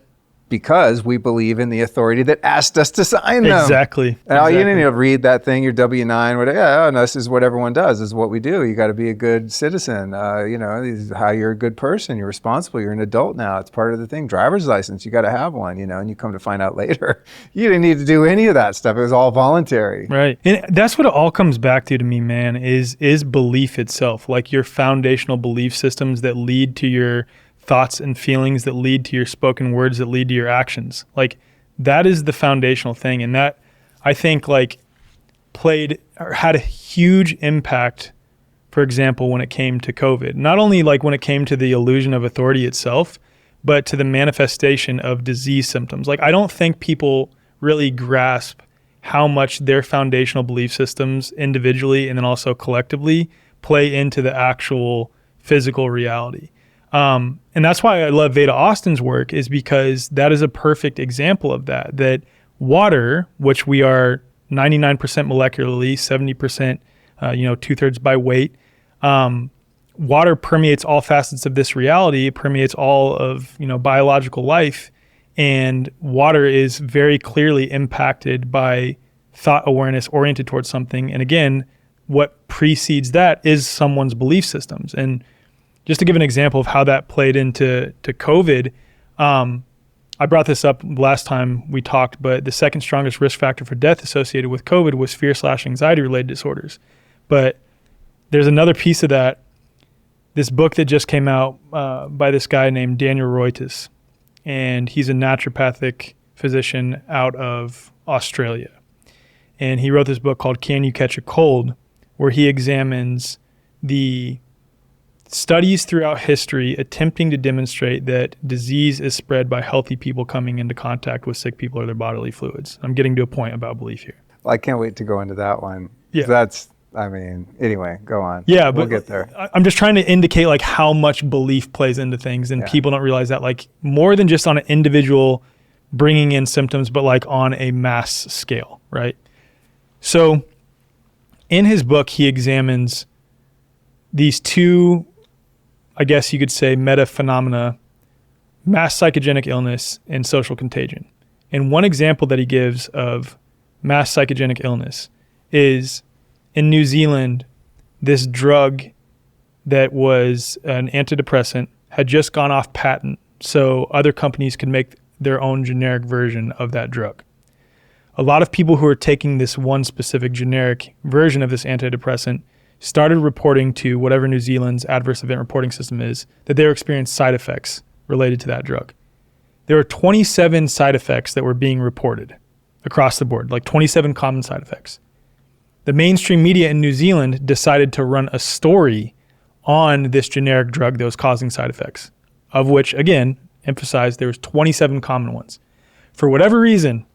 Because we believe in the authority that asked us to sign them. Exactly. And you didn't need to read that thing, your W-9, whatever. Yeah, no, this is what everyone does. This is what we do. You got to be a good citizen. This is how you're a good person. You're responsible. You're an adult now. It's part of the thing. Driver's license, you got to have one, and you come to find out later, you didn't need to do any of that stuff. It was all voluntary. Right. And that's what it all comes back to me, man, is belief itself. Like your foundational belief systems that lead to your thoughts and feelings, that lead to your spoken words, that lead to your actions. Like that is the foundational thing. And that, I think, like played or had a huge impact, for example, when it came to COVID. Not only like when it came to the illusion of authority itself, but to the manifestation of disease symptoms. Like I don't think people really grasp how much their foundational belief systems individually and then also collectively play into the actual physical reality. And that's why I love Veda Austin's work, is because that is a perfect example of that water, which we are 99% molecularly, 70%, 2/3 by weight. Water permeates all facets of this reality. It permeates all of, biological life, and water is very clearly impacted by thought awareness oriented towards something. And again, what precedes that is someone's belief systems. And just to give an example of how that played into COVID, I brought this up last time we talked, but the second strongest risk factor for death associated with COVID was fear/anxiety related disorders. But there's another piece of that. This book that just came out by this guy named Daniel Reuters, and he's a naturopathic physician out of Australia. And he wrote this book called Can You Catch a Cold?, where he examines the studies throughout history attempting to demonstrate that disease is spread by healthy people coming into contact with sick people or their bodily fluids. I'm getting to a point about belief here. Well, I can't wait to go into that one. Yeah. That's I mean, anyway, go on. Yeah, we'll but get there. I'm just trying to indicate like how much belief plays into things, and people don't realize that, like, more than just on an individual bringing in symptoms, but like on a mass scale, right? So in his book, he examines these two, I guess you could say, meta phenomena: mass psychogenic illness and social contagion. And one example that he gives of mass psychogenic illness is in New Zealand, this drug that was an antidepressant had just gone off patent, so other companies could make their own generic version of that drug. A lot of people who are taking this one specific generic version of this antidepressant started reporting to whatever New Zealand's adverse event reporting system is that they were experiencing side effects related to that drug. There were 27 side effects that were being reported across the board, like 27 common side effects. The mainstream media in New Zealand decided to run a story on this generic drug that was causing side effects, of which, again, emphasized there was 27 common ones. For whatever reason,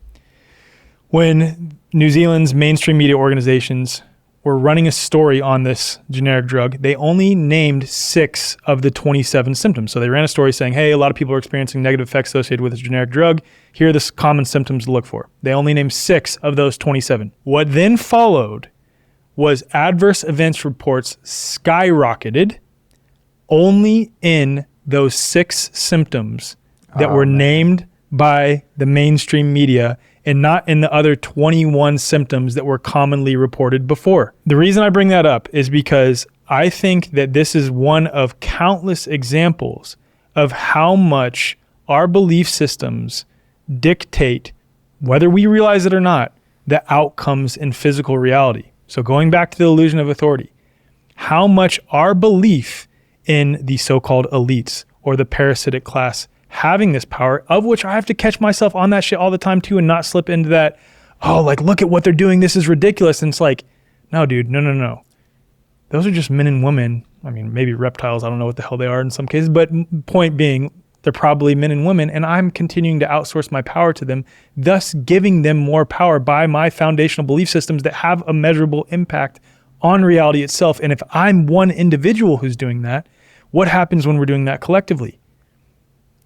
when New Zealand's mainstream media organizations were running a story on this generic drug, they only named 6 of the 27 symptoms. So they ran a story saying, hey, a lot of people are experiencing negative effects associated with this generic drug. Here are the common symptoms to look for. They only named 6 of those 27. What then followed was adverse events reports skyrocketed only in those 6 symptoms that were named by the mainstream media, and not in the other 21 symptoms that were commonly reported before. The reason I bring that up is because I think that this is one of countless examples of how much our belief systems dictate, whether we realize it or not, the outcomes in physical reality. So going back to the illusion of authority, how much our belief in the so-called elites or the parasitic class having this power, of which I have to catch myself on that shit all the time too and not slip into that, oh, like, look at what they're doing, this is ridiculous. And it's like, no, dude, no. Those are just men and women. I mean, maybe reptiles, I don't know what the hell they are in some cases, but point being, they're probably men and women, and I'm continuing to outsource my power to them, thus giving them more power by my foundational belief systems that have a measurable impact on reality itself. And if I'm one individual who's doing that, what happens when we're doing that collectively?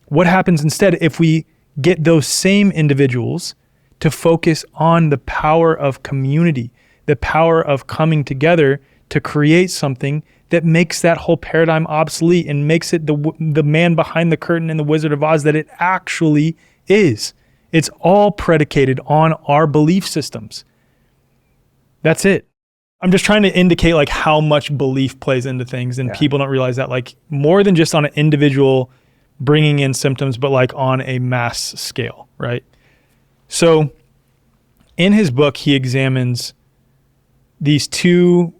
What happens instead if we get those same individuals to focus on the power of community, the power of coming together to create something that makes that whole paradigm obsolete and makes it the man behind the curtain in the Wizard of Oz that it actually is? It's all predicated on our belief systems. That's it. I'm just trying to indicate like how much belief plays into things, and people don't realize that, like, more than just on an individual bringing in symptoms, but like on a mass scale, right? So in his book, he examines these two,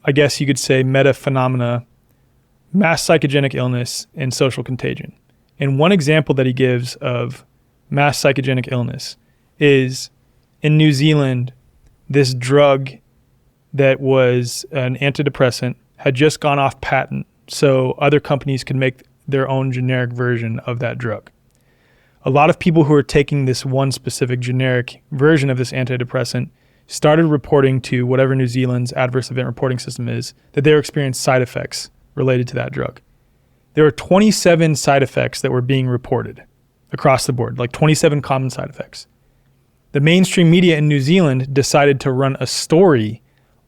I guess you could say, meta phenomena: mass psychogenic illness and social contagion. And one example that he gives of mass psychogenic illness is in New Zealand, this drug that was an antidepressant had just gone off patent, so other companies could make their own generic version of that drug. A lot of people who are taking this one specific generic version of this antidepressant started reporting to whatever New Zealand's adverse event reporting system is that they were experiencing side effects related to that drug. There were 27 side effects that were being reported across the board, like 27 common side effects. The mainstream media in New Zealand decided to run a story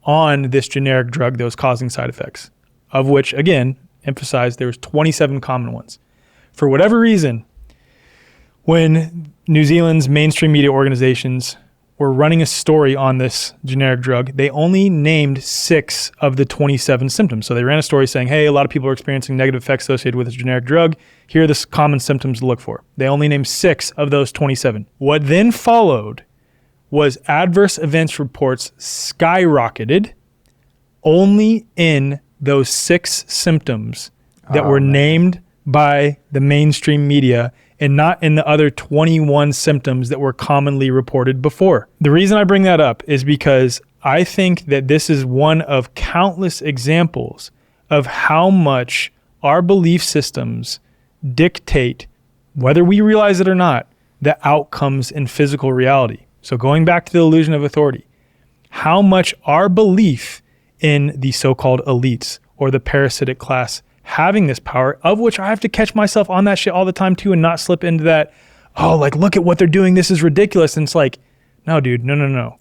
on this generic drug that was causing side effects, of which, again, emphasized there was 27 common ones. For whatever reason, when New Zealand's mainstream media organizations were running a story on this generic drug, they only named 6 of the 27 symptoms. So they ran a story saying, hey, a lot of people are experiencing negative effects associated with this generic drug. Here are the common symptoms to look for. They only named 6 of those 27. What then followed was adverse events reports skyrocketed only in those 6 symptoms that were named by the mainstream media, and not in the other 21 symptoms that were commonly reported before. The reason I bring that up is because I think that this is one of countless examples of how much our belief systems dictate, whether we realize it or not, the outcomes in physical reality. So going back to the illusion of authority, how much our belief in the so-called elites or the parasitic class having this power, of which I have to catch myself on that shit all the time too and not slip into that, oh, like, look at what they're doing, this is ridiculous. And it's like, no, dude, no.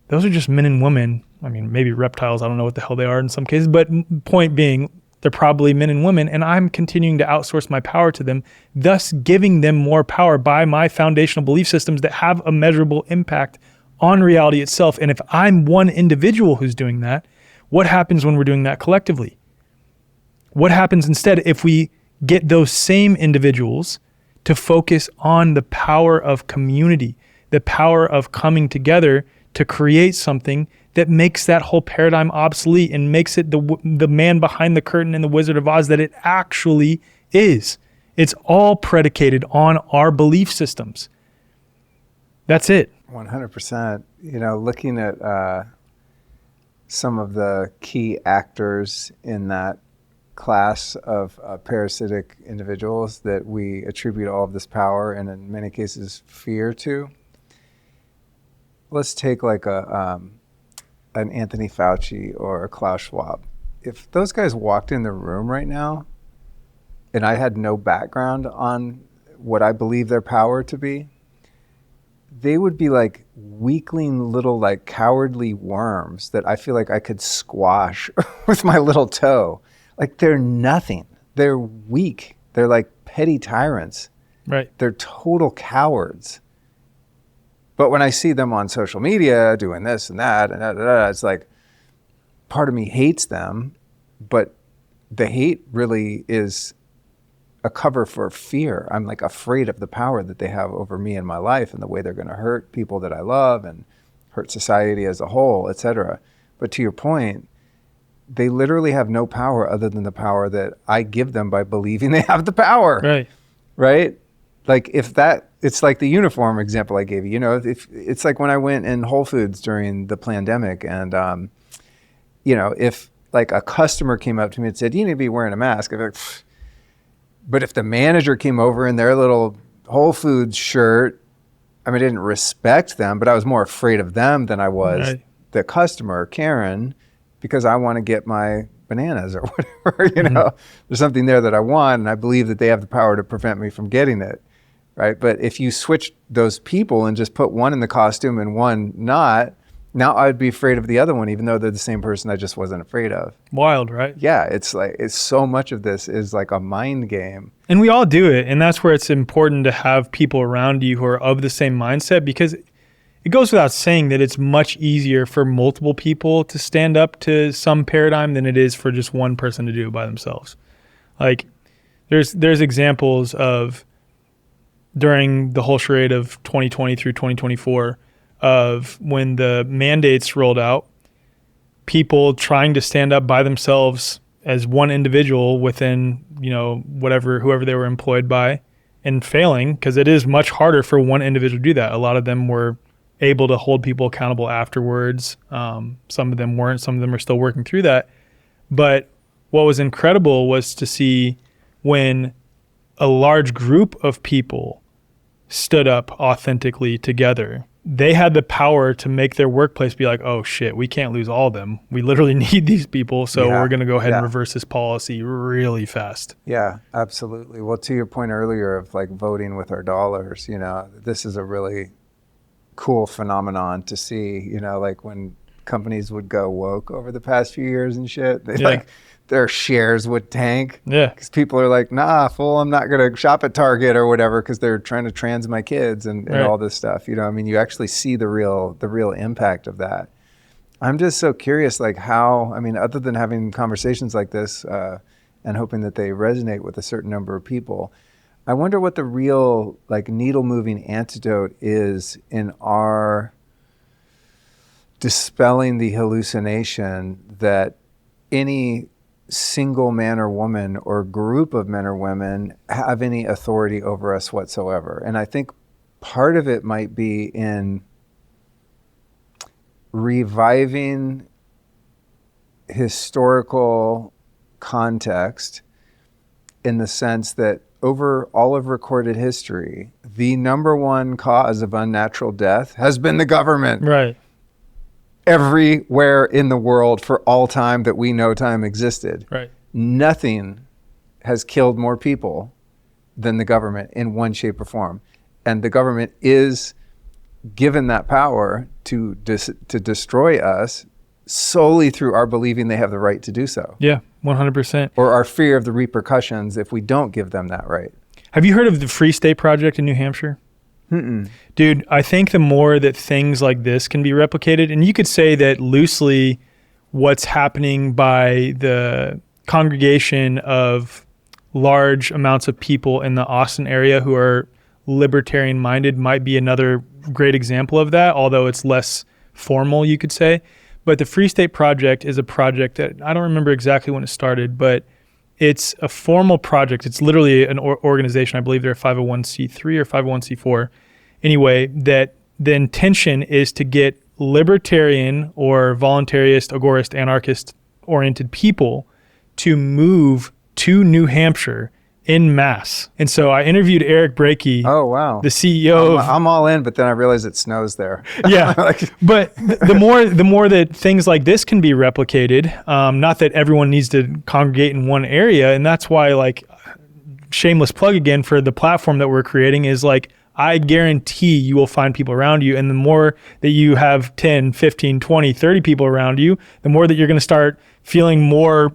Those are just men and women. I mean, maybe reptiles, I don't know what the hell they are in some cases, but point being, they're probably men and women, and I'm continuing to outsource my power to them, thus giving them more power by my foundational belief systems that have a measurable impact on reality itself. And if I'm one individual who's doing that, what happens when we're doing that collectively? What happens instead if we get those same individuals to focus on the power of community, the power of coming together to create something that makes that whole paradigm obsolete and makes it the man behind the curtain in the Wizard of Oz that it actually is. It's all predicated on our belief systems. That's it. 100%. You know, looking at some of the key actors in that class of parasitic individuals that we attribute all of this power and in many cases fear to. Let's take like an Anthony Fauci or a Klaus Schwab. If those guys walked in the room right now and I had no background on what I believe their power to be, they would be like weakling little like cowardly worms that I feel like I could squash with my little toe. Like they're nothing. They're weak. They're like petty tyrants. Right. They're total cowards. But when I see them on social media doing this and that, and it's like part of me hates them, but the hate really is a cover for fear. I'm like afraid of the power that they have over me in my life and the way they're going to hurt people that I love and hurt society as a whole, etc. But to your point, they literally have no power other than the power that I give them by believing they have the power. Right. Right? Like if that, it's like the uniform example I gave you. You know, if it's like when I went in Whole Foods during the pandemic and, you know, if like a customer came up to me and said, you need to be wearing a mask. I'd be like, pfft. But if the manager came over in their little Whole Foods shirt, I mean, I didn't respect them, but I was more afraid of them than I was the customer, Karen, because I want to get my bananas or whatever, you know, there's something there that I want and I believe that they have the power to prevent me from getting it, right? But if you switch those people and just put one in the costume and one not, now I'd be afraid of the other one, even though they're the same person I just wasn't afraid of. Wild, right? Yeah, it's like, it's so much of this is like a mind game. And we all do it. And that's where it's important to have people around you who are of the same mindset, because it goes without saying that it's much easier for multiple people to stand up to some paradigm than it is for just one person to do it by themselves. Like there's examples of during the whole charade of 2020 through 2024 of when the mandates rolled out, people trying to stand up by themselves as one individual within, you know, whoever they were employed by, and failing, because it is much harder for one individual to do that. A lot of them were able to hold people accountable afterwards. Some of them weren't. Some of them are still working through that. But what was incredible was to see when a large group of people stood up authentically together, they had the power to make their workplace be like, oh shit, we can't lose all of them. We literally need these people. So we're going to go ahead and reverse this policy really fast. Yeah, absolutely. Well, to your point earlier of like voting with our dollars, you know, this is a really cool phenomenon to see, you know, like when companies would go woke over the past few years and shit, they like their shares would tank. Yeah. Because people are like, nah, fool, I'm not going to shop at Target or whatever because they're trying to trans my kids and all this stuff. You know, I mean, you actually see the real impact of that. I'm just so curious, like how, I mean, other than having conversations like this and hoping that they resonate with a certain number of people, I wonder what the real like needle moving antidote is in our dispelling the hallucination that any single man or woman or group of men or women have any authority over us whatsoever. And I think part of it might be in reviving historical context in the sense that over all of recorded history, the number one cause of unnatural death has been the government. Right. everywhere in the world for all time that we know time existed. Right. Nothing has killed more people than the government in one shape or form. And the government is given that power to destroy us solely through our believing they have the right to do so. Yeah, 100%. Or our fear of the repercussions if we don't give them that right. Have you heard of the Free State Project in New Hampshire? Mm-mm. Dude, I think the more that things like this can be replicated, and you could say that loosely what's happening by the congregation of large amounts of people in the Austin area who are libertarian minded might be another great example of that, although it's less formal, you could say. But the Free State Project is a project that I don't remember exactly when it started, but it's a formal project. It's literally an organization. I believe they're a 501c3 or 501c4. Anyway, that the intention is to get libertarian or voluntarist, agorist, anarchist oriented people to move to New Hampshire in mass. And so I interviewed Eric Brakey, Oh, wow. the CEO I'm all in, but then I realized it snows there. Yeah, but the more that things like this can be replicated, not that everyone needs to congregate in one area, and that's why, like, shameless plug again for the platform that we're creating is like, I guarantee you will find people around you, and the more that you have 10, 15, 20, 30 people around you, the more that you're going to start feeling more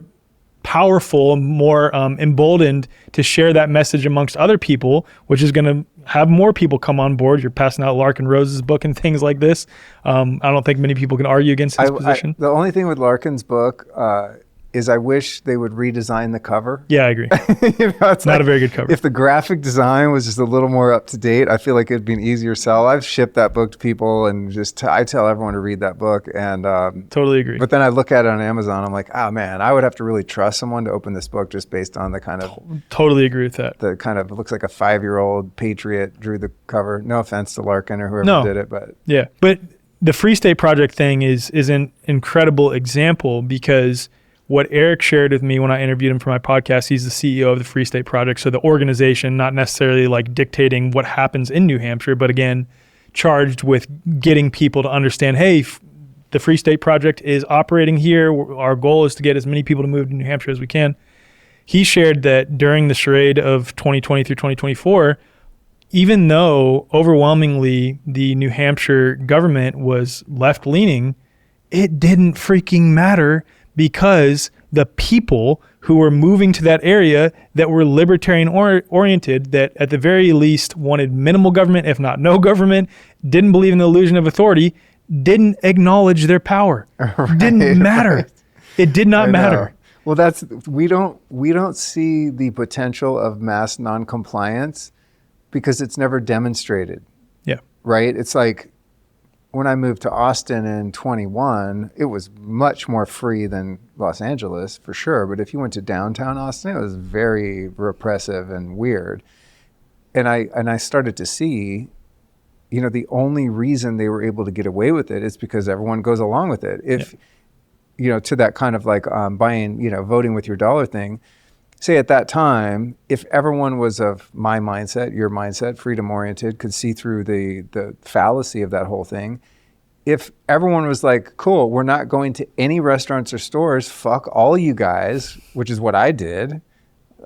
powerful, more emboldened to share that message amongst other people, which is going to have more people come on board. You're passing out Larkin Rose's book and things like this. I don't think many people can argue against his position. The only thing with Larkin's book is I wish they would redesign the cover. Yeah, I agree. It's not a very good cover. If the graphic design was just a little more up to date, I feel like it'd be an easier sell. I've shipped that book to people and I tell everyone to read that book. And totally agree. But then I look at it on Amazon. I'm like, oh man, I would have to really trust someone to open this book just based on the kind of totally agree with that. The kind of looks like a 5-year-old patriot drew the cover. No offense to Larkin or whoever did it, but yeah. But the Free State Project thing is an incredible example because what Eric shared with me when I interviewed him for my podcast, he's the CEO of the Free State Project. So the organization, not necessarily like dictating what happens in New Hampshire, but again, charged with getting people to understand, hey, the Free State Project is operating here. Our goal is to get as many people to move to New Hampshire as we can. He shared that during the charade of 2020 through 2024, even though overwhelmingly the New Hampshire government was left-leaning, it didn't freaking matter because the people who were moving to that area that were libertarian oriented, that at the very least wanted minimal government, if not no government, didn't believe in the illusion of authority, didn't acknowledge their power. Didn't matter. Right. It did not matter. Well, we don't see the potential of mass noncompliance because it's never demonstrated. Yeah. Right? It's like when I moved to Austin in 21, it was much more free than Los Angeles for sure. But if you went to downtown Austin, it was very repressive and weird. And I started to see, the only reason they were able to get away with it is because everyone goes along with it. If, to that kind of like buying, voting with your dollar thing, say at that time, if everyone was of my mindset, your mindset, freedom-oriented, could see through the fallacy of that whole thing, if everyone was like, cool, we're not going to any restaurants or stores, fuck all you guys, which is what I did.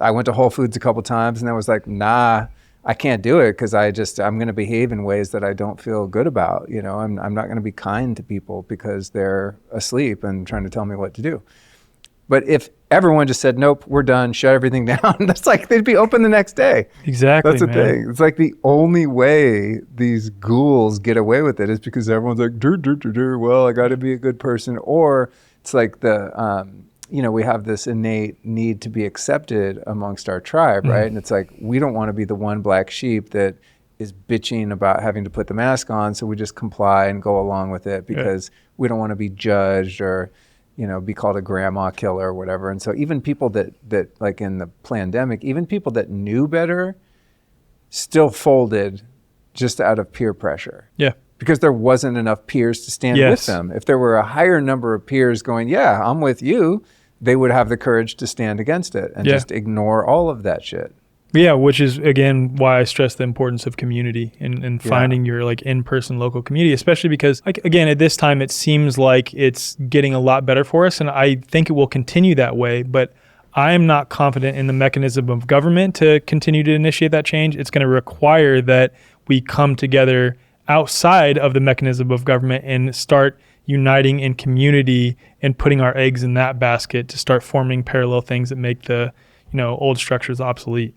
I went to Whole Foods a couple times and I was like, nah, I can't do it because I'm going to behave in ways that I don't feel good about. I'm not going to be kind to people because they're asleep and trying to tell me what to do. But if everyone just said, nope, we're done, shut everything down, that's like they'd be open the next day. Exactly, that's the thing. It's like the only way these ghouls get away with it is because everyone's like, well, I got to be a good person. Or it's like we have this innate need to be accepted amongst our tribe, right? And it's like, we don't want to be the one black sheep that is bitching about having to put the mask on, so we just comply and go along with it because we don't want to be judged or be called a grandma killer or whatever. And so even people that like in the pandemic, even people that knew better still folded just out of peer pressure. Yeah. Because there wasn't enough peers to stand with them. If there were a higher number of peers going, yeah, I'm with you, they would have the courage to stand against it and just ignore all of that shit. Yeah, which is, again, why I stress the importance of community and finding your like in-person local community, especially because, like, again, at this time, it seems like it's getting a lot better for us. And I think it will continue that way. But I am not confident in the mechanism of government to continue to initiate that change. It's going to require that we come together outside of the mechanism of government and start uniting in community and putting our eggs in that basket to start forming parallel things that make the, old structures obsolete.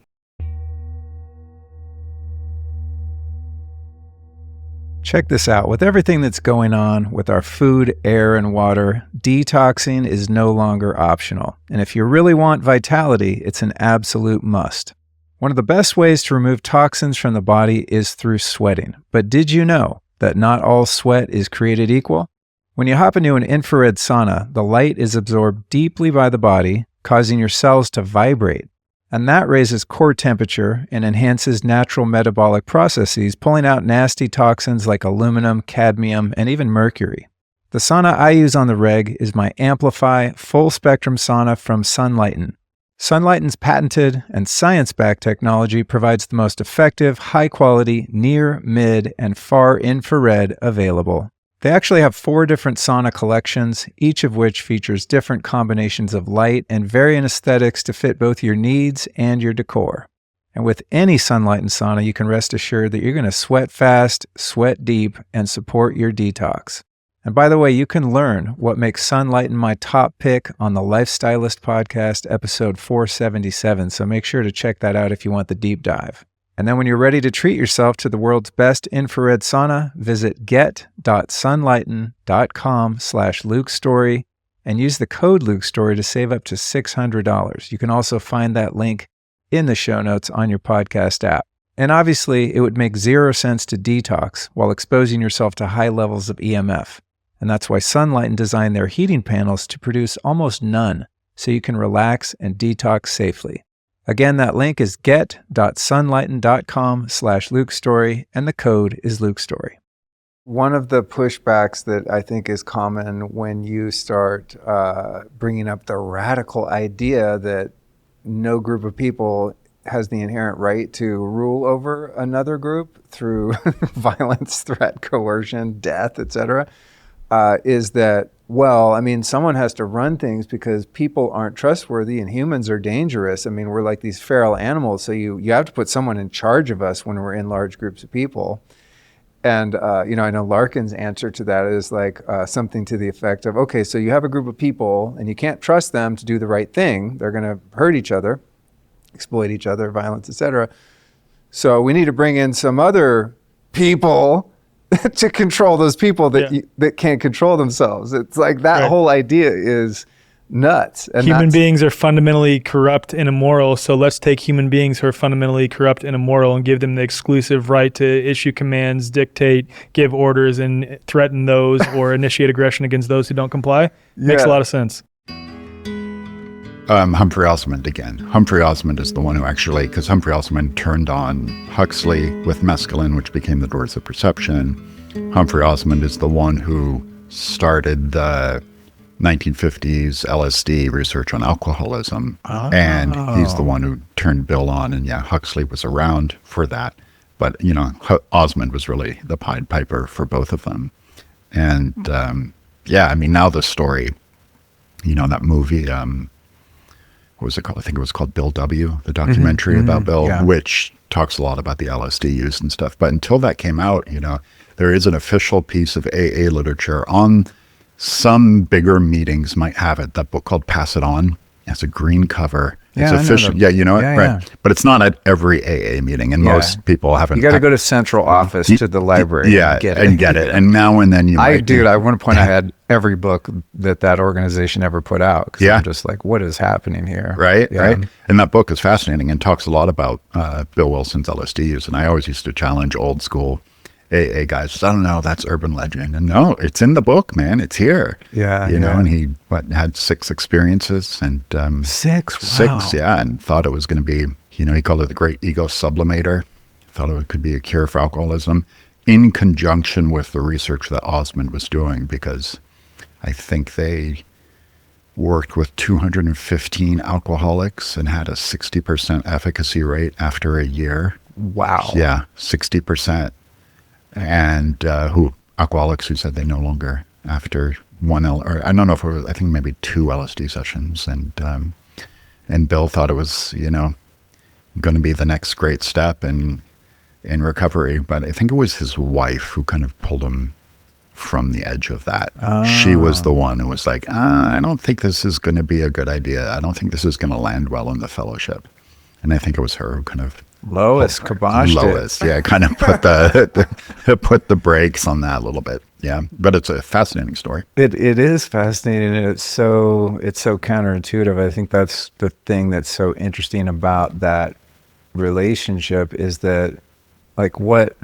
Check this out. With everything that's going on with our food, air, and water, detoxing is no longer optional. And if you really want vitality, it's an absolute must. One of the best ways to remove toxins from the body is through sweating. But did you know that not all sweat is created equal? When you hop into an infrared sauna, the light is absorbed deeply by the body, causing your cells to vibrate. And that raises core temperature and enhances natural metabolic processes, pulling out nasty toxins like aluminum, cadmium, and even mercury. The sauna I use on the reg is my Amplify full spectrum sauna from Sunlighten. Sunlighten's patented and science-backed technology provides the most effective, high-quality, near, mid, and far infrared available. They actually have 4 different sauna collections, each of which features different combinations of light and varying aesthetics to fit both your needs and your decor. And with any Sunlighten sauna, you can rest assured that you're going to sweat fast, sweat deep, and support your detox. And by the way, you can learn what makes Sunlighten my top pick on the Life Stylist Podcast, episode 477, so make sure to check that out if you want the deep dive. And then when you're ready to treat yourself to the world's best infrared sauna, visit get.sunlighten.com/LukeStorey and use the code LukeStorey to save up to $600. You can also find that link in the show notes on your podcast app. And obviously, it would make 0 sense to detox while exposing yourself to high levels of EMF. And that's why Sunlighten designed their heating panels to produce almost none, so you can relax and detox safely. Again, that link is get.sunlighten.com/LukeStorey, and the code is LukeStorey. One of the pushbacks that I think is common when you start bringing up the radical idea that no group of people has the inherent right to rule over another group through violence, threat, coercion, death, etc., is that, well, I mean, someone has to run things because people aren't trustworthy and humans are dangerous. I mean, we're like these feral animals, so you have to put someone in charge of us when we're in large groups of people. And, I know Larkin's answer to that is like something to the effect of, okay, so you have a group of people and you can't trust them to do the right thing. They're going to hurt each other, exploit each other, violence, etc. So we need to bring in some other people to control those people that can't control themselves. It's like that whole idea is nuts. And human beings are fundamentally corrupt and immoral, so let's take human beings who are fundamentally corrupt and immoral and give them the exclusive right to issue commands, dictate, give orders, and threaten those or initiate aggression against those who don't comply. Makes a lot of sense. Humphrey Osmond again. Humphrey Osmond is the one who actually, because Humphrey Osmond turned on Huxley with mescaline, which became the Doors of Perception. Humphrey Osmond is the one who started the 1950s LSD research on alcoholism. And he's the one who turned Bill on. And Huxley was around for that. But, Osmond was really the Pied Piper for both of them. And, now the story, that movie, what was it called? I think it was called Bill W., the documentary about Bill, which talks a lot about the LSD use and stuff. But until that came out, there is an official piece of AA literature on some bigger meetings might have it. That book called Pass It On. It has a green cover. It's official. Yeah, you know it? Right. But it's not at every AA meeting, and most people haven't. You got to go to central office to the library and get it. And now and then I want to point out I had every book that organization ever put out. Because I'm just like, what is happening here? Right, right. And that book is fascinating and talks a lot about Bill Wilson's LSD use. And I always used to challenge old school AA guys. I don't know, that's urban legend. And no, it's in the book, man. It's here. And he had 6 experiences and 6, and thought it was going to be, he called it the great ego sublimator. Thought it could be a cure for alcoholism in conjunction with the research that Osmond was doing, because I think they worked with 215 alcoholics and had a 60% efficacy rate after a year. Wow. Yeah, 60%. And alcoholics who said they no longer after or I don't know if it was, I think maybe 2 LSD sessions. And Bill thought it was, going to be the next great step in recovery. But I think it was his wife who kind of pulled him from the edge of that. She was the one who was like, I don't think this is going to be a good idea. I don't think this is going to land well in the fellowship. And I think it was her who kind of Lois kiboshed Lois, yeah, kind of put put the brakes on that a little bit. Yeah, but it's a fascinating story. It is fascinating, and it's so counterintuitive. I think that's the thing that's so interesting about that relationship is that, like, what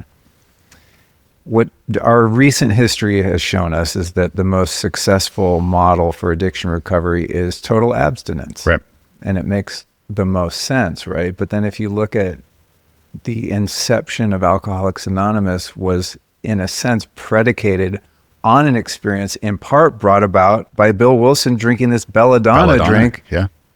our recent history has shown us is that the most successful model for addiction recovery is total abstinence. Right. And it makes the most sense, right? But then if you look at the inception of Alcoholics Anonymous was, in a sense, predicated on an experience in part brought about by Bill Wilson drinking this belladonna drink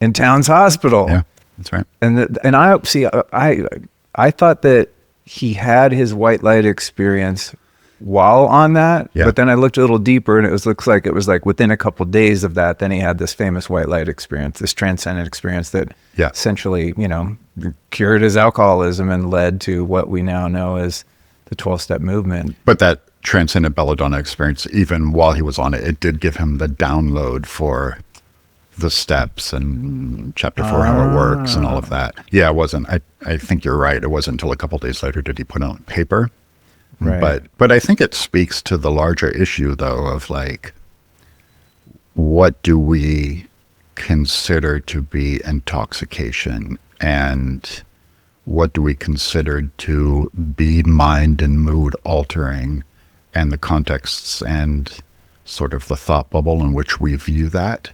in Towns Hospital. Yeah, that's right. And I thought that he had his white light experience while on that, but then I looked a little deeper and looks like it was like within a couple of days of that, then he had this famous white light experience, this transcendent experience that essentially, cured his alcoholism and led to what we now know as the 12-step movement. But that transcendent belladonna experience, even while he was on it, it did give him the download for the steps and chapter 4, how it works and all of that. Yeah, it wasn't, I think you're right. It wasn't until a couple of days later did he put it on paper. Right. But I think it speaks to the larger issue, though, of like, what do we consider to be intoxication, and what do we consider to be mind and mood altering, and the contexts and sort of the thought bubble in which we view that.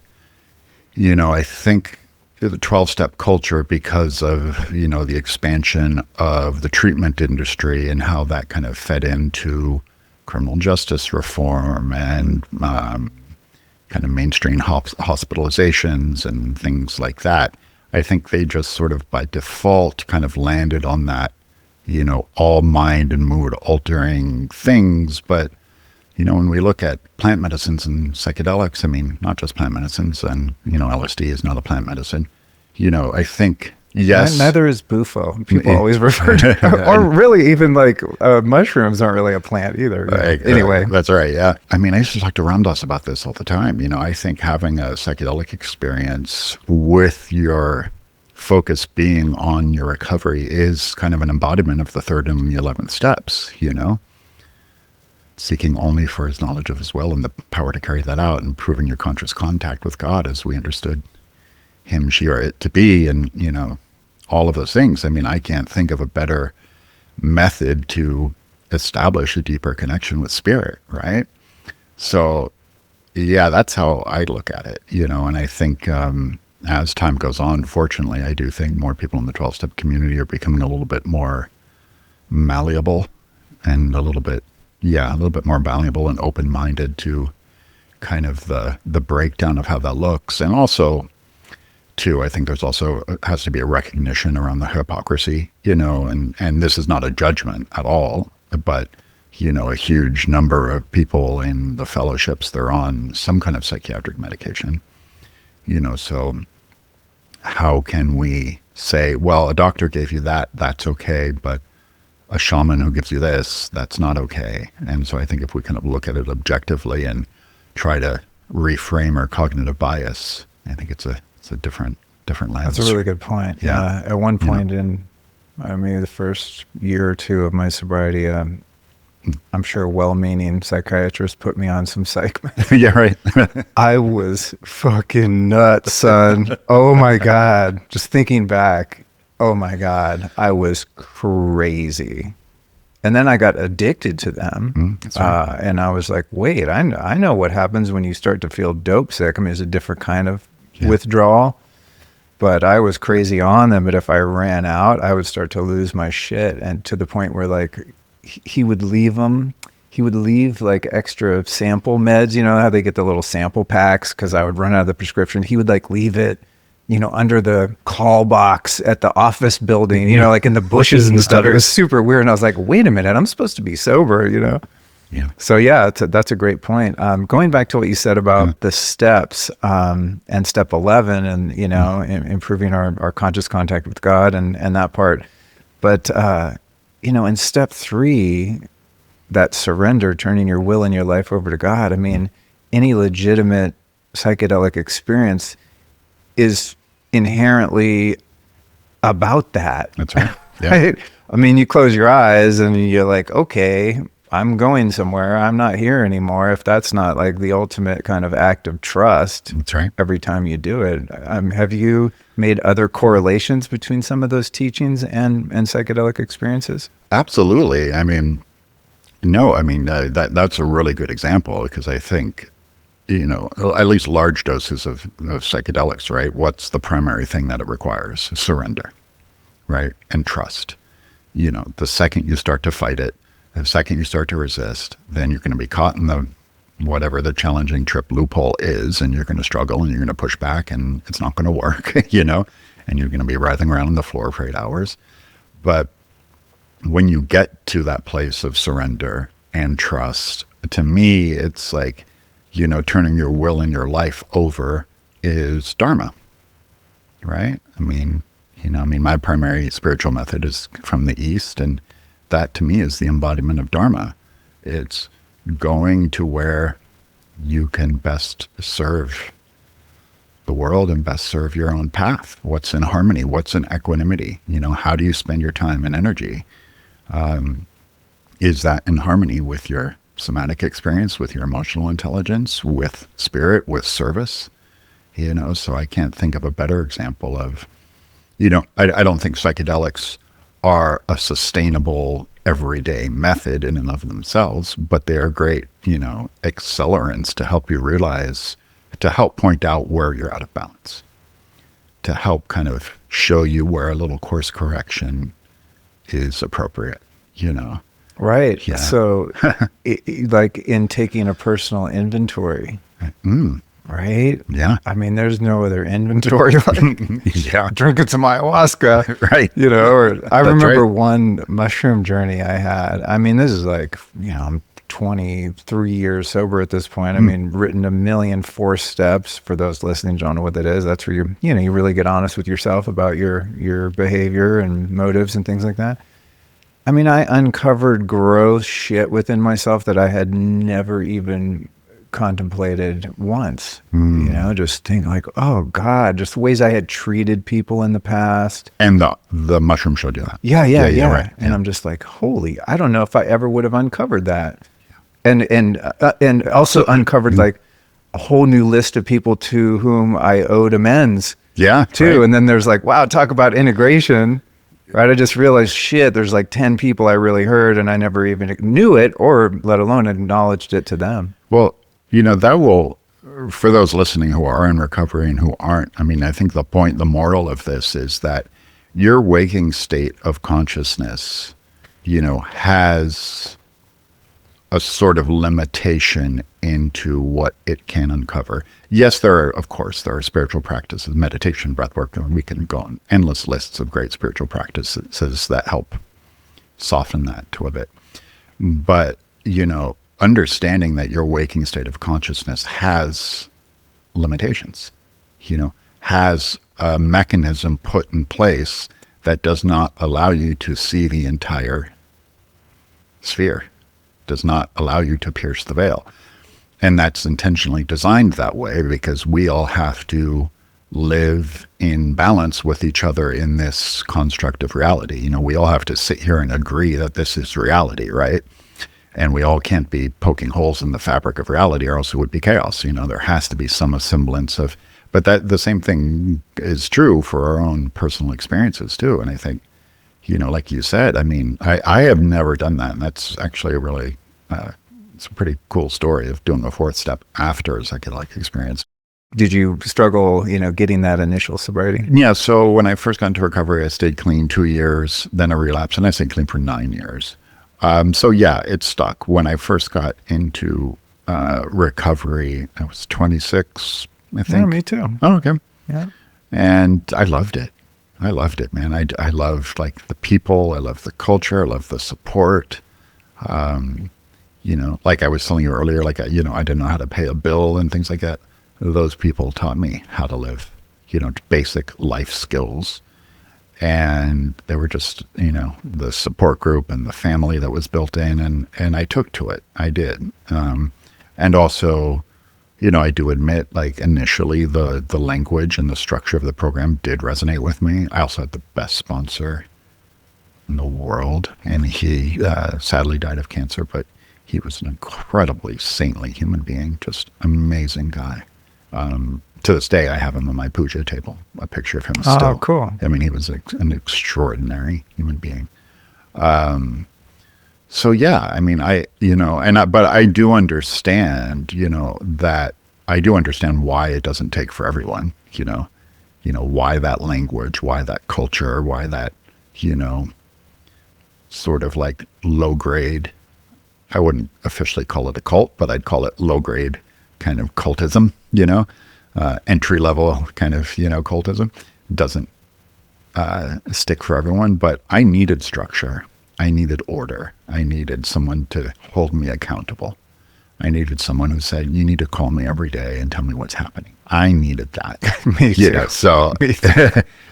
I think the 12-step culture, because of, the expansion of the treatment industry and how that kind of fed into criminal justice reform and kind of mainstream hospitalizations and things like that, I think they just sort of by default kind of landed on that, all mind and mood altering things. But when we look at plant medicines and psychedelics, I mean, not just plant medicines, and, LSD is not a plant medicine, I think, yes. Neither is Bufo. People always refer to, or really even like mushrooms aren't really a plant either. Anyway. That's right, yeah. I mean, I used to talk to Ramdas about this all the time. I think having a psychedelic experience with your focus being on your recovery is kind of an embodiment of the 3rd and the 11th steps, seeking only for his knowledge of his will and the power to carry that out, and proving your conscious contact with God as we understood him, she, or it to be, and, all of those things. I mean, I can't think of a better method to establish a deeper connection with spirit, right? So, yeah, that's how I look at it, and I think as time goes on, fortunately, I do think more people in the 12-step community are becoming a little bit more malleable and a little bit more malleable and open-minded to kind of the breakdown of how that looks. And also, too, I think there's also has to be a recognition around the hypocrisy, and this is not a judgment at all, but, a huge number of people in the fellowships, they're on some kind of psychiatric medication, so how can we say, well, a doctor gave you that, that's okay, but a shaman who gives you this, that's not okay. And so I think if we kind of look at it objectively and try to reframe our cognitive bias, I think it's a different lens. That's a really good point. Yeah. At one point in maybe the first year or two of my sobriety, I'm sure well-meaning psychiatrists put me on some psych meds. Yeah, right. I was fucking nuts, son. Oh my God. Just thinking back, oh my God, I was crazy. And then I got addicted to them. That's right. And I was like, wait, I know what happens when you start to feel dope sick. I mean, it's a different kind of withdrawal. But I was crazy on them. But if I ran out, I would start to lose my shit. And to the point where, like, he would leave them he would leave like extra sample meds, you know how they get the little sample packs, because I would run out of the prescription. He would like leave it, you know, under the call box at the office building, you know, like in the bushes and stuff. It was super weird. And I was like, wait a minute, I'm supposed to be sober, you know? Yeah. So yeah, that's a great point. Going back to what you said about the steps, and step 11 and, you know, improving our conscious contact with God and that part. But, you know, in step 3, that surrender, turning your will and your life over to God, I mean, any legitimate psychedelic experience is inherently about that. That's right. Yeah. Right? I mean, you close your eyes and you're like, okay, I'm going somewhere. I'm not here anymore. If that's not like the ultimate kind of act of trust, That's right. every time you do it. Have you made other correlations between some of those teachings and psychedelic experiences? Absolutely. I mean, no, I mean, that's a really good example, because I think, you know, at least large doses of psychedelics, right? What's the primary thing that it requires? Surrender, right? And trust. You know, the second you start to fight it, the second you start to resist, then you're going to be caught in the whatever the challenging trip loophole is, and you're going to struggle and you're going to push back and it's not going to work, you know, and you're going to be writhing around on the floor for 8 hours. But when you get to that place of surrender and trust, to me, it's like, you know, turning your will and your life over is Dharma, right? I mean, you know, my primary spiritual method is from the East, and that to me is the embodiment of Dharma. It's going to where you can best serve the world and best serve your own path. What's in harmony? What's in equanimity? You know, how do you spend your time and energy? Is that in harmony with your somatic experience, with your emotional intelligence, with spirit, with service? You know, so I can't think of a better example of, you know, I don't think psychedelics are a sustainable everyday method in and of themselves, but they are great, you know, accelerants to help you realize, to help point out where you're out of balance, to help kind of show you where a little course correction is appropriate, you know. Right. Yeah. So like in taking a personal inventory, right? Yeah. I mean, there's no other inventory like Yeah. drinking some ayahuasca, Right. you know, or I That's remember right. one mushroom journey I had. I mean, this is like, you know, I'm 23 years sober at this point. I mean, written 1,000,004 steps. For those listening, don't know what that is. That's where you know, you really get honest with yourself about your behavior and motives and things like that. I mean, I uncovered gross shit within myself that I had never even contemplated once. You know, just think like, oh God, just ways I had treated people in the past. And the mushroom showed you that. Yeah. Right. And I'm just like, holy, I don't know if I ever would have uncovered that. And also uncovered like a whole new list of people to whom I owed amends Yeah. too. Right. And then there's like, wow, talk about integration. Right. I just realized, shit, there's like 10 people I really heard and I never even knew it, or let alone acknowledged it to them. Well, you know, that will, for those listening who are in recovery and who aren't, I mean, I think the moral of this is that your waking state of consciousness, you know, has a sort of limitation into what it can uncover. Yes, there are spiritual practices, meditation, breathwork, and we can go on endless lists of great spiritual practices that help soften that to a bit. But, you know, understanding that your waking state of consciousness has limitations, you know, has a mechanism put in place that does not allow you to see the entire sphere, does not allow you to pierce the veil. And that's intentionally designed that way because we all have to live in balance with each other in this construct of reality. You know, we all have to sit here and agree that this is reality, right? And we all can't be poking holes in the fabric of reality, or else it would be chaos. You know, there has to be some semblance of, but that the same thing is true for our own personal experiences too. And I think, you know, like you said, I mean, I have never done that. And that's actually a really, it's a pretty cool story of doing a fourth step after a psychedelic experience. Did you struggle, you know, getting that initial sobriety? Yeah. So when I first got into recovery, I stayed clean 2 years, then a relapse, and I stayed clean for 9 years. So yeah, it stuck. When I first got into recovery, I was 26, I think. Yeah, me too. Oh, okay. Yeah. And I loved it. I loved it, man. I loved like the people. I loved the culture. I loved the support. You know, like I was telling you earlier, like, I didn't know how to pay a bill and things like that. Those people taught me how to live, basic life skills. And they were just, the support group and the family that was built in. And I took to it. I did. And also, I do admit, like, initially the language and the structure of the program did resonate with me. I also had the best sponsor in the world. And he sadly died of cancer, but he was an incredibly saintly human being, just amazing guy. To this day, I have him on my puja table, a picture of him still. Oh, cool. I mean, he was an extraordinary human being. So yeah, I mean, but I do understand, that I do understand why it doesn't take for everyone, why that language, why that culture, why that, sort of like low grade. I wouldn't officially call it a cult, but I'd call it low grade kind of cultism, entry level kind of, cultism doesn't stick for everyone. But I needed structure. I needed order. I needed someone to hold me accountable. I needed someone who said, you need to call me every day and tell me what's happening. I needed that. Me too.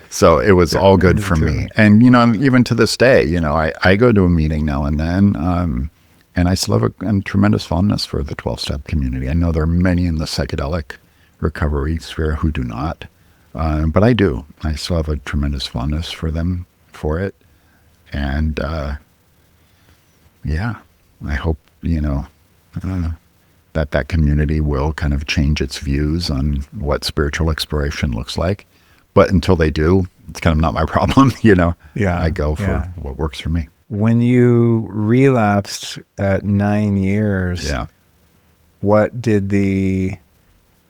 So it was all good for me. And, even to this day, I go to a meeting now and then, and I still have a tremendous fondness for the 12-step community. I know there are many in the psychedelic recovery sphere who do not, but I do. I still have a tremendous fondness for them, for it. And, yeah, I hope, that community will kind of change its views on what spiritual exploration looks like. But until they do, it's kind of not my problem, Yeah. I go for what works for me. When you relapsed at 9 years, what did the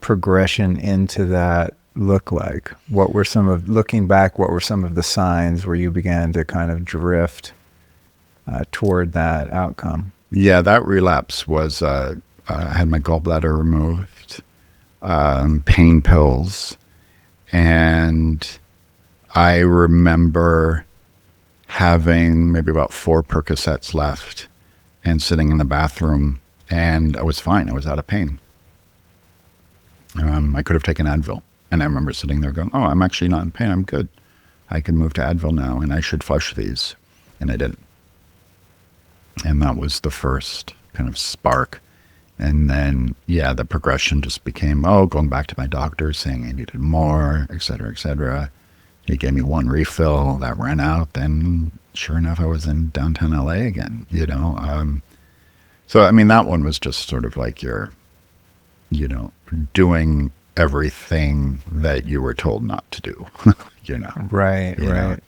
progression into that look like? Looking back, what were some of the signs where you began to kind of drift toward that outcome? Yeah, that relapse was, I had my gallbladder removed, pain pills, and I remember having maybe about 4 Percocets left and sitting in the bathroom, and I was fine. I was out of pain. I could have taken Advil. And I remember sitting there going, oh, I'm actually not in pain. I'm good. I can move to Advil now, and I should flush these. And I didn't. And that was the first kind of spark. And then, the progression just became, going back to my doctor saying I needed more, et cetera, et cetera. He gave me 1 refill that ran out. Then sure enough, I was in downtown LA again, So, I mean, that one was just sort of like you're, doing everything that you were told not to do, Right.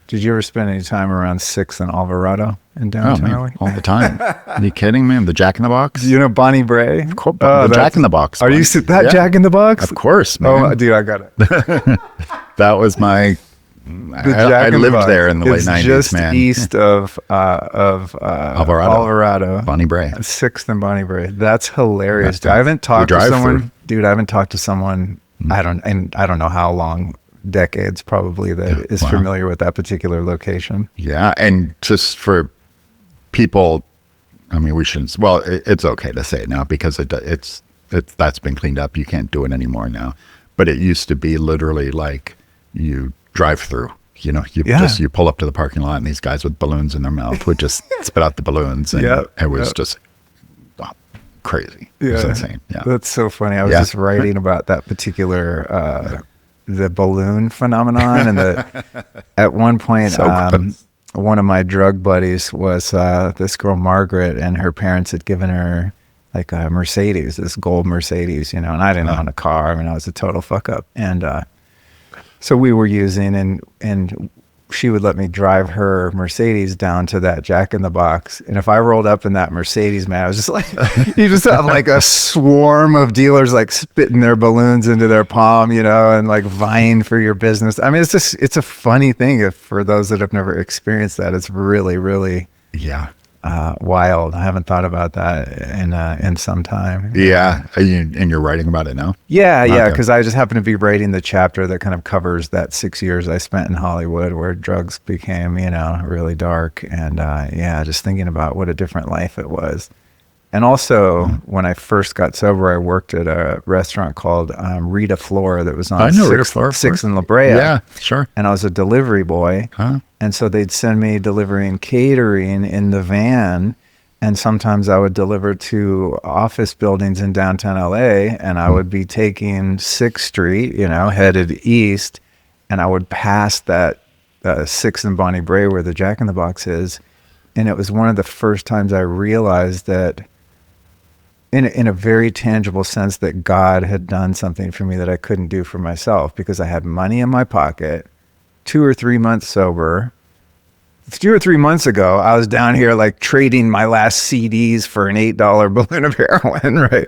Did you ever spend any time around 6th and Alvarado in downtown LA? All the time. Are you kidding me? The Jack in the Box? Bonnie Bray? Of course, the Jack in the Box. Are you that Jack in the Box? Of course, man. Oh, dude, I got it. That was my... I lived there in the late 90s, just man. East of Alvarado. Bonnie Bray. 6th and Bonnie Bray. That's hilarious. I haven't talked to someone... Dude, I haven't talked to someone... I don't know how long... decades probably that is familiar with that particular location. Yeah, and just for people, I mean, we shouldn't. Well, it's okay to say it now because it's that's been cleaned up. You can't do it anymore now. But it used to be literally like you drive through. You pull up to the parking lot and these guys with balloons in their mouth would just spit out the balloons, and it was just crazy. It was insane. Yeah, that's so funny. I was just writing about that particular. The balloon phenomenon, and at one point, one of my drug buddies was this girl Margaret, and her parents had given her like a Mercedes, this gold Mercedes, and I didn't own a car. I mean, I was a total fuck up, and so we were using, and she would let me drive her Mercedes down to that Jack in the Box. And if I rolled up in that Mercedes, man, I was just like, you just have like a swarm of dealers like spitting their balloons into their palm, and like vying for your business. I mean, it's a funny thing for those that have never experienced that. It's really, really Wild. I haven't thought about that in some time. Yeah. And you're writing about it now? Yeah, Okay. because I just happen to be writing the chapter that kind of covers that 6 years I spent in Hollywood where drugs became, really dark. And just thinking about what a different life it was. And also, when I first got sober, I worked at a restaurant called Rita Flora that was on I know Rita Flora, of 6th course. and La Brea. Yeah, sure. And I was a delivery boy. Huh? And so they'd send me delivering catering in the van. And sometimes I would deliver to office buildings in downtown LA. And I would be taking 6th Street, headed east. And I would pass that 6th and Bonnie Bray where the Jack in the Box is. And it was one of the first times I realized that in a very tangible sense that God had done something for me that I couldn't do for myself, because I had money in my pocket, 2 or 3 months sober. 2 or 3 months ago, I was down here like trading my last CDs for an $8 balloon of heroin, right?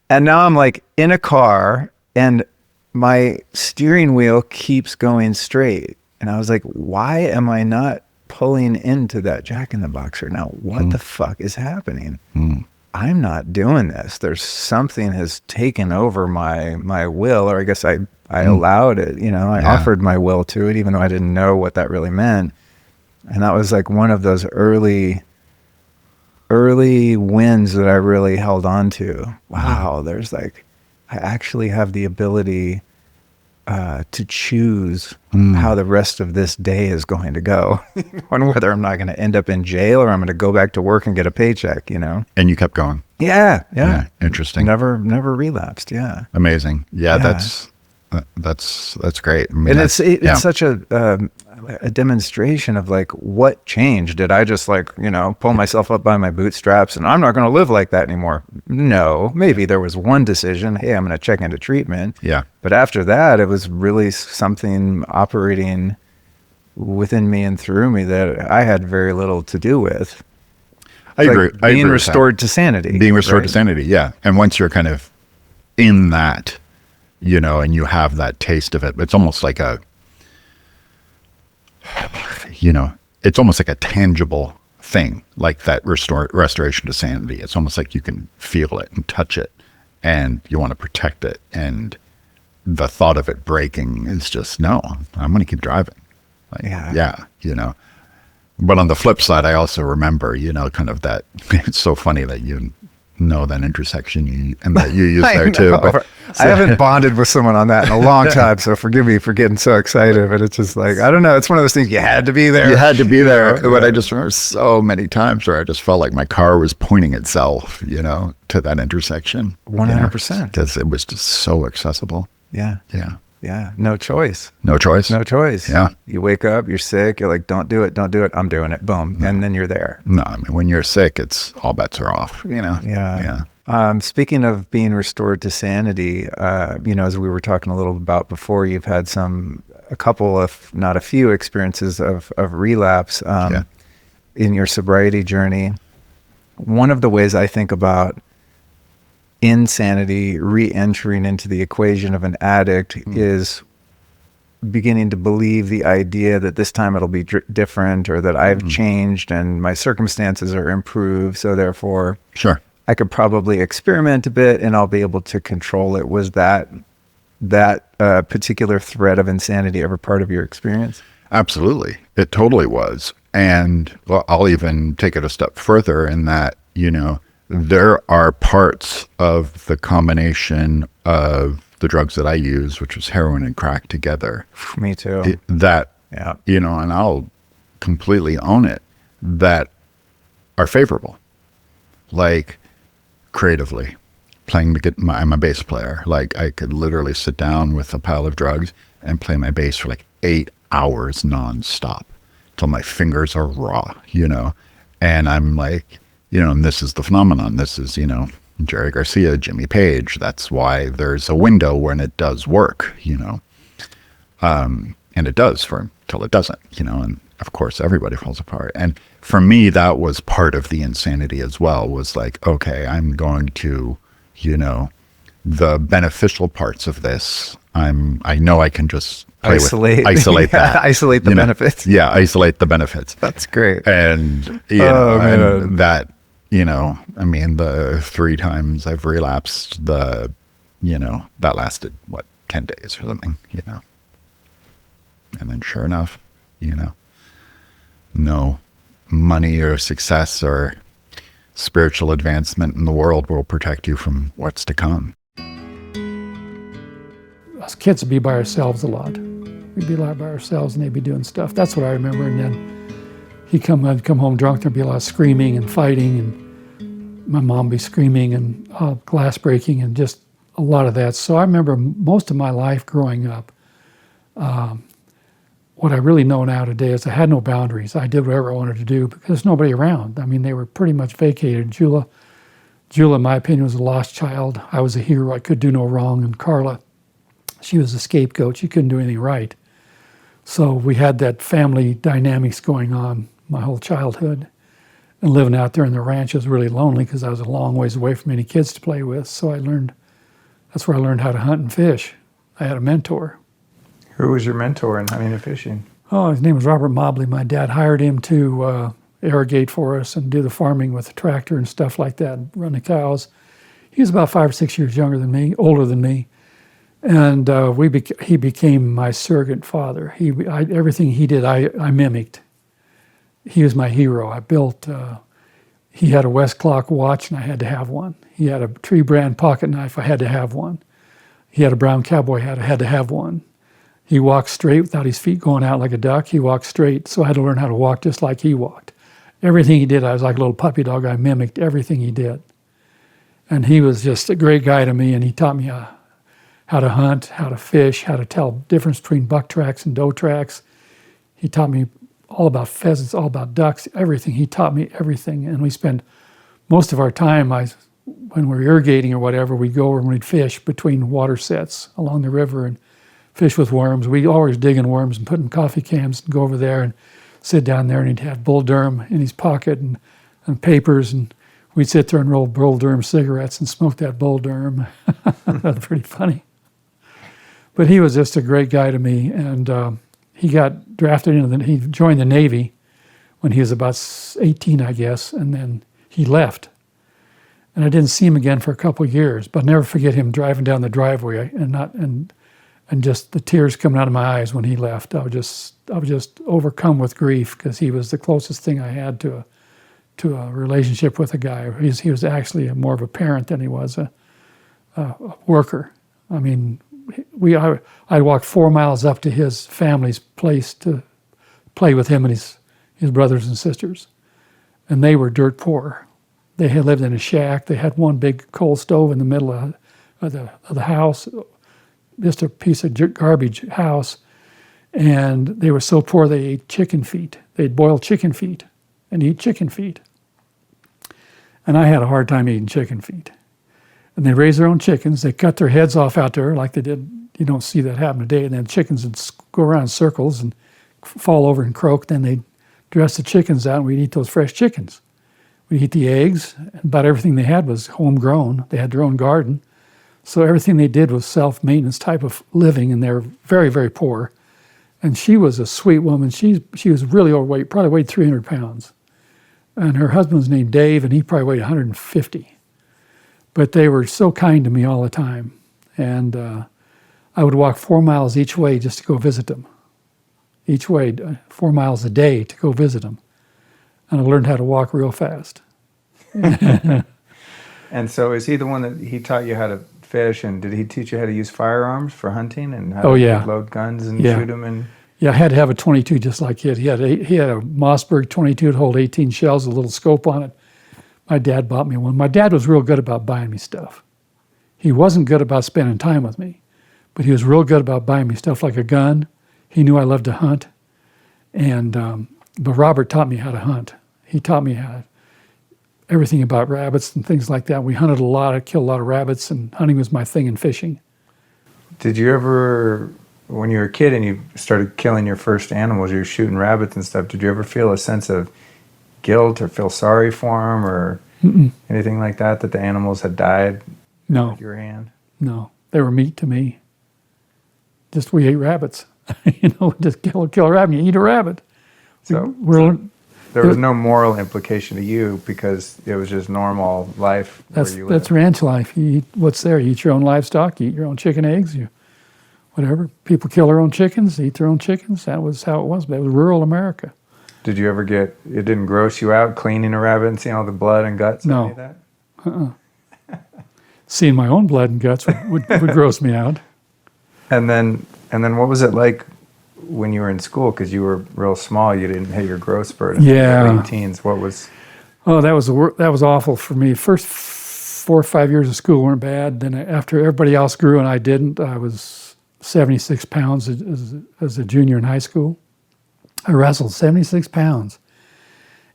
And now I'm like in a car and my steering wheel keeps going straight. And I was like, why am I not pulling into that Jack in the Box right now? What the fuck is happening? I'm not doing this. There's something has taken over my will, or I guess I allowed it, I offered my will to it, even though I didn't know what that really meant. And that was like one of those early wins that I really held on to. Wow, there's like, I actually have the ability to choose how the rest of this day is going to go, and whether I'm not going to end up in jail or I'm going to go back to work and get a paycheck, And you kept going. Yeah. Interesting. Never relapsed. Yeah. Amazing. Yeah. That's great. I mean, And it's such a demonstration of like what changed. Did I just like, pull myself up by my bootstraps and I'm not going to live like that anymore? No, maybe there was one decision. Hey, I'm going to check into treatment. Yeah. But after that, it was really something operating within me and through me that I had very little to do with. I agree. Like being restored to sanity. Being restored to sanity. Yeah. And once you're kind of in that, and you have that taste of it, it's almost like it's almost like a tangible thing, like that restoration to sanity. It's almost like you can feel it and touch it and you want to protect it. And the thought of it breaking is just, no, I'm going to keep driving. But on the flip side, I also remember, kind of that, it's so funny that that intersection and that you use there too. But I haven't bonded with someone on that in a long time, so forgive me for getting so excited, but it's just like, I don't know, it's one of those things, you had to be there. You had to be there. But I just remember so many times where I just felt like my car was pointing itself, to that intersection. 100%. Because it was just so accessible. Yeah. Yeah. Yeah. No choice. No choice. No choice. Yeah. You wake up, you're sick, you're like, don't do it. I'm doing it. Boom. No. And then you're there. No, I mean, when you're sick, it's all bets are off, Yeah. Speaking of being restored to sanity, as we were talking a little about before, you've had a couple, if not a few, experiences of relapse in your sobriety journey. One of the ways I think about insanity re-entering into the equation of an addict is beginning to believe the idea that this time it'll be different, or that I've changed and my circumstances are improved, so therefore I could probably experiment a bit and I'll be able to control it. Was that particular thread of insanity ever part of your experience? Absolutely. It totally was. And I'll even take it a step further in that, there are parts of the combination of the drugs that I use, which was heroin and crack together. Me too. And I'll completely own it, that are favorable. Like creatively, I'm a bass player. Like I could literally sit down with a pile of drugs and play my bass for like 8 hours nonstop till my fingers are raw, and I'm like, and this is the phenomenon. This is, Jerry Garcia, Jimmy Page. That's why there's a window when it does work, and it does till it doesn't, and of course everybody falls apart. And for me, that was part of the insanity as well, was like, okay, I'm going to, the beneficial parts of this I know I can just isolate isolate yeah, that. isolate the benefits. Yeah, isolate the benefits. That's great. And and that, I mean, the 3 times I've relapsed, that lasted 10 days or something, And then sure enough, no money or success or spiritual advancement in the world will protect you from what's to come. Us kids would be by ourselves a lot. We'd be a lot by ourselves and they'd be doing stuff. That's what I remember. And then I'd come home drunk, there'd be a lot of screaming and fighting, and my mom would be screaming and glass breaking and just a lot of that. So I remember most of my life growing up, what I really know now today is I had no boundaries. I did whatever I wanted to do because there's nobody around. I mean, they were pretty much vacated. Jula, in my opinion, was a lost child. I was a hero. I could do no wrong. And Carla, she was a scapegoat. She couldn't do anything right. So we had that family dynamics going on my whole childhood. And living out there in the ranch was really lonely because I was a long ways away from any kids to play with. So that's where I learned how to hunt and fish. I had a mentor. Who was your mentor in hunting and fishing? Oh, his name was Robert Mobley. My dad hired him to irrigate for us and do the farming with the tractor and stuff like that, and run the cows. He was about 5 or 6 years older than me. And he became my surrogate father. Everything he did, I mimicked. He was my hero. I built, he had a West Clock watch and I had to have one. He had a tree brand pocket knife, I had to have one. He had a brown cowboy hat, I had to have one. He walked straight without his feet going out like a duck. He walked straight, so I had to learn how to walk just like he walked. Everything he did, I was like a little puppy dog. I mimicked everything he did. And he was just a great guy to me, and he taught me how to hunt, how to fish, how to tell the difference between buck tracks and doe tracks. He taught me all about pheasants, all about ducks, everything. He taught me everything, and we spent most of our time, when we were irrigating or whatever, we'd go over and we'd fish between water sets along the river and fish with worms. We always digging worms and putting coffee cans and go over there and sit down there, and he'd have Bull Durham in his pocket and papers, and we'd sit there and roll Bull Durham cigarettes and smoke that Bull Durham. That's pretty funny. But he was just a great guy to me, and he got drafted he joined the Navy when he was about 18, I guess, and then he left. And I didn't see him again for a couple of years, but I'll never forget him driving down the driveway and just the tears coming out of my eyes when he left. I was just overcome with grief because he was the closest thing I had to a relationship with a guy. He was actually more of a parent than he was a worker. I mean, I'd walk 4 miles up to his family's place to play with him and his brothers and sisters, and they were dirt poor. They had lived in a shack. They had one big coal stove in the middle of the house, just a piece of garbage house, and they were so poor they ate chicken feet. They'd boil chicken feet and eat chicken feet. And I had a hard time eating chicken feet. And they raised their own chickens. They cut their heads off out there like they did. You don't see that happen today. And then chickens would go around in circles and fall over and croak. Then they'd dress the chickens out and we'd eat those fresh chickens. We'd eat the eggs. About everything they had was homegrown. They had their own garden. So everything they did was self-maintenance type of living, and they were very, very poor. And she was a sweet woman. She was really overweight, probably weighed 300 pounds. And her husband was named Dave, and he probably weighed 150. But they were so kind to me all the time. And I would walk 4 miles each way just to go visit them. Each way, 4 miles a day to go visit them. And I learned how to walk real fast. And so is he the one that he taught you how to fish, and did he teach you how to use firearms for hunting and how to load guns and shoot them? And yeah, I had to have a 22 just like it. He had a Mossberg 22 to hold 18 shells with a little scope on it. My dad bought me one. My dad was real good about buying me stuff. He wasn't good about spending time with me, but he was real good about buying me stuff like a gun. He knew I loved to hunt, and but Robert taught me how to hunt. He taught me everything about rabbits and things like that. We hunted a lot. I killed a lot of rabbits, and hunting was my thing, and fishing. Did you ever, when you were a kid and you started killing your first animals, you were shooting rabbits and stuff, did you ever feel a sense of guilt or feel sorry for them or anything like that the animals had died No. at your hand? No. They were meat to me. just we ate rabbits. Just kill a rabbit, you eat a rabbit. So there was no moral implication to you because it was just normal life where you lived. That's ranch life. You eat what's there. You eat your own livestock. You eat your own chicken eggs. Whatever. People kill their own chickens. Eat their own chickens. That was how it was. That was rural America. Did you ever it didn't gross you out cleaning a rabbit and seeing all the blood and guts? No. And any of that? Seeing my own blood and guts would gross me out. And then what was it like when you were in school? Because you were real small, you didn't hit your growth spurt in your late teens. What was? Oh, that was awful for me. First 4 or 5 years of school weren't bad. Then after everybody else grew and I didn't, I was 76 pounds as a junior in high school. I wrestled 76 pounds,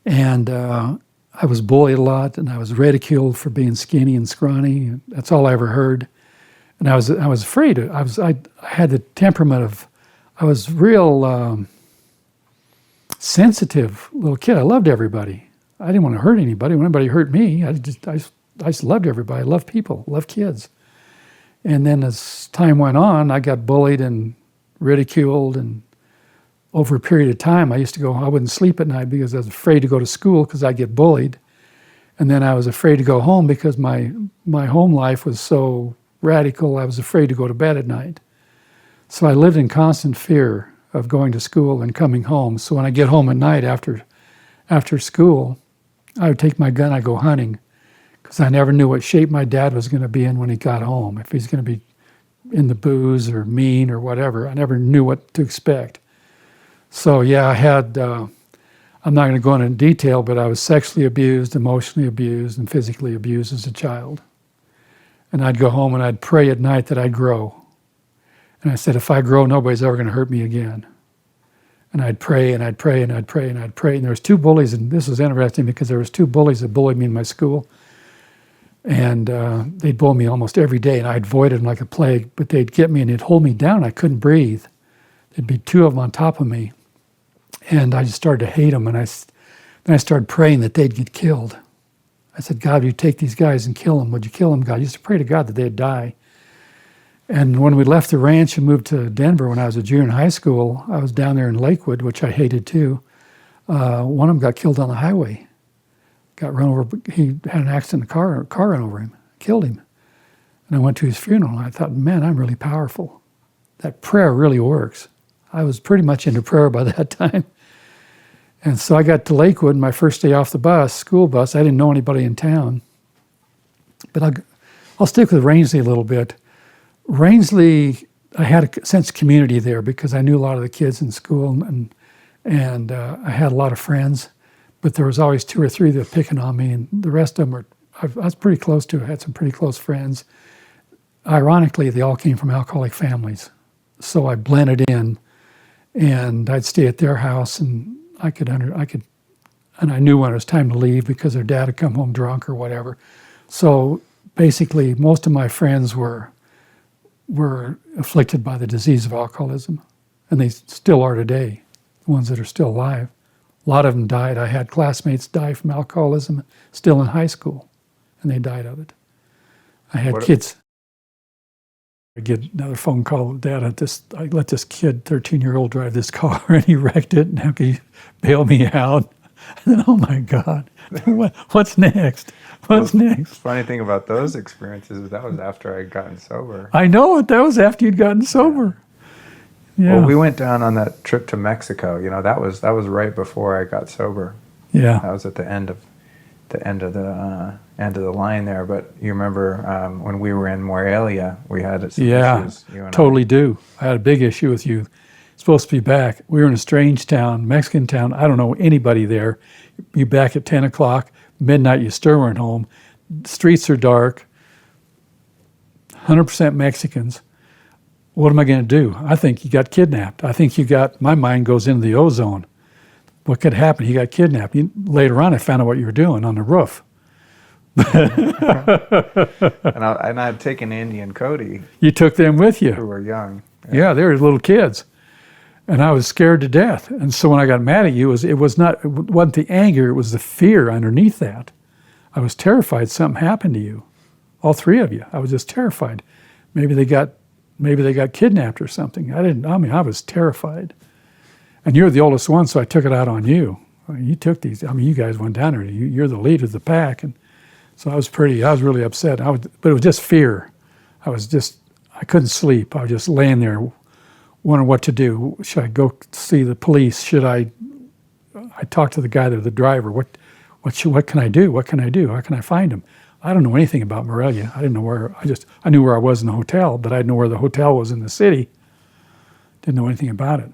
and I was bullied a lot, and I was ridiculed for being skinny and scrawny. That's all I ever heard, and I was afraid. I had the temperament of. I was real sensitive little kid. I loved everybody. I didn't want to hurt anybody. When anybody hurt me, I just loved everybody. I loved people, loved kids. And then as time went on, I got bullied and ridiculed. And over a period of time, I wouldn't sleep at night because I was afraid to go to school because I'd get bullied. And then I was afraid to go home because my home life was so radical. I was afraid to go to bed at night. So I lived in constant fear of going to school and coming home. So when I get home at night after school, I would take my gun, I'd go hunting, because I never knew what shape my dad was going to be in when he got home. If he's going to be in the booze or mean or whatever, I never knew what to expect. So yeah, I had, I'm not going to go into detail, but I was sexually abused, emotionally abused, and physically abused as a child. And I'd go home and I'd pray at night that I'd grow. And I said, if I grow, nobody's ever going to hurt me again. And I'd pray and I'd pray and I'd pray and I'd pray. And there was 2 bullies, and this was interesting because there was 2 bullies that bullied me in my school. And they'd bully me almost every day, and I'd avoid them like a plague. But they'd get me and they'd hold me down. I couldn't breathe. There'd be 2 of them on top of me. And I just started to hate them. And then I started praying that they'd get killed. I said, God, would you take these guys and kill them? Would you kill them, God? I used to pray to God that they'd die. And when we left the ranch and moved to Denver when I was a junior in high school, I was down there in Lakewood, which I hated too. One of them got killed on the highway. Got run over. He had an accident, a car ran over him, killed him. And I went to his funeral, and I thought, man, I'm really powerful. That prayer really works. I was pretty much into prayer by that time. And so I got to Lakewood, my first day off the school bus. I didn't know anybody in town. But I'll stick with Rangeley a little bit. Rangeley, I had a sense of community there because I knew a lot of the kids in school, and I had a lot of friends, but there was always 2 or 3 that were picking on me, and the rest of them I was pretty close to. I had some pretty close friends. Ironically, they all came from alcoholic families, so I blended in, and I'd stay at their house, and and I knew when it was time to leave because their dad had come home drunk or whatever. So basically, most of my friends were afflicted by the disease of alcoholism, and they still are today, the ones that are still alive. A lot of them died. I had classmates die from alcoholism still in high school, and they died of it. I had kids. I get another phone call, Dad, I let this kid, 13-year-old, drive this car, and he wrecked it, and how can you bail me out? And then, oh my God, what's next? What's next? The funny thing about those experiences is that was after I had gotten sober. I know it. That was after you'd gotten sober. Yeah. Well, we went down on that trip to Mexico. That was right before I got sober. Yeah. That was at the end of the line there. But you remember when we were in Morelia, we had some issues. Totally do. I had a big issue with you. Supposed to be back. We were in a strange town, Mexican town. I don't know anybody there. You back at 10 o'clock, midnight, you still weren't home. The streets are dark, 100% Mexicans. What am I going to do? I think you got kidnapped. My mind goes into the ozone. What could happen? You got kidnapped. Later on, I found out what you were doing on the roof. And I had taken Andy and Cody. You took them with you. Who were young. Yeah, they were little kids. And I was scared to death. And so when I got mad at you, it wasn't the anger, it was the fear underneath that. I was terrified something happened to you. All 3 of you. I was just terrified. Maybe they got maybe they got kidnapped or something. I was terrified. And you're the oldest one, so I took it out on you. You took these. You guys went down there. You're the lead of the pack. And so I was really upset. But it was just fear. I couldn't sleep. I was just laying there wondering what to do. Should I go see the police? I talked to the guy there, the driver. What can I do? What can I do? How can I find him? I don't know anything about Morelia. I didn't know where. I knew where I was in the hotel, but I didn't know where the hotel was in the city. Didn't know anything about it.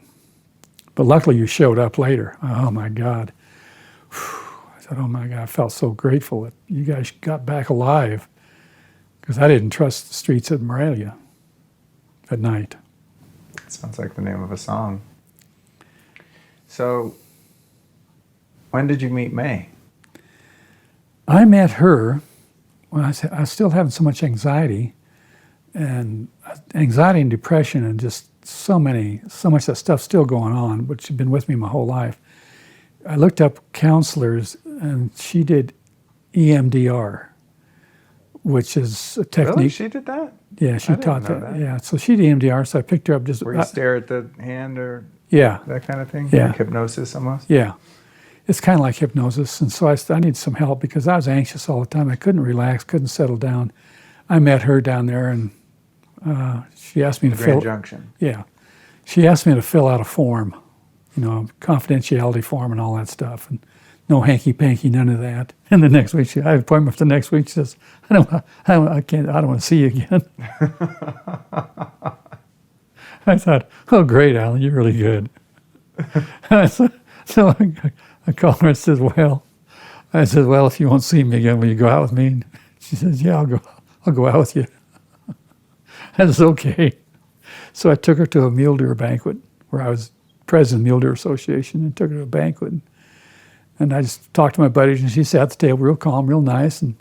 But luckily you showed up later. Oh my God. I said, oh my God, I felt so grateful that you guys got back alive, because I didn't trust the streets of Morelia at night. Sounds like the name of a song. So, when did you meet May? I met her when I was still having so much anxiety and depression, and just so much that stuff still going on, which had been with me my whole life. I looked up counselors, and she did EMDR, which is a technique. Really? She did that? Yeah, she taught that. Yeah, so she did EMDR, so I picked her up just... Where you stare at the hand or that kind of thing? Yeah. Like hypnosis almost? Yeah. It's kind of like hypnosis, and so I needed some help because I was anxious all the time. I couldn't relax, couldn't settle down. I met her down there, and she asked me to Grand Junction. Yeah. She asked me to fill out a form, confidentiality form and all that stuff, and no hanky-panky, none of that. And the next week, I have an appointment for the next week. She says, I don't want to see you again. I thought, oh, great, Alan, you're really good. So I called her and said, well, if you won't see me again, will you go out with me? And she says, yeah, I'll go out with you. I said, okay. So I took her to a mule deer banquet where I was president of the Mule Deer Association, and took her to a banquet. And I just talked to my buddies, and she sat at the table real calm, real nice. And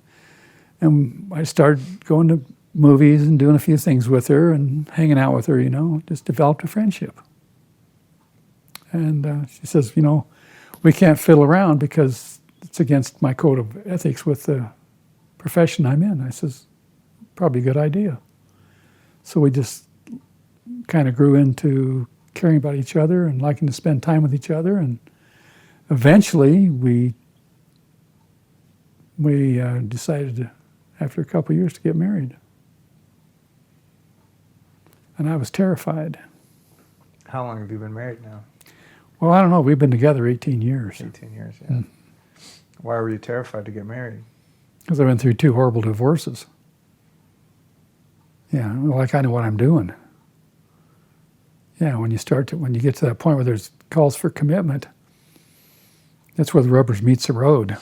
I started going to movies and doing a few things with her and hanging out with her, just developed a friendship. And she says, we can't fiddle around because it's against my code of ethics with the profession I'm in. I says, probably a good idea. So we just kind of grew into caring about each other and liking to spend time with each other. And eventually we decided after a couple of years to get married. And I was terrified. How long have you been married now? Well, I don't know. We've been together 18 years. 18 years, yeah. Mm. Why were you terrified to get married? Because I went through 2 horrible divorces. Yeah, like I know what I'm doing. Yeah, when you get to that point where there's calls for commitment, that's where the rubber meets the road.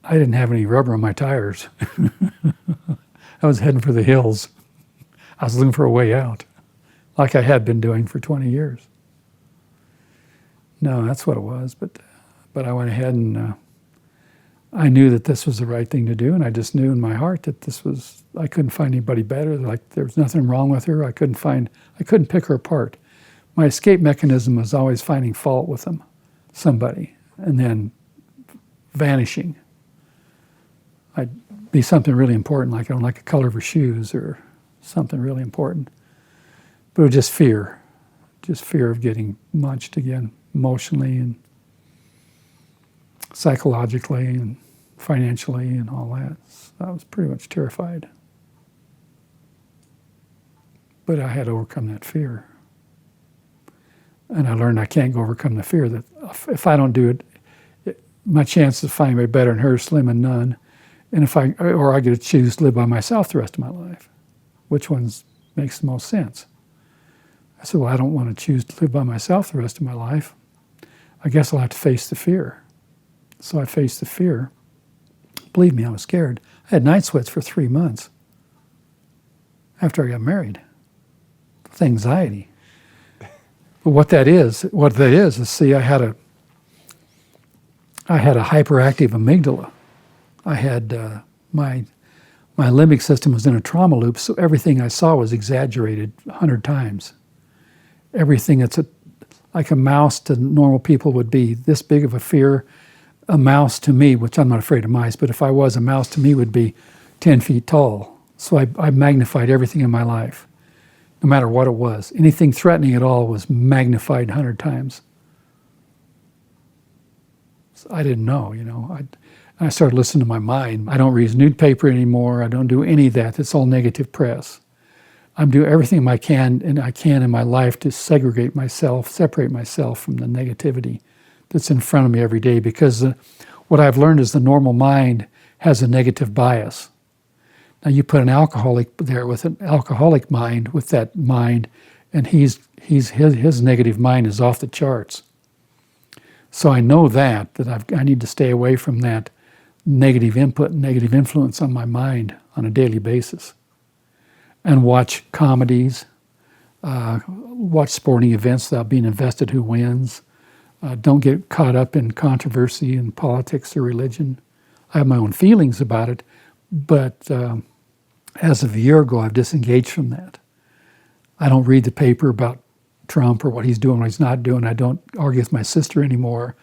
I didn't have any rubber on my tires. I was heading for the hills. I was looking for a way out, like I had been doing for 20 years. No, that's what it was. But I went ahead and I knew that this was the right thing to do, and I just knew in my heart that I couldn't find anybody better. Like there was nothing wrong with her. I couldn't pick her apart. My escape mechanism was always finding fault with somebody, and then vanishing. I'd be something really important, like I don't like the color of her shoes or something really important. But it was just fear of getting munched again, emotionally and psychologically and financially and all that. So I was pretty much terrified. But I had to overcome that fear. And I learned I can't overcome the fear that if I don't do it, my chances of finding anybody better than her is slim and none. And I get to choose to live by myself the rest of my life. Which one makes the most sense? I said, well, I don't want to choose to live by myself the rest of my life. I guess I'll have to face the fear. So I faced the fear. Believe me, I was scared. I had night sweats for 3 months after I got married with anxiety. But what that is see, I had a hyperactive amygdala. I had my limbic system was in a trauma loop, so everything I saw was exaggerated 100 times. Everything that's like a mouse to normal people would be this big of a fear. A mouse to me, which I'm not afraid of mice, but if I was, a mouse to me would be 10 feet tall, So I magnified everything in my life, no matter what it was. Anything threatening at all was magnified 100 times. So I didn't know, I started listening to my mind. I don't read newspaper anymore. I don't do any of that. It's all negative press. I'm doing everything I can in my life to separate myself from the negativity that's in front of me every day, because what I've learned is the normal mind has a negative bias. Now you put an alcoholic there with an alcoholic mind, with that mind, and his negative mind is off the charts. So I know that I need to stay away from that negative input and negative influence on my mind on a daily basis. And watch comedies, watch sporting events without being invested who wins. Don't get caught up in controversy in politics or religion. I have my own feelings about it, but as of a year ago, I've disengaged from that. I don't read the paper about Trump or what he's doing, what he's not doing. I don't argue with my sister anymore.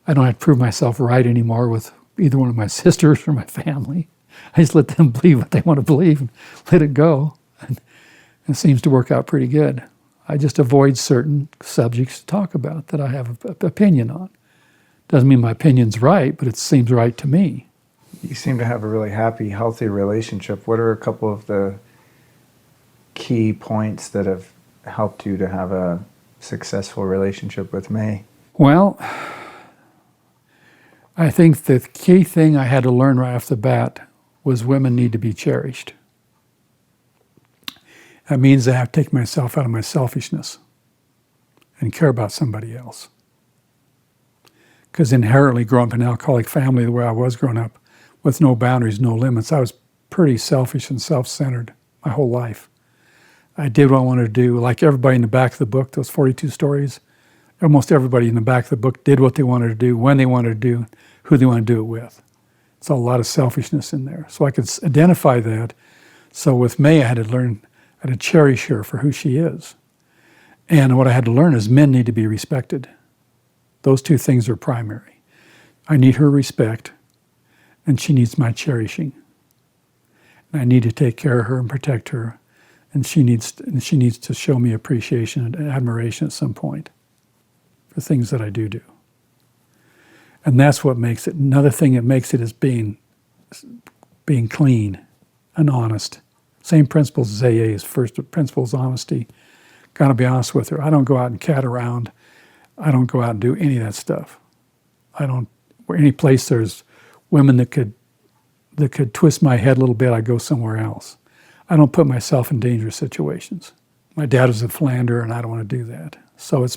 I don't have to prove myself right anymore with either one of my sisters or my family. I just let them believe what they want to believe and let it go. And it seems to work out pretty good. I just avoid certain subjects to talk about that I have an opinion on. Doesn't mean my opinion's right, but it seems right to me. You seem to have a really happy, healthy relationship. What are a couple of the key points that have helped you to have a successful relationship with May? Well, I think the key thing I had to learn right off the bat was women need to be cherished. That means I have to take myself out of my selfishness and care about somebody else. Because inherently, growing up in an alcoholic family the way I was growing up, with no boundaries, no limits, I was pretty selfish and self-centered my whole life. I did what I wanted to do. Like everybody in the back of the book, those 42 stories, almost everybody in the back of the book did what they wanted to do, when they wanted to do, who they wanted to do it with. It's a lot of selfishness in there. So I could identify that. So with May, I had to learn how to cherish her for who she is. And what I had to learn is men need to be respected. Those two things are primary. I need her respect, and she needs my cherishing. And I need to take care of her and protect her, and she needs to show me appreciation and admiration at some point for things that I do. And that's what makes it. Another thing that makes it is being clean and honest. Same principles as AA is. First principle is honesty. Got to be honest with her. I don't go out and cat around. I don't go out and do any of that stuff. Any place there's women that could twist my head a little bit, I go somewhere else. I don't put myself in dangerous situations. My dad was a philanderer, and I don't want to do that. So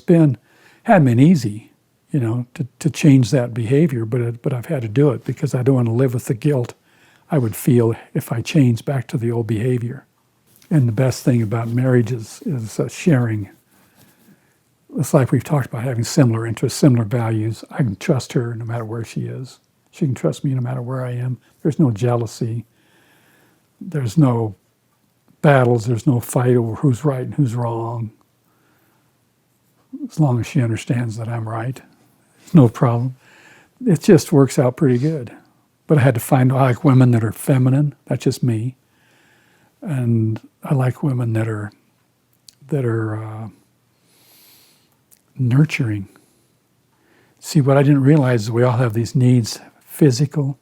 hadn't been easy, to change that behavior, but I've had to do it because I don't want to live with the guilt I would feel if I changed back to the old behavior. And the best thing about marriage is sharing. It's like we've talked about, having similar interests, similar values. I can trust her no matter where she is. She can trust me no matter where I am. There's no jealousy. There's no battles. There's no fight over who's right and who's wrong. As long as she understands that I'm right, no problem. It just works out pretty good. But I had to I like women that are feminine. That's just me. And I like women that are nurturing. See, what I didn't realize is we all have these needs: physical,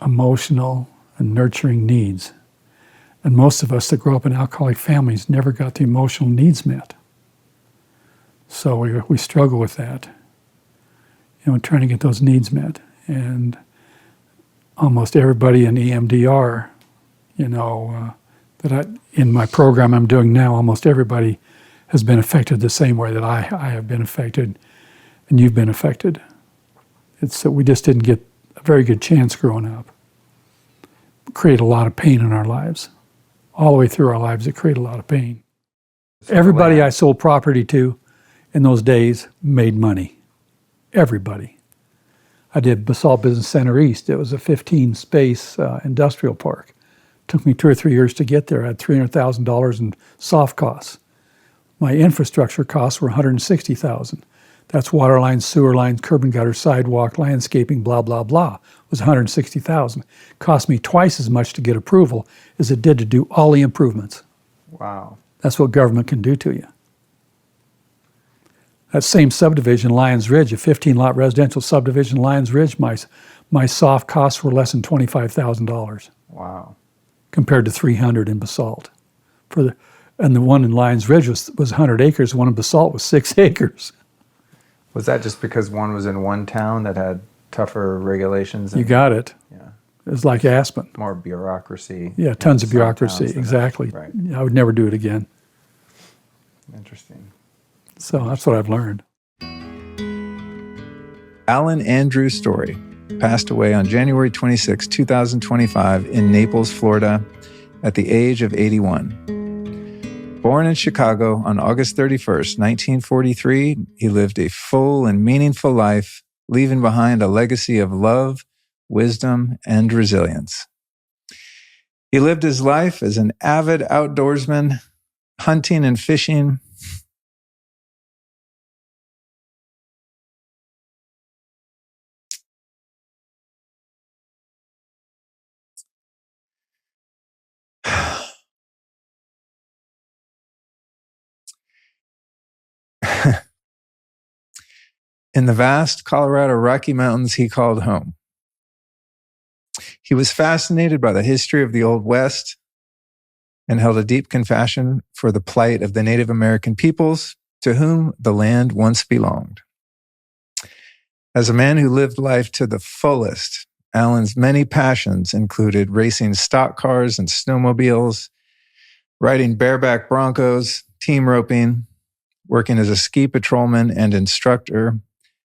emotional, and nurturing needs. And most of us that grow up in alcoholic families never got the emotional needs met. So we struggle with that, trying to get those needs met. And almost everybody in EMDR, in my program I'm doing now, almost everybody has been affected the same way that I have been affected, and you've been affected. It's that we just didn't get a very good chance growing up. It created a lot of pain in our lives. All the way through our lives, it created a lot of pain. Everybody I sold property to in those days made money. Everybody. I did Basalt Business Center East. It was a 15-space industrial park. Took me 2 or 3 years to get there. I had $300,000 in soft costs. My infrastructure costs were $160,000. That's water lines, sewer lines, curb and gutter, sidewalk, landscaping, blah, blah, blah. It was $160,000. Cost me twice as much to get approval as it did to do all the improvements. Wow. That's what government can do to you. That same subdivision, Lions Ridge, a 15-lot residential subdivision, Lions Ridge, my soft costs were less than $25,000. Wow. Compared to $300 in basalt. And the one in Lions Ridge was 100 acres. One in basalt was 6 acres. Was that just because one was in one town that had tougher regulations? You got it. Yeah. It was like Aspen. More bureaucracy. Yeah, tons of Some bureaucracy. towns Exactly. Right. I would never do it again. Interesting. So that's what I've learned. Alan Andrew Storey passed away on January 26, 2025 in Naples, Florida at the age of 81. Born in Chicago on August 31st, 1943, he lived a full and meaningful life, leaving behind a legacy of love, wisdom, and resilience. He lived his life as an avid outdoorsman, hunting and fishing. In the vast Colorado Rocky Mountains he called home. He was fascinated by the history of the Old West and held a deep compassion for the plight of the Native American peoples to whom the land once belonged. As a man who lived life to the fullest, Alan's many passions included racing stock cars and snowmobiles, riding bareback broncos, team roping, working as a ski patrolman and instructor,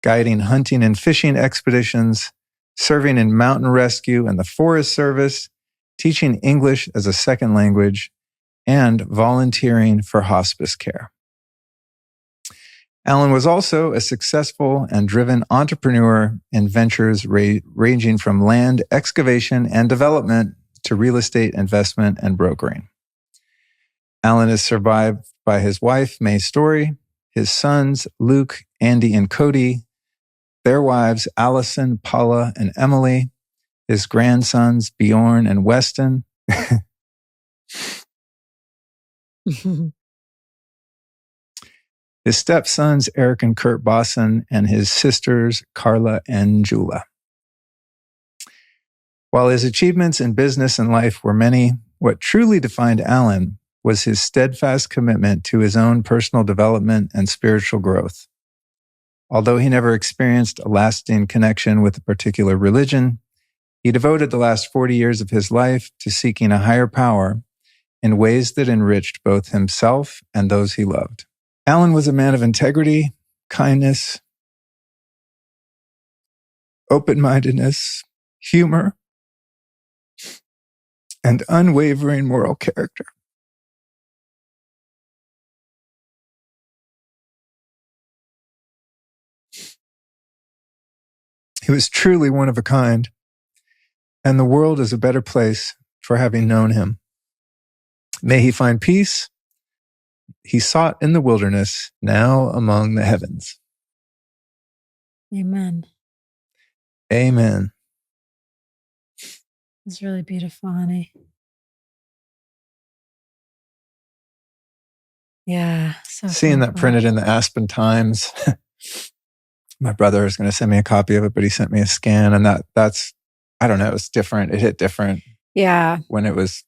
guiding hunting and fishing expeditions, serving in mountain rescue and the Forest Service, teaching English as a second language, and volunteering for hospice care. Alan was also a successful and driven entrepreneur in ventures ranging from land excavation and development to real estate investment and brokering. Alan is survived by his wife, May Storey, his sons, Luke, Andy, and Cody, their wives, Allison, Paula, and Emily, his grandsons, Bjorn and Weston. His stepsons, Eric and Kurt Bosson, and his sisters, Carla and Jula. While his achievements in business and life were many, what truly defined Alan was his steadfast commitment to his own personal development and spiritual growth. Although he never experienced a lasting connection with a particular religion, he devoted the last 40 years of his life to seeking a higher power in ways that enriched both himself and those he loved. Alan was a man of integrity, kindness, open-mindedness, humor, and unwavering moral character. He was truly one of a kind, and the world is a better place for having known him. May he find peace. He sought in the wilderness, now among the heavens. Amen. Amen. It's really beautiful, honey. Yeah. So seeing that printed in the Aspen Times. My brother was going to send me a copy of it, but he sent me a scan, and that's, I don't know, it's different. It hit different. Yeah. When it was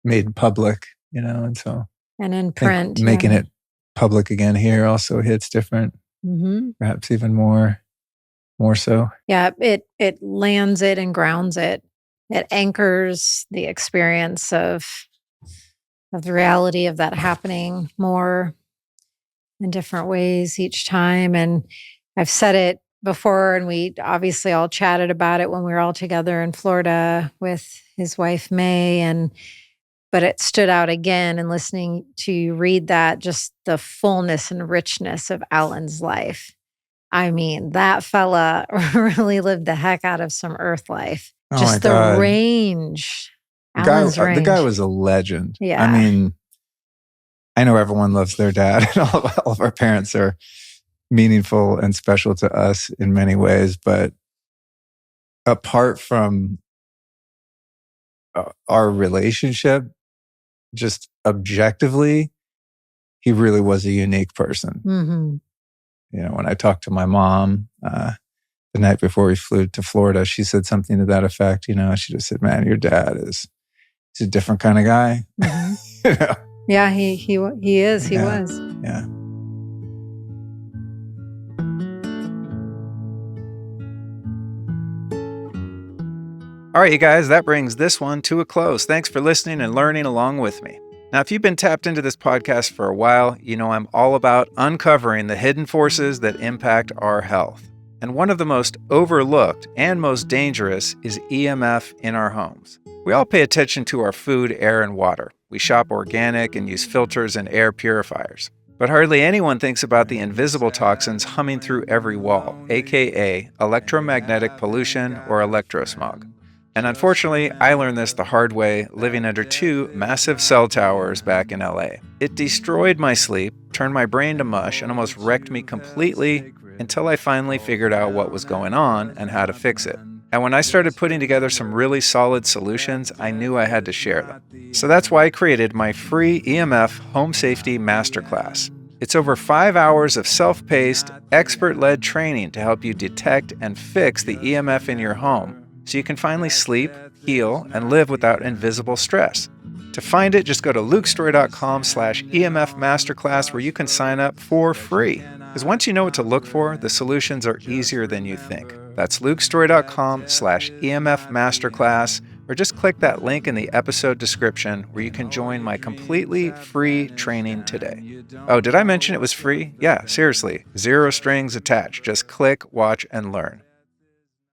made public, and so. And in print. Making it public again here also hits different. Mm-hmm. Perhaps even more so. Yeah, it lands it and grounds it. It anchors the experience of the reality of that happening more in different ways each time. And I've said it before, and we obviously all chatted about it when we were all together in Florida with his wife, May, but it stood out again in listening to you read that, just the fullness and richness of Alan's life. I mean, that fella really lived the heck out of some earth life. Just the range. The guy was a legend. Yeah. I mean, I know everyone loves their dad, and all of our parents are meaningful and special to us in many ways. But apart from our relationship, just objectively, he really was a unique person. Mm-hmm. You know, when I talked to my mom the night before we flew to Florida, she said something to that effect. You know, she just said, "Man, your dad he's a different kind of guy." Mm-hmm. You know? Yeah, he is. He Yeah. was. Yeah. All right, you guys, that brings this one to a close. Thanks for listening and learning along with me. Now, if you've been tapped into this podcast for a while, you know I'm all about uncovering the hidden forces that impact our health. And one of the most overlooked and most dangerous is EMF in our homes. We all pay attention to our food, air, and water. We shop organic and use filters and air purifiers. But hardly anyone thinks about the invisible toxins humming through every wall, aka electromagnetic pollution or electrosmog. And unfortunately, I learned this the hard way living under 2 massive cell towers back in LA. It destroyed my sleep, turned my brain to mush, and almost wrecked me completely until I finally figured out what was going on and how to fix it. And when I started putting together some really solid solutions, I knew I had to share them. So that's why I created my free EMF Home Safety Masterclass. It's over 5 hours of self-paced, expert-led training to help you detect and fix the EMF in your home, so you can finally sleep, heal, and live without invisible stress. To find it, just go to lukestorey.com/EMF Masterclass, where you can sign up for free. Because once you know what to look for, the solutions are easier than you think. That's lukestorey.com/EMF Masterclass, or just click that link in the episode description where you can join my completely free training today. Oh, did I mention it was free? Yeah, seriously, 0 strings attached. Just click, watch, and learn.